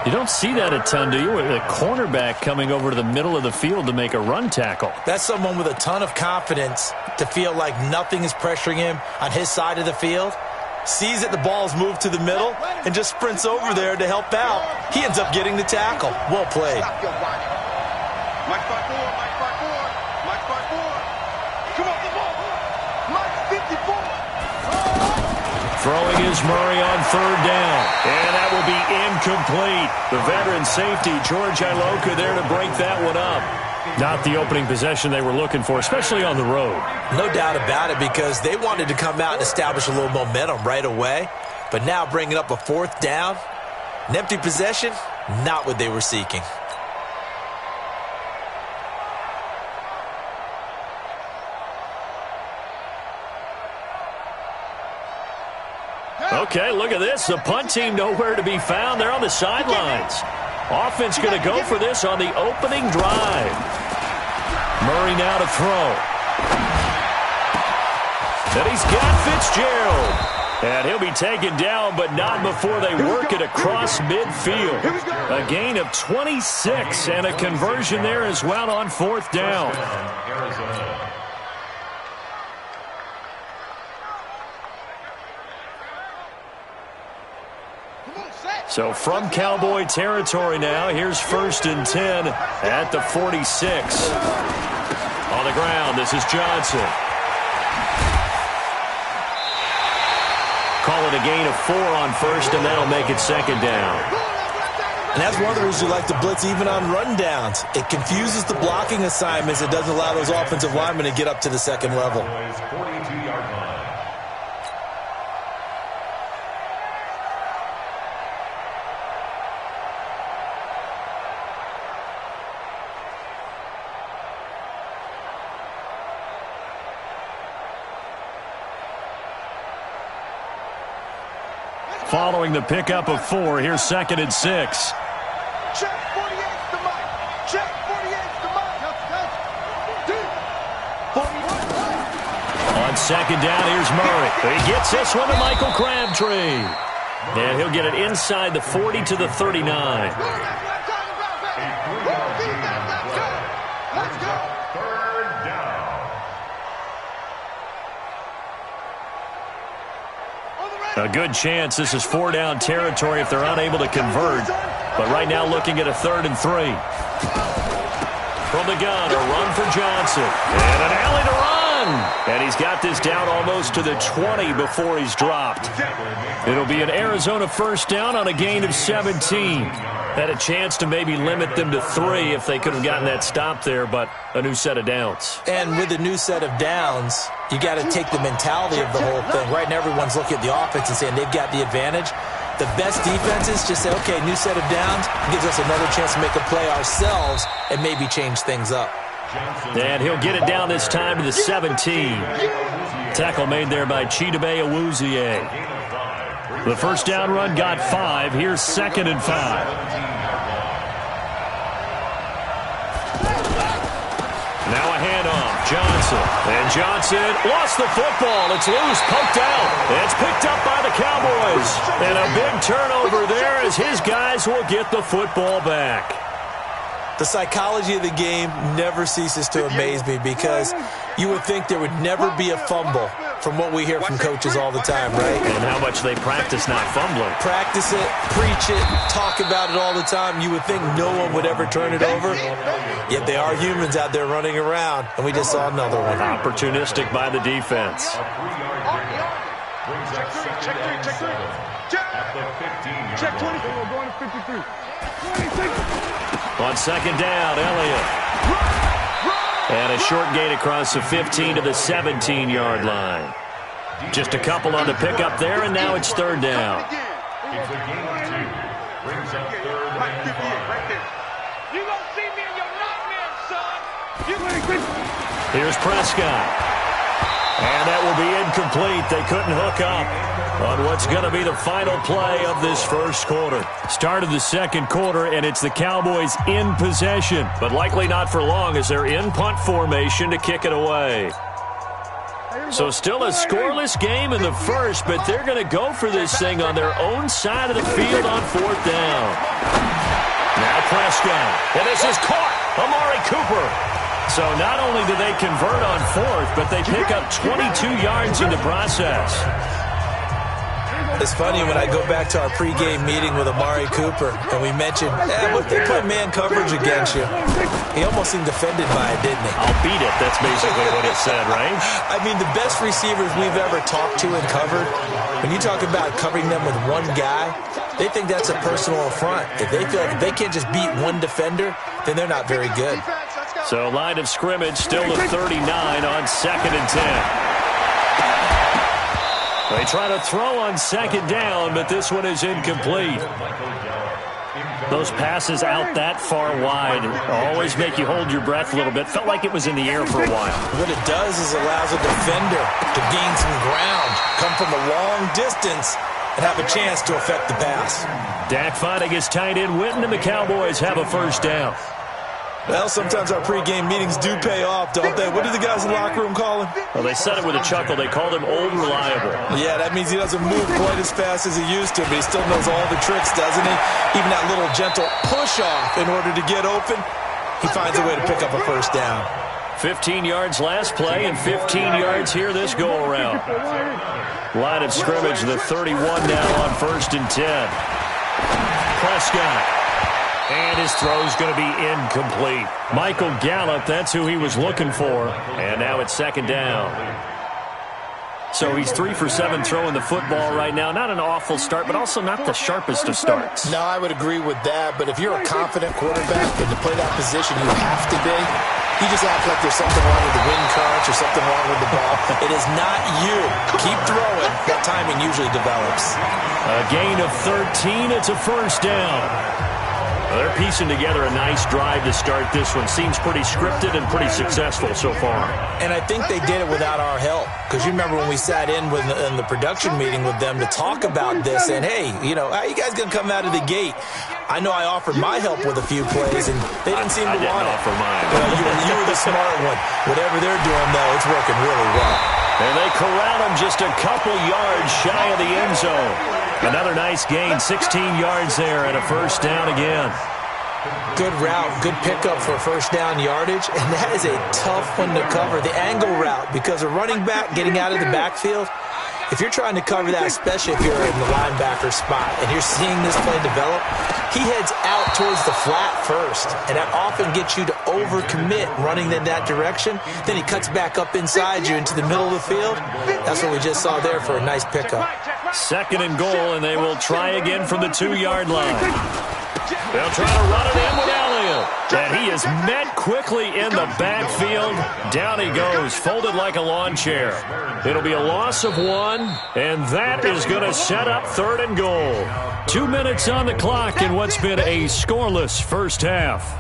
You don't see that a ton, do you? A cornerback coming over to the middle of the field to make a run tackle. That's someone with a ton of confidence to feel like nothing is pressuring him on his side of the field. Sees that the ball's moved to the middle and just sprints over there to help out. He ends up getting the tackle. Well played. Mike 5-4, Mike 5-4, Mike 5-4. Come on, the ball. Mike 54. Throwing is Murray on third down. And that will be incomplete. The veteran safety, George Iloka, there to break that one up. Not the opening possession they were looking for, especially on the road. No doubt about it, because they wanted to come out and establish a little momentum right away. But now bringing up a fourth down, an empty possession, not what they were seeking. Okay, look at this. The punt team nowhere to be found. They're on the sidelines. Offense going to go for this on the opening drive. Murray now to throw. And he's got Fitzgerald. And he'll be taken down, but not before they work it across midfield. A gain of 26 and a conversion there as well on fourth down. So from Cowboy territory now, here's 1st and 10 at the 46. On the ground, this is Johnson. Call it a gain of 4 on 1st, and that'll make it 2nd down. And that's one of the reasons you like to blitz even on rundowns. It confuses the blocking assignments. It doesn't allow those offensive linemen to get up to the second level. Following the pickup of 4, here's 2nd and 6. Check 48's the mic. Check 48's the mic. On 2nd down, here's Murray. He gets this one to Michael Crabtree. And he'll get it inside the 40 to the 39. A good chance this is 4-down territory if they're unable to convert. But right now looking at a 3rd and 3. From the gun, a run for Johnson. And an alley to run. And he's got this down almost to the 20 before he's dropped. It'll be an Arizona 1st down on a gain of 17. Had a chance to maybe limit them to 3 if they could have gotten that stop there, but a new set of downs. And with a new set of downs, you got to take the mentality of the whole thing. Right now, everyone's looking at the offense and saying they've got the advantage. The best defenses just say, okay, new set of downs gives us another chance to make a play ourselves and maybe change things up. And he'll get it down this time to the 17. Tackle made there by Chidobe Awuzie. The 1st down run got 5. Here's 2nd and 5. Now a handoff. Johnson. And Johnson lost the football. It's loose, poked out. It's picked up by the Cowboys. And a big turnover there as his guys will get the football back. The psychology of the game never ceases to amaze me because you would think there would never be a fumble from what we hear from coaches all the time, right? And how much they practice not fumbling. Practice it, preach it, talk about it all the time. You would think no one would ever turn it over. Yet they are humans out there running around, and we just saw another one. Opportunistic by the defense. Check 20. We're going to 53. 26. On 2nd down, Elliott. And a short gain across the 15 to the 17-yard line. Just a couple on the pickup there, and now it's 3rd down. It's a gain of 2. Brings up 3rd and 5. You gonna see me in your nightmares, son. Here's Prescott. And that will be incomplete. They couldn't hook up on what's going to be the final play of this 1st quarter. Start of the 2nd quarter, and it's the Cowboys in possession, but likely not for long as they're in punt formation to kick it away. So still a scoreless game in the 1st, but they're going to go for this thing on their own side of the field on 4th down. Now Prescott, and this is caught. Amari Cooper. So not only do they convert on 4th, but they pick up 22 yards in the process. It's funny when I go back to our pregame meeting with Amari Cooper, and we mentioned, what if they put man coverage against you? He almost seemed offended by it, didn't he? I'll beat it. That's basically what he said, right? I mean, the best receivers we've ever talked to and covered, when you talk about covering them with one guy, they think that's a personal affront. If they feel like if they can't just beat one defender, then they're not very good. So line of scrimmage still at 39 on 2nd and 10. They try to throw on 2nd down, but this one is incomplete. Those passes out that far wide always make you hold your breath a little bit. Felt like it was in the air for a while. What it does is allows a defender to gain some ground, come from a long distance, and have a chance to affect the pass. Dak finding his tight end Witten, and the Cowboys have a 1st down. Well, sometimes our pregame meetings do pay off, don't they? What do the guys in the locker room call him? Well, they said it with a chuckle. They called him Old Reliable. Yeah, that means he doesn't move quite as fast as he used to, but he still knows all the tricks, doesn't he? Even that little gentle push-off in order to get open, he finds a way to pick up a 1st down. 15 yards last play and 15 yards here this go-around. Line of scrimmage, the 31 now on 1st and 10. Prescott. And his throw's going to be incomplete. Michael Gallup, that's who he was looking for. And now it's second down. So he's 3 for 7 throwing the football right now. Not an awful start, but also not the sharpest of starts. No, I would agree with that. But if you're a confident quarterback and to play that position, you have to be. You just act like there's something wrong with the wind currents or something wrong with the ball. It is not you. Keep throwing. That timing usually develops. A gain of 13. It's a first down. Well, they're piecing together a nice drive to start this one. Seems pretty scripted and pretty successful so far. And I think they did it without our help. Because you remember when we sat in the production meeting with them to talk about this, and hey, you know, how are you guys going to come out of the gate? I know I offered my help with a few plays, and they didn't seem to want it. I didn't offer mine. Well, you were the smart one. Whatever they're doing, though, it's working really well. And they corral him just a couple yards shy of the end zone. Another nice gain, 16 yards there, and a first down again. Good route, good pickup for first down yardage, and that is a tough one to cover. The angle route, because a running back getting out of the backfield, if you're trying to cover that, especially if you're in the linebacker spot and you're seeing this play develop, he heads out towards the flat first, and that often gets you to overcommit running in that direction. Then he cuts back up inside you into the middle of the field. That's what we just saw there for a nice pickup. Second and goal, and they will try again from the 2-yard line. They'll try to run it in with Elliott. And he is met quickly in the backfield. Down he goes, folded like a lawn chair. It'll be a loss of 1, and that is going to set up third and goal. 2 minutes on the clock in what's been a scoreless first half.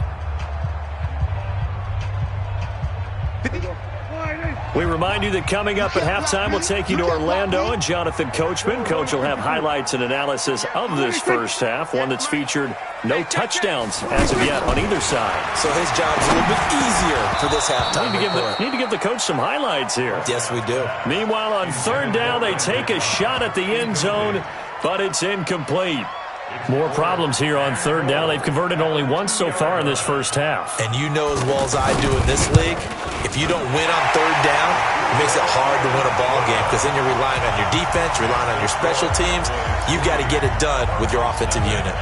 We remind you that coming up at halftime, we'll take you to Orlando and Jonathan Coachman. Coach will have highlights and analysis of this first half, one that's featured no touchdowns as of yet on either side. So his job's a little bit easier for this halftime. Need to give the coach some highlights here. Yes, we do. Meanwhile, on third down, they take a shot at the end zone, but it's incomplete. More problems here on third down. They've converted only once so far in this first half. And you know as well as I do in this league, if you don't win on third down, it makes it hard to win a ball game because then you're relying on your defense, relying on your special teams. You've got to get it done with your offensive unit.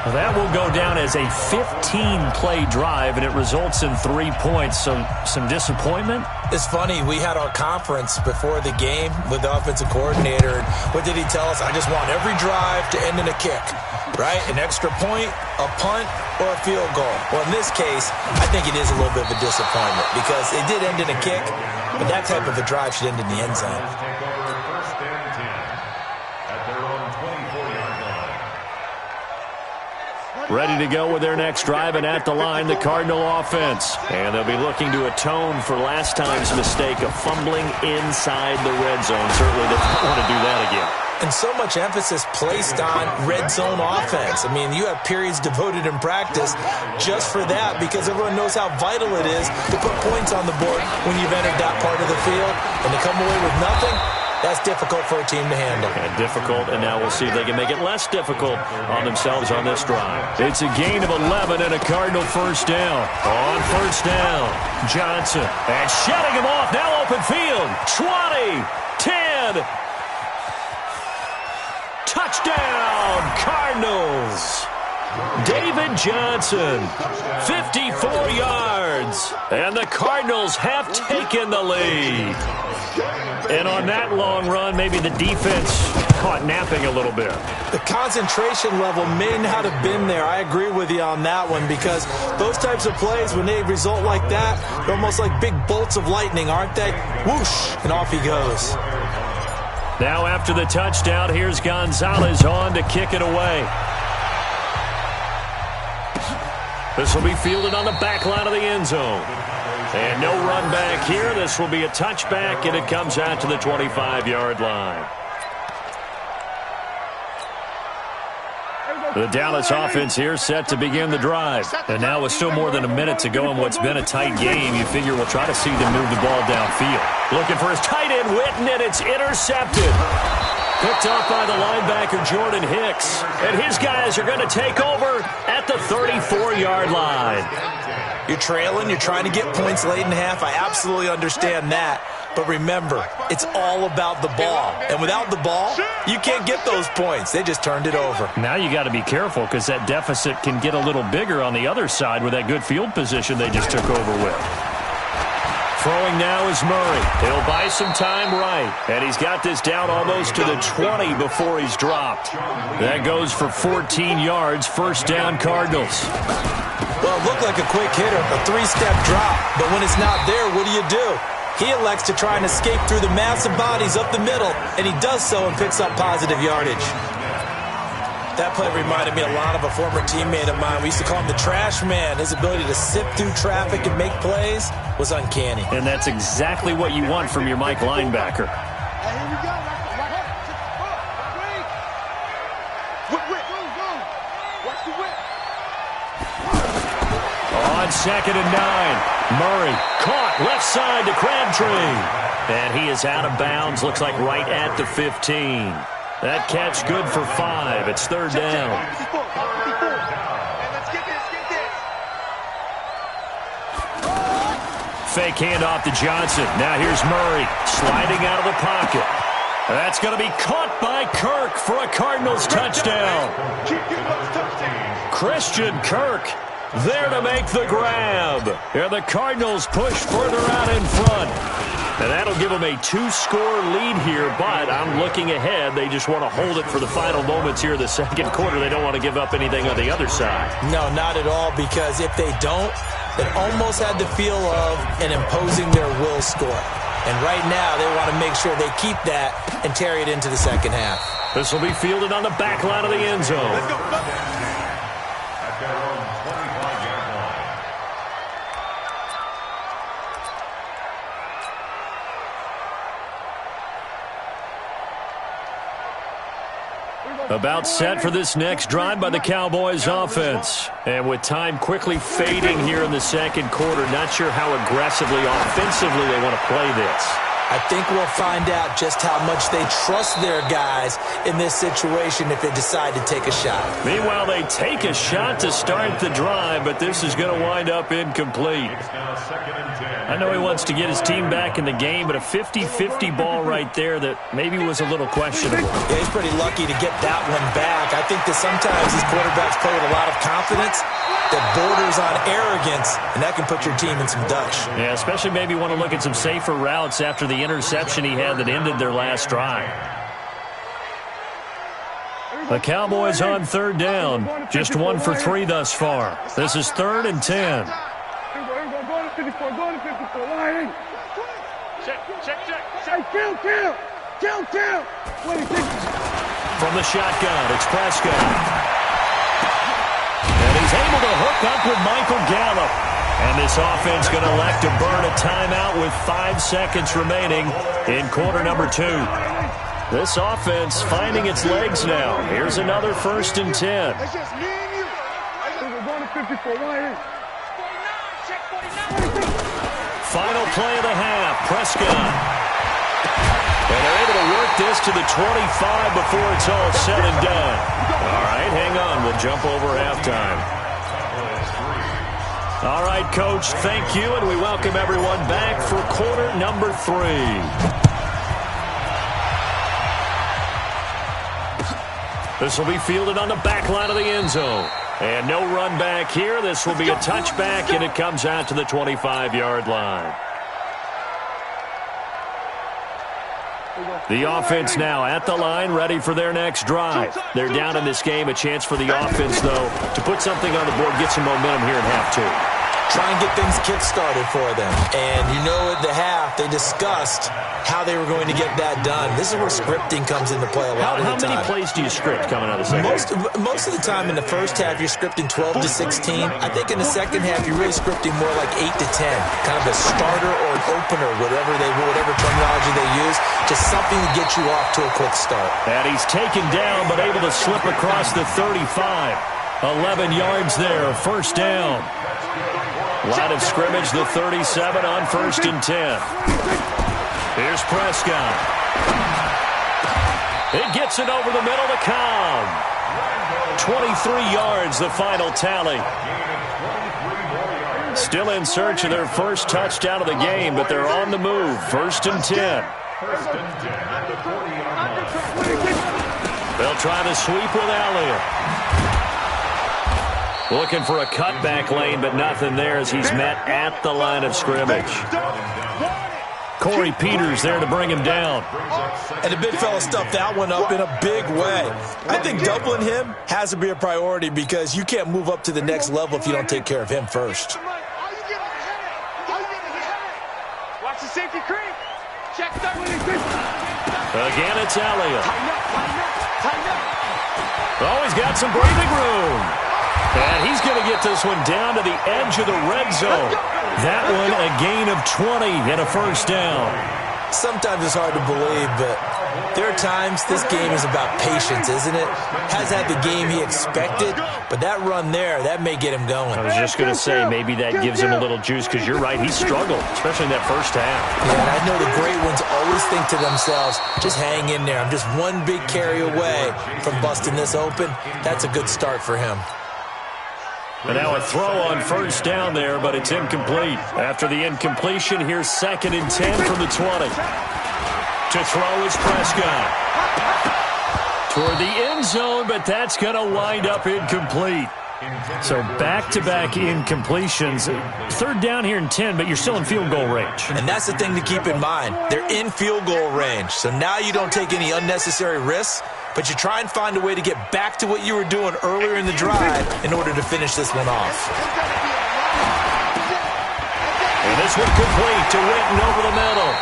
Well, that will go down as a 15-play drive, and it results in 3 points. So some disappointment? It's funny. We had our conference before the game with the offensive coordinator. And what did he tell us? I just want every drive to end in a kick, right? An extra point, a punt, or a field goal. Well, in this case, I think it is a little bit of a disappointment because it did end in a kick, but that type of a drive should end in the end zone. Ready to go with their next drive, and at the line, the Cardinal offense. And they'll be looking to atone for last time's mistake of fumbling inside the red zone. Certainly they don't want to do that again. And so much emphasis placed on red zone offense. I mean, you have periods devoted in practice just for that because everyone knows how vital it is to put points on the board when you've entered that part of the field. And to come away with nothing, that's difficult for a team to handle. And difficult, and now we'll see if they can make it less difficult on themselves on this drive. It's a gain of 11 and a Cardinal first down. On first down, Johnson. And shutting him off, now open field. 20, 10. Touchdown, Cardinals. David Johnson, 54 yards. And the Cardinals have taken the lead. And on that long run, maybe the defense caught napping a little bit. The concentration level may not have been there. I agree with you on that one because those types of plays, when they result like that, they're almost like big bolts of lightning, aren't they? Whoosh, and off he goes. Now after the touchdown, here's Gonzalez on to kick it away. This will be fielded on the back line of the end zone. And no run back here. This will be a touchback, and it comes out to the 25-yard line. The Dallas offense here set to begin the drive. And now with still more than a minute to go in what's been a tight game, you figure we'll try to see them move the ball downfield. Looking for his tight end, Witten, and it's intercepted. Picked off by the linebacker, Jordan Hicks. And his guys are going to take over at the 34-yard line. You're trailing. You're trying to get points late in half. I absolutely understand that. But remember, it's all about the ball. And without the ball, you can't get those points. They just turned it over. Now you got to be careful because that deficit can get a little bigger on the other side with that good field position they just took over with. Throwing now is Murray. He'll buy some time right. And he's got this down almost to the 20 before he's dropped. That goes for 14 yards. First down, Cardinals. Well, it looked like a quick hitter, a three-step drop. But when it's not there, what do? He elects to try and escape through the massive bodies up the middle, and he does so and picks up positive yardage. That play reminded me a lot of a former teammate of mine. We used to call him the trash man. His ability to sift through traffic and make plays was uncanny. And that's exactly what you want from your Mike linebacker. Hey, here we go. Watch the whip. On 2nd and 9, Murray caught left side to Crabtree. And he is out of bounds, looks like right at the 15. That catch good for 5. It's third down. Fake handoff to Johnson. Now here's Murray sliding out of the pocket. That's going to be caught by Kirk for a Cardinals touchdown. Christian Kirk there to make the grab. And the Cardinals push further out in front. And that'll give them a 2-score lead here, but I'm looking ahead. They just want to hold it for the final moments here in the second quarter. They don't want to give up anything on the other side. No, not at all, because if they don't, it almost had the feel of an imposing their will score. And right now, they want to make sure they keep that and carry it into the second half. This will be fielded on the back line of the end zone. At their own 25-yard line. About set for this next drive by the Cowboys offense. And with time quickly fading here in the second quarter, not sure how aggressively, offensively they want to play this. I think we'll find out just how much they trust their guys in this situation if they decide to take a shot. Meanwhile, they take a shot to start the drive, but this is going to wind up incomplete. I know he wants to get his team back in the game, but a 50-50 ball right there that maybe was a little questionable. Yeah, he's pretty lucky to get that one back. I think that sometimes these quarterbacks play with a lot of confidence that borders on arrogance, and that can put your team in some Dutch. Yeah, especially maybe want to look at some safer routes after the interception he had that ended their last drive. The Cowboys on third down. Just 1 for 3 thus far. This is 3rd and 10. Go to 54, line. Check. Hey, kill. From the shotgun, it's Prescott. And he's able to hook up with Michael Gallup. And this offense going to elect to burn a timeout with 5 seconds remaining in quarter number 2. This offense finding its legs now. Here's another 1st and 10. It's just me and you. We're going to 54, line. Final play of the half, Prescott. And they're able to work this to the 25 before it's all said and done. All right, hang on. We'll jump over halftime. All right, Coach, thank you, and we welcome everyone back for quarter number 3. This will be fielded on the back line of the end zone. And no run back here. This will be a touchback, and it comes out to the 25-yard line. The offense now at the line, ready for their next drive. They're down in this game. A chance for the offense, though, to put something on the board, get some momentum here in half 2. Try and get things kick-started for them. And you know at the half, they discussed how they were going to get that done. This is where scripting comes into play a lot of the time. How many plays do you script coming out of the second? Most of the time in the first half, you're scripting 12 to 16. I think in the second half, you're really scripting more like 8 to 10. Kind of a starter or an opener, whatever terminology they use. Just something to get you off to a quick start. And he's taken down, but able to slip across the 35. 11 yards there, 1st down. Line of scrimmage, the 37 on 1st and 10. Here's Prescott. It gets it over the middle to Cobb. 23 yards, the final tally. Still in search of their first touchdown of the game, but they're on the move. 1st and 10. First and 10 at the 40-yard line. They'll try the sweep with Elliott. Looking for a cutback lane, but nothing there as he's met at the line of scrimmage. Corey Peters there to bring him down. And the big fella stuffed that one up in a big way. I think doubling him has to be a priority because you can't move up to the next level if you don't take care of him first. Watch the safety creep. Check that. Again, it's Elliott. Oh, he's got some breathing room. And he's going to get this one down to the edge of the red zone. That one a gain of 20 and a first down. Sometimes it's hard to believe, but there are times this game is about patience, isn't it? Has had the game he expected, but that run there, that may get him going. I was just going to say, maybe that gives him a little juice because you're right, he struggled, especially in that first half. Yeah, and I know the great ones always think to themselves, just hang in there. I'm just one big carry away from busting this open. That's a good start for him. And now a throw on first down there, but it's incomplete. After the incompletion, here's 2nd and 10 from the 20. To throw is Prescott. Toward the end zone, but that's going to wind up incomplete. So back-to-back incompletions. 3rd down here and 10, but you're still in field goal range. And that's the thing to keep in mind. They're in field goal range. So now you don't take any unnecessary risks, but you try and find a way to get back to what you were doing earlier in the drive in order to finish this one off. And this one complete to Witten over the middle.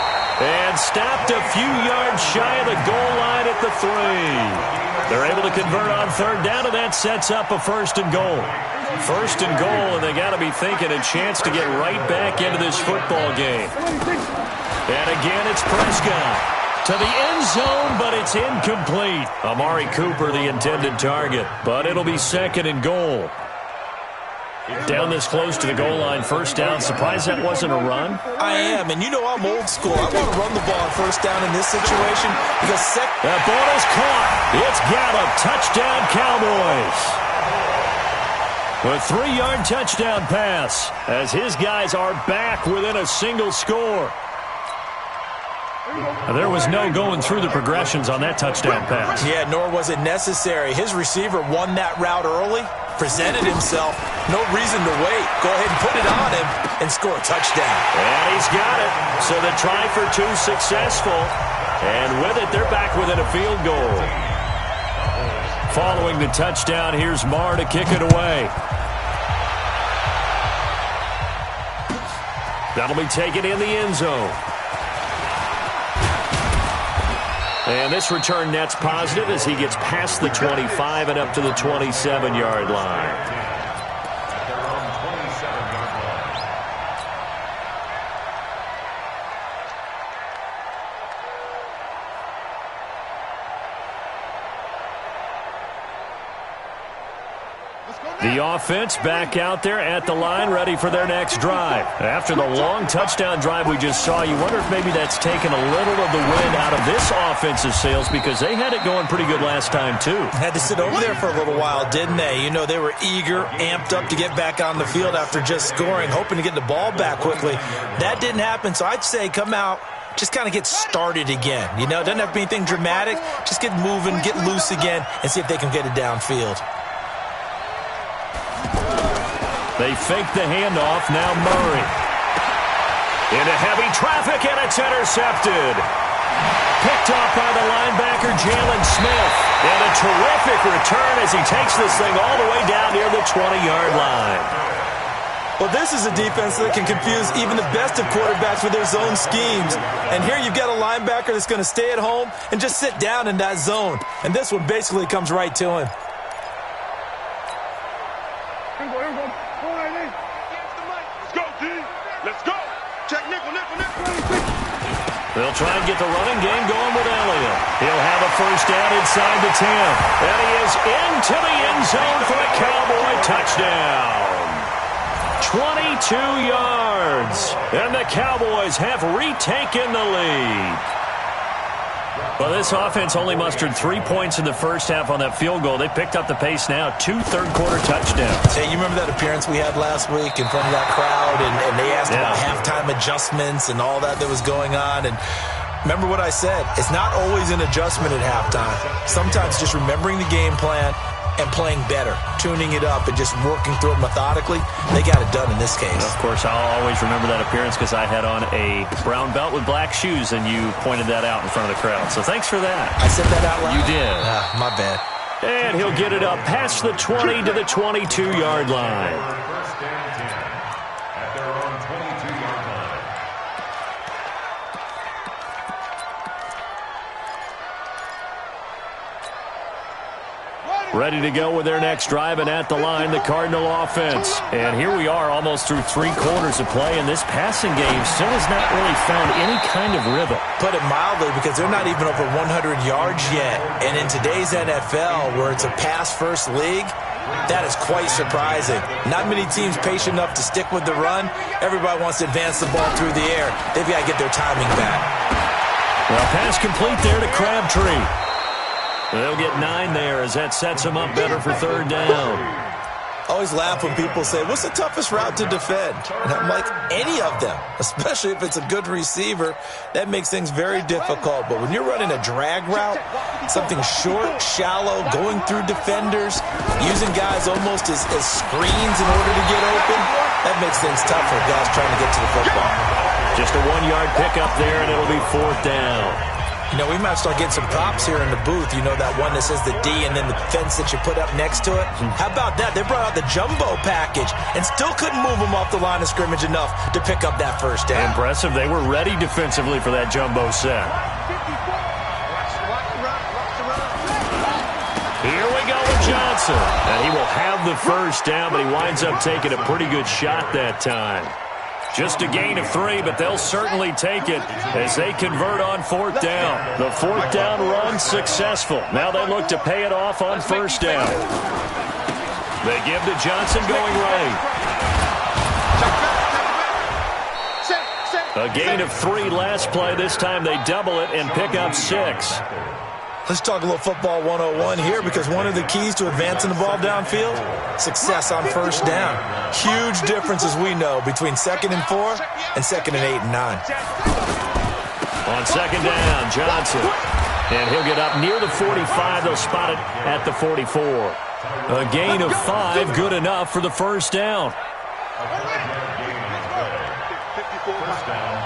And stopped a few yards shy of the goal line at the 3. They're able to convert on 3rd down, and that sets up a 1st and goal. 1st and goal, and they got to be thinking a chance to get right back into this football game. And again, it's Prescott. To the end zone, but it's incomplete. Amari Cooper, the intended target, but it'll be 2nd and goal. Down this close to the goal line, 1st down. Surprised that wasn't a run? I am, and you know I'm old school. I want to run the ball on 1st down in this situation because that ball is caught. It's Gallup. Touchdown, Cowboys. A 3-yard touchdown pass as his guys are back within a single score. There was no going through the progressions on that touchdown pass. Yeah, nor was it necessary. His receiver won that route early, presented himself. No reason to wait. Go ahead and put it on him and score a touchdown. And he's got it. So the try for 2 successful. And with it, they're back within a field goal. Following the touchdown, here's Marr to kick it away. That'll be taken in the end zone. And this return net's positive as he gets past the 25 and up to the 27-yard line. The offense back out there at the line, ready for their next drive. After the long touchdown drive we just saw, you wonder if maybe that's taken a little of the wind out of this offensive sails because they had it going pretty good last time, too. Had to sit over there for a little while, didn't they? You know, they were eager, amped up to get back on the field after just scoring, hoping to get the ball back quickly. That didn't happen, so I'd say come out, just kind of get started again. You know, it doesn't have to be anything dramatic. Just get moving, get loose again, and see if they can get it downfield. They fake the handoff. Now Murray. Into heavy traffic, and it's intercepted. Picked off by the linebacker, Jalen Smith. And a terrific return as he takes this thing all the way down near the 20-yard line. Well, this is a defense that can confuse even the best of quarterbacks with their zone schemes. And here you've got a linebacker that's going to stay at home and just sit down in that zone. And this one basically comes right to him. They'll try and get the running game going with Elliott. He'll have a first down inside the 10. And he is into the end zone for a Cowboy touchdown. 22 yards. And the Cowboys have retaken the lead. Well, this offense only mustered 3 points in the first half on that field goal. They picked up the pace now. 2 third-quarter touchdowns. Hey, you remember that appearance we had last week in front of that crowd, and they asked about halftime adjustments and all that was going on, and remember what I said. It's not always an adjustment at halftime. Sometimes just remembering the game plan and playing better, tuning it up, and just working through it methodically. They got it done in this case. Of course, I'll always remember that appearance because I had on a brown belt with black shoes, and you pointed that out in front of the crowd. So thanks for that. I said that out loud? You did. My bad. And he'll get it up past the 20 to the 22-yard line. First and 10 at their own 22-yard line. Ready to go with their next drive, and at the line, the Cardinal offense. And here we are almost through 3 quarters of play, and this passing game still has not really found any kind of rhythm. Put it mildly, because they're not even over 100 yards yet. And in today's NFL, where it's a pass-first league, that is quite surprising. Not many teams patient enough to stick with the run. Everybody wants to advance the ball through the air. They've got to get their timing back. Well, pass complete there to Crabtree. They'll get 9 there as that sets them up better for third down. I always laugh when people say, what's the toughest route to defend? And I'm like, any of them, especially if it's a good receiver. That makes things very difficult. But when you're running a drag route, something short, shallow, going through defenders, using guys almost as screens in order to get open, that makes things tough for guys trying to get to the football. Just a 1-yard pickup there, and it'll be 4th down. You know, we might start getting some props here in the booth. You know, that one that says the D and then the fence that you put up next to it? How about that? They brought out the jumbo package and still couldn't move them off the line of scrimmage enough to pick up that first down. Impressive. They were ready defensively for that jumbo set. Here we go with Johnson. And he will have the first down, but he winds up taking a pretty good shot that time. Just a gain of 3, but they'll certainly take it as they convert on 4th down. The 4th down run successful. Now they look to pay it off on first down. They give to Johnson going right. A gain of 3 last play. This time they double it and pick up 6. Let's talk a little football 101 here, because one of the keys to advancing the ball downfield, success on first down. Huge difference, as we know, between 2nd and 4 and 2nd and 8 and 9. On 2nd down, Johnson. And he'll get up near the 45. They'll spot it at the 44. A gain of 5, good enough for the first down. First down.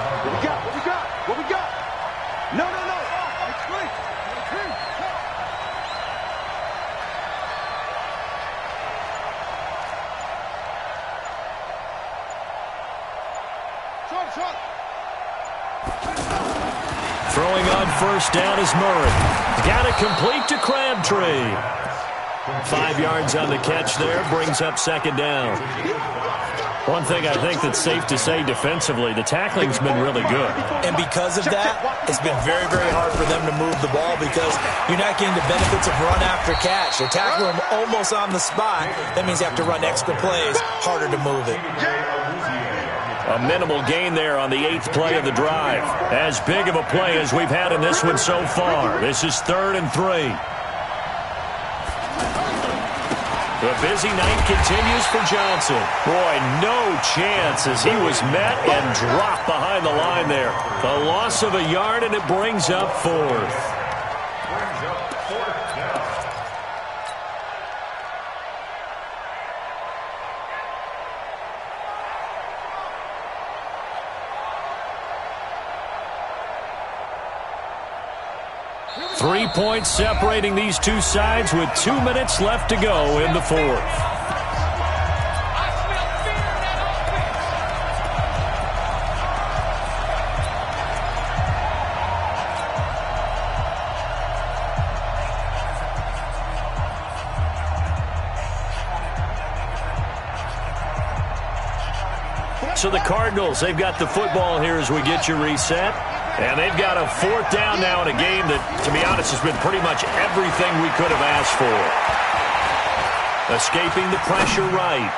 What we got? No. It's great. Throwing on first down is Murray. Got it complete to Crabtree. 5 yards on the catch there, brings up 2nd down. One thing I think that's safe to say defensively, the tackling's been really good. And because of that, it's been very, very hard for them to move the ball, because you're not getting the benefits of run after catch. They're tackling them almost on the spot. That means you have to run extra plays, harder to move it. A minimal gain there on the 8th play of the drive. As big of a play as we've had in this one so far. This is 3rd and 3. The busy night continues for Johnson. Boy, no chance as he was met and dropped behind the line there. The loss of a yard, and it brings up 4th. 3 points separating these two sides with 2 minutes left to go in the 4th. So the Cardinals, they've got the football here as we get you reset. And they've got a 4th down now in a game that, to be honest, has been pretty much everything we could have asked for. Escaping the pressure right.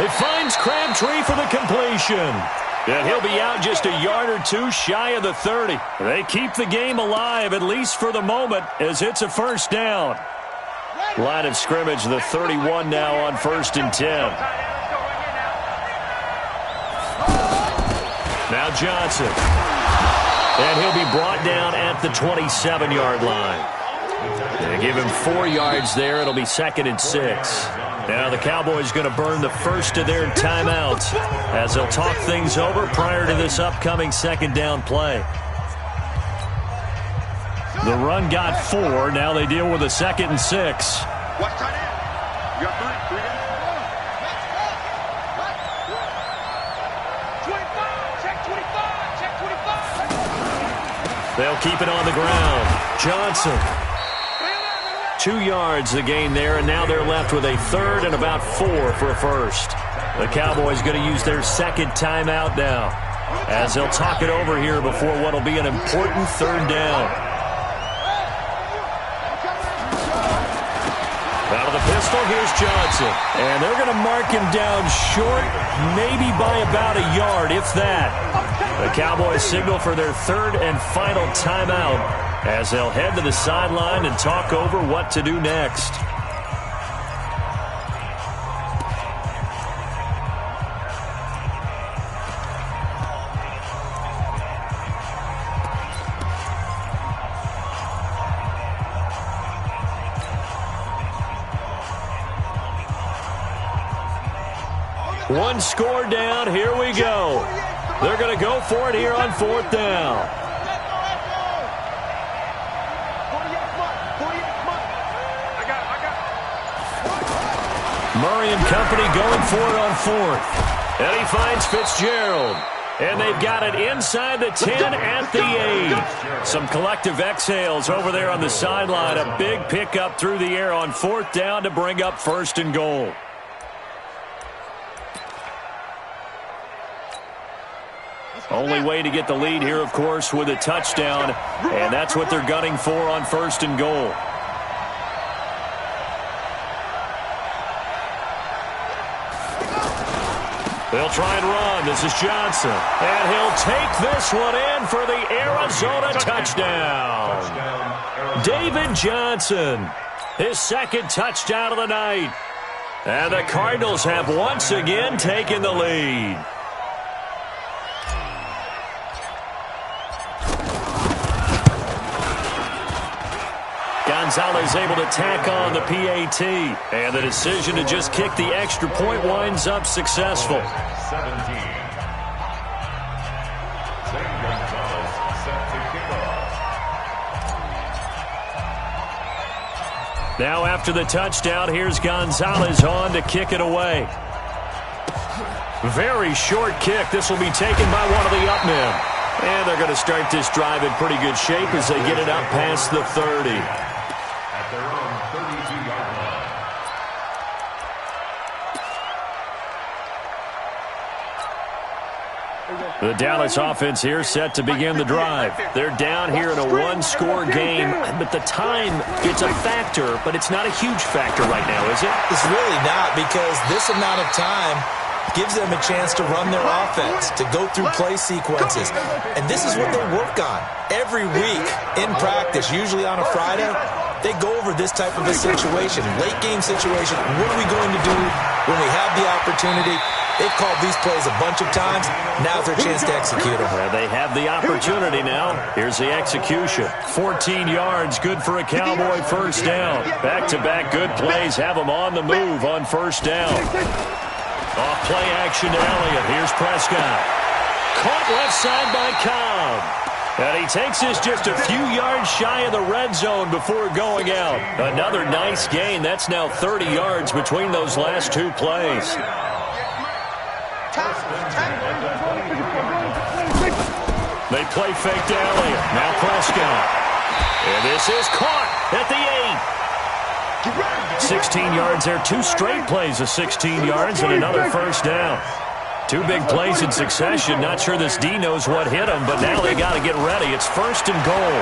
It finds Crabtree for the completion. And he'll be out just a yard or two shy of the 30. They keep the game alive, at least for the moment, as it's a first down. Line of scrimmage, the 31 now on 1st and 10. Now Johnson. And he'll be brought down at the 27-yard line. They give him 4 yards there. It'll be 2nd and 6. Now the Cowboys going to burn the first of their timeouts as they'll talk things over prior to this upcoming 2nd down play. The run got 4. Now they deal with a 2nd and 6. Watch tight end. You got 3 down. 25. Check 25. Check 25. They'll keep it on the ground. Johnson. 2 yards the gain there, and now they're left with a 3rd and about 4 for a first. The Cowboys going to use their 2nd timeout now as they'll talk it over here before what will be an important 3rd down. Out of the pistol, here's Johnson. And they're going to mark him down short, maybe by about a yard, if that. The Cowboys signal for their 3rd and final timeout as they'll head to the sideline and talk over what to do next. One score down. Here we go. They're going to go for it here on 4th down. Murray and company going for it on 4th. And he finds Fitzgerald. And they've got it inside the 10 at the 8. Some collective exhales over there on the sideline. A big pickup through the air on 4th down to bring up 1st and goal. Only way to get the lead here, of course, with a touchdown. And that's what they're gunning for on 1st and goal. They'll try and run. This is Johnson. And he'll take this one in for the Arizona touchdown. David Johnson, his 2nd touchdown of the night. And the Cardinals have once again taken the lead. Gonzalez able to tack on the PAT, and the decision to just kick the extra point winds up successful. 17. Zane Gonzalez set to kick off. Now after the touchdown, here's Gonzalez on to kick it away. Very short kick. This will be taken by one of the up men. And they're going to start this drive in pretty good shape as they get it up past the 30. Their own 32-yard line. The Dallas offense here set to begin the drive. They're down here in a one-score game, but the time, it's a factor, but it's not a huge factor right now, is it? It's really not, because this amount of time gives them a chance to run their offense, to go through play sequences. And this is what they work on every week in practice, usually on a Friday. They go over this type of a situation, late game situation. What are we going to do when we have the opportunity? They've called these plays a bunch of times. Now's their chance to execute them. Well, they have the opportunity now. Here's the execution. 14 yards, good for a Cowboy first down. Back-to-back good plays have them on the move on first down. Off play action to Elliott. Here's Prescott. Caught left side by Cobb. And he takes this just a few yards shy of the red zone before going out. Another nice gain. That's now 30 yards between those last two plays. They play fake to Elliott. Now Prescott. And this is caught at the 8. 16 yards there. 2 straight plays of 16 yards and another first down. 2 big plays in succession. Not sure this D knows what hit him, but now they got to get ready. It's 1st and goal.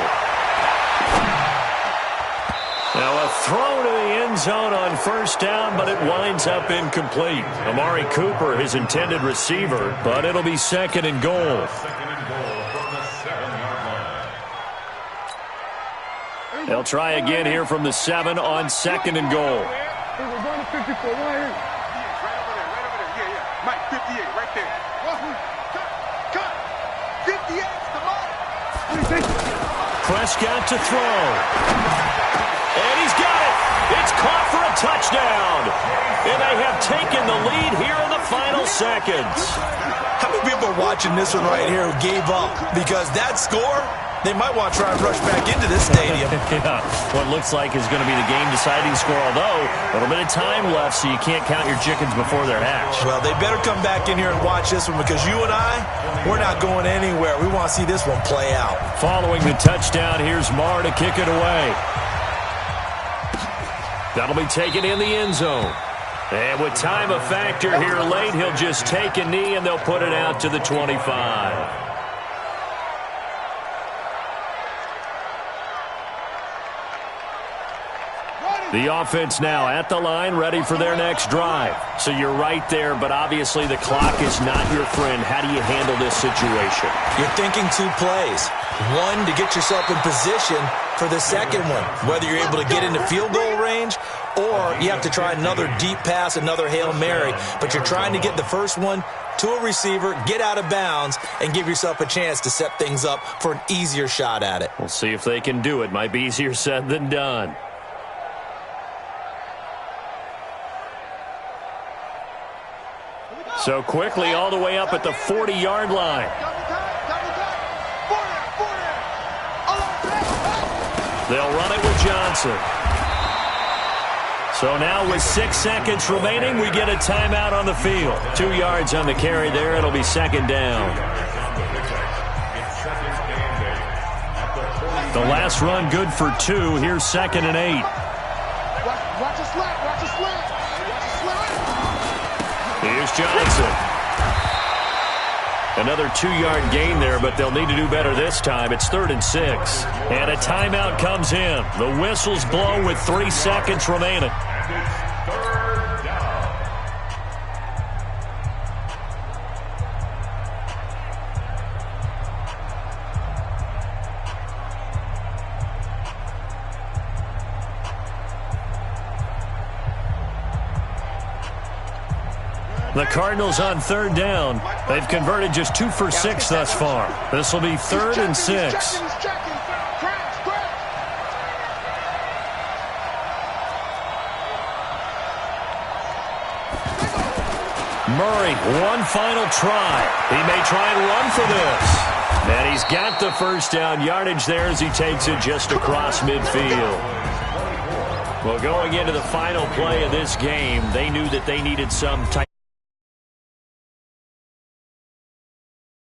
Now a Throw to the end zone on first down, but it winds up incomplete. Amari Cooper, his intended receiver, but it'll be 2nd and goal. They'll try again here from the 7 on 2nd and goal. We're going to 54. Right here. Right over there. Yeah. Mike, 58, right there. Cut. 58's the mark. Prescott to throw. And he's got it. It's caught for a touchdown. And they have taken the lead here in the final seconds. How many people are watching this one right here who gave up? Because that score, they might want to try and rush back into this stadium. Yeah, what looks like is going to be the game-deciding score, although a little bit of time left, so you can't count your chickens before they're hatched. Well, they better come back in here and watch this one because you and I, we're not going anywhere. We want to see this one play out. Following the touchdown, here's Marr to kick it away. That'll be taken in the end zone. And with time a factor here late, he'll just take a knee and they'll put it out to the 25. The offense now at the line, ready for their next drive. So you're right there, but obviously the clock is not your friend. How do you handle this situation? You're thinking 2 plays. One, to get yourself in position for the second one, whether you're able to get into field goal range or you have to try another deep pass, another Hail Mary. But you're trying to get the first one to a receiver, get out of bounds, and give yourself a chance to set things up for an easier shot at it. We'll see if they can do it. Might be easier said than done. So quickly all the way up at the 40-yard line. They'll run it with Johnson. So now with 6 seconds remaining, we get a timeout on the field. 2 yards on the carry there. It'll be 2nd down. The last run good for 2. Here's 2nd and 8. Watch a slant. Watch a slant. Here's Johnson. Another 2-yard gain there, but they'll need to do better this time. It's 3rd and 6. And a timeout comes in. The whistle's blown with 3 seconds remaining. The Cardinals on 3rd down. They've converted just 2 for 6 thus far. This will be 3rd and 6. Murray, one final try. He may try and run for this. And he's got the first down yardage there as he takes it just across midfield. Well, going into the final play of this game, they knew that they needed some type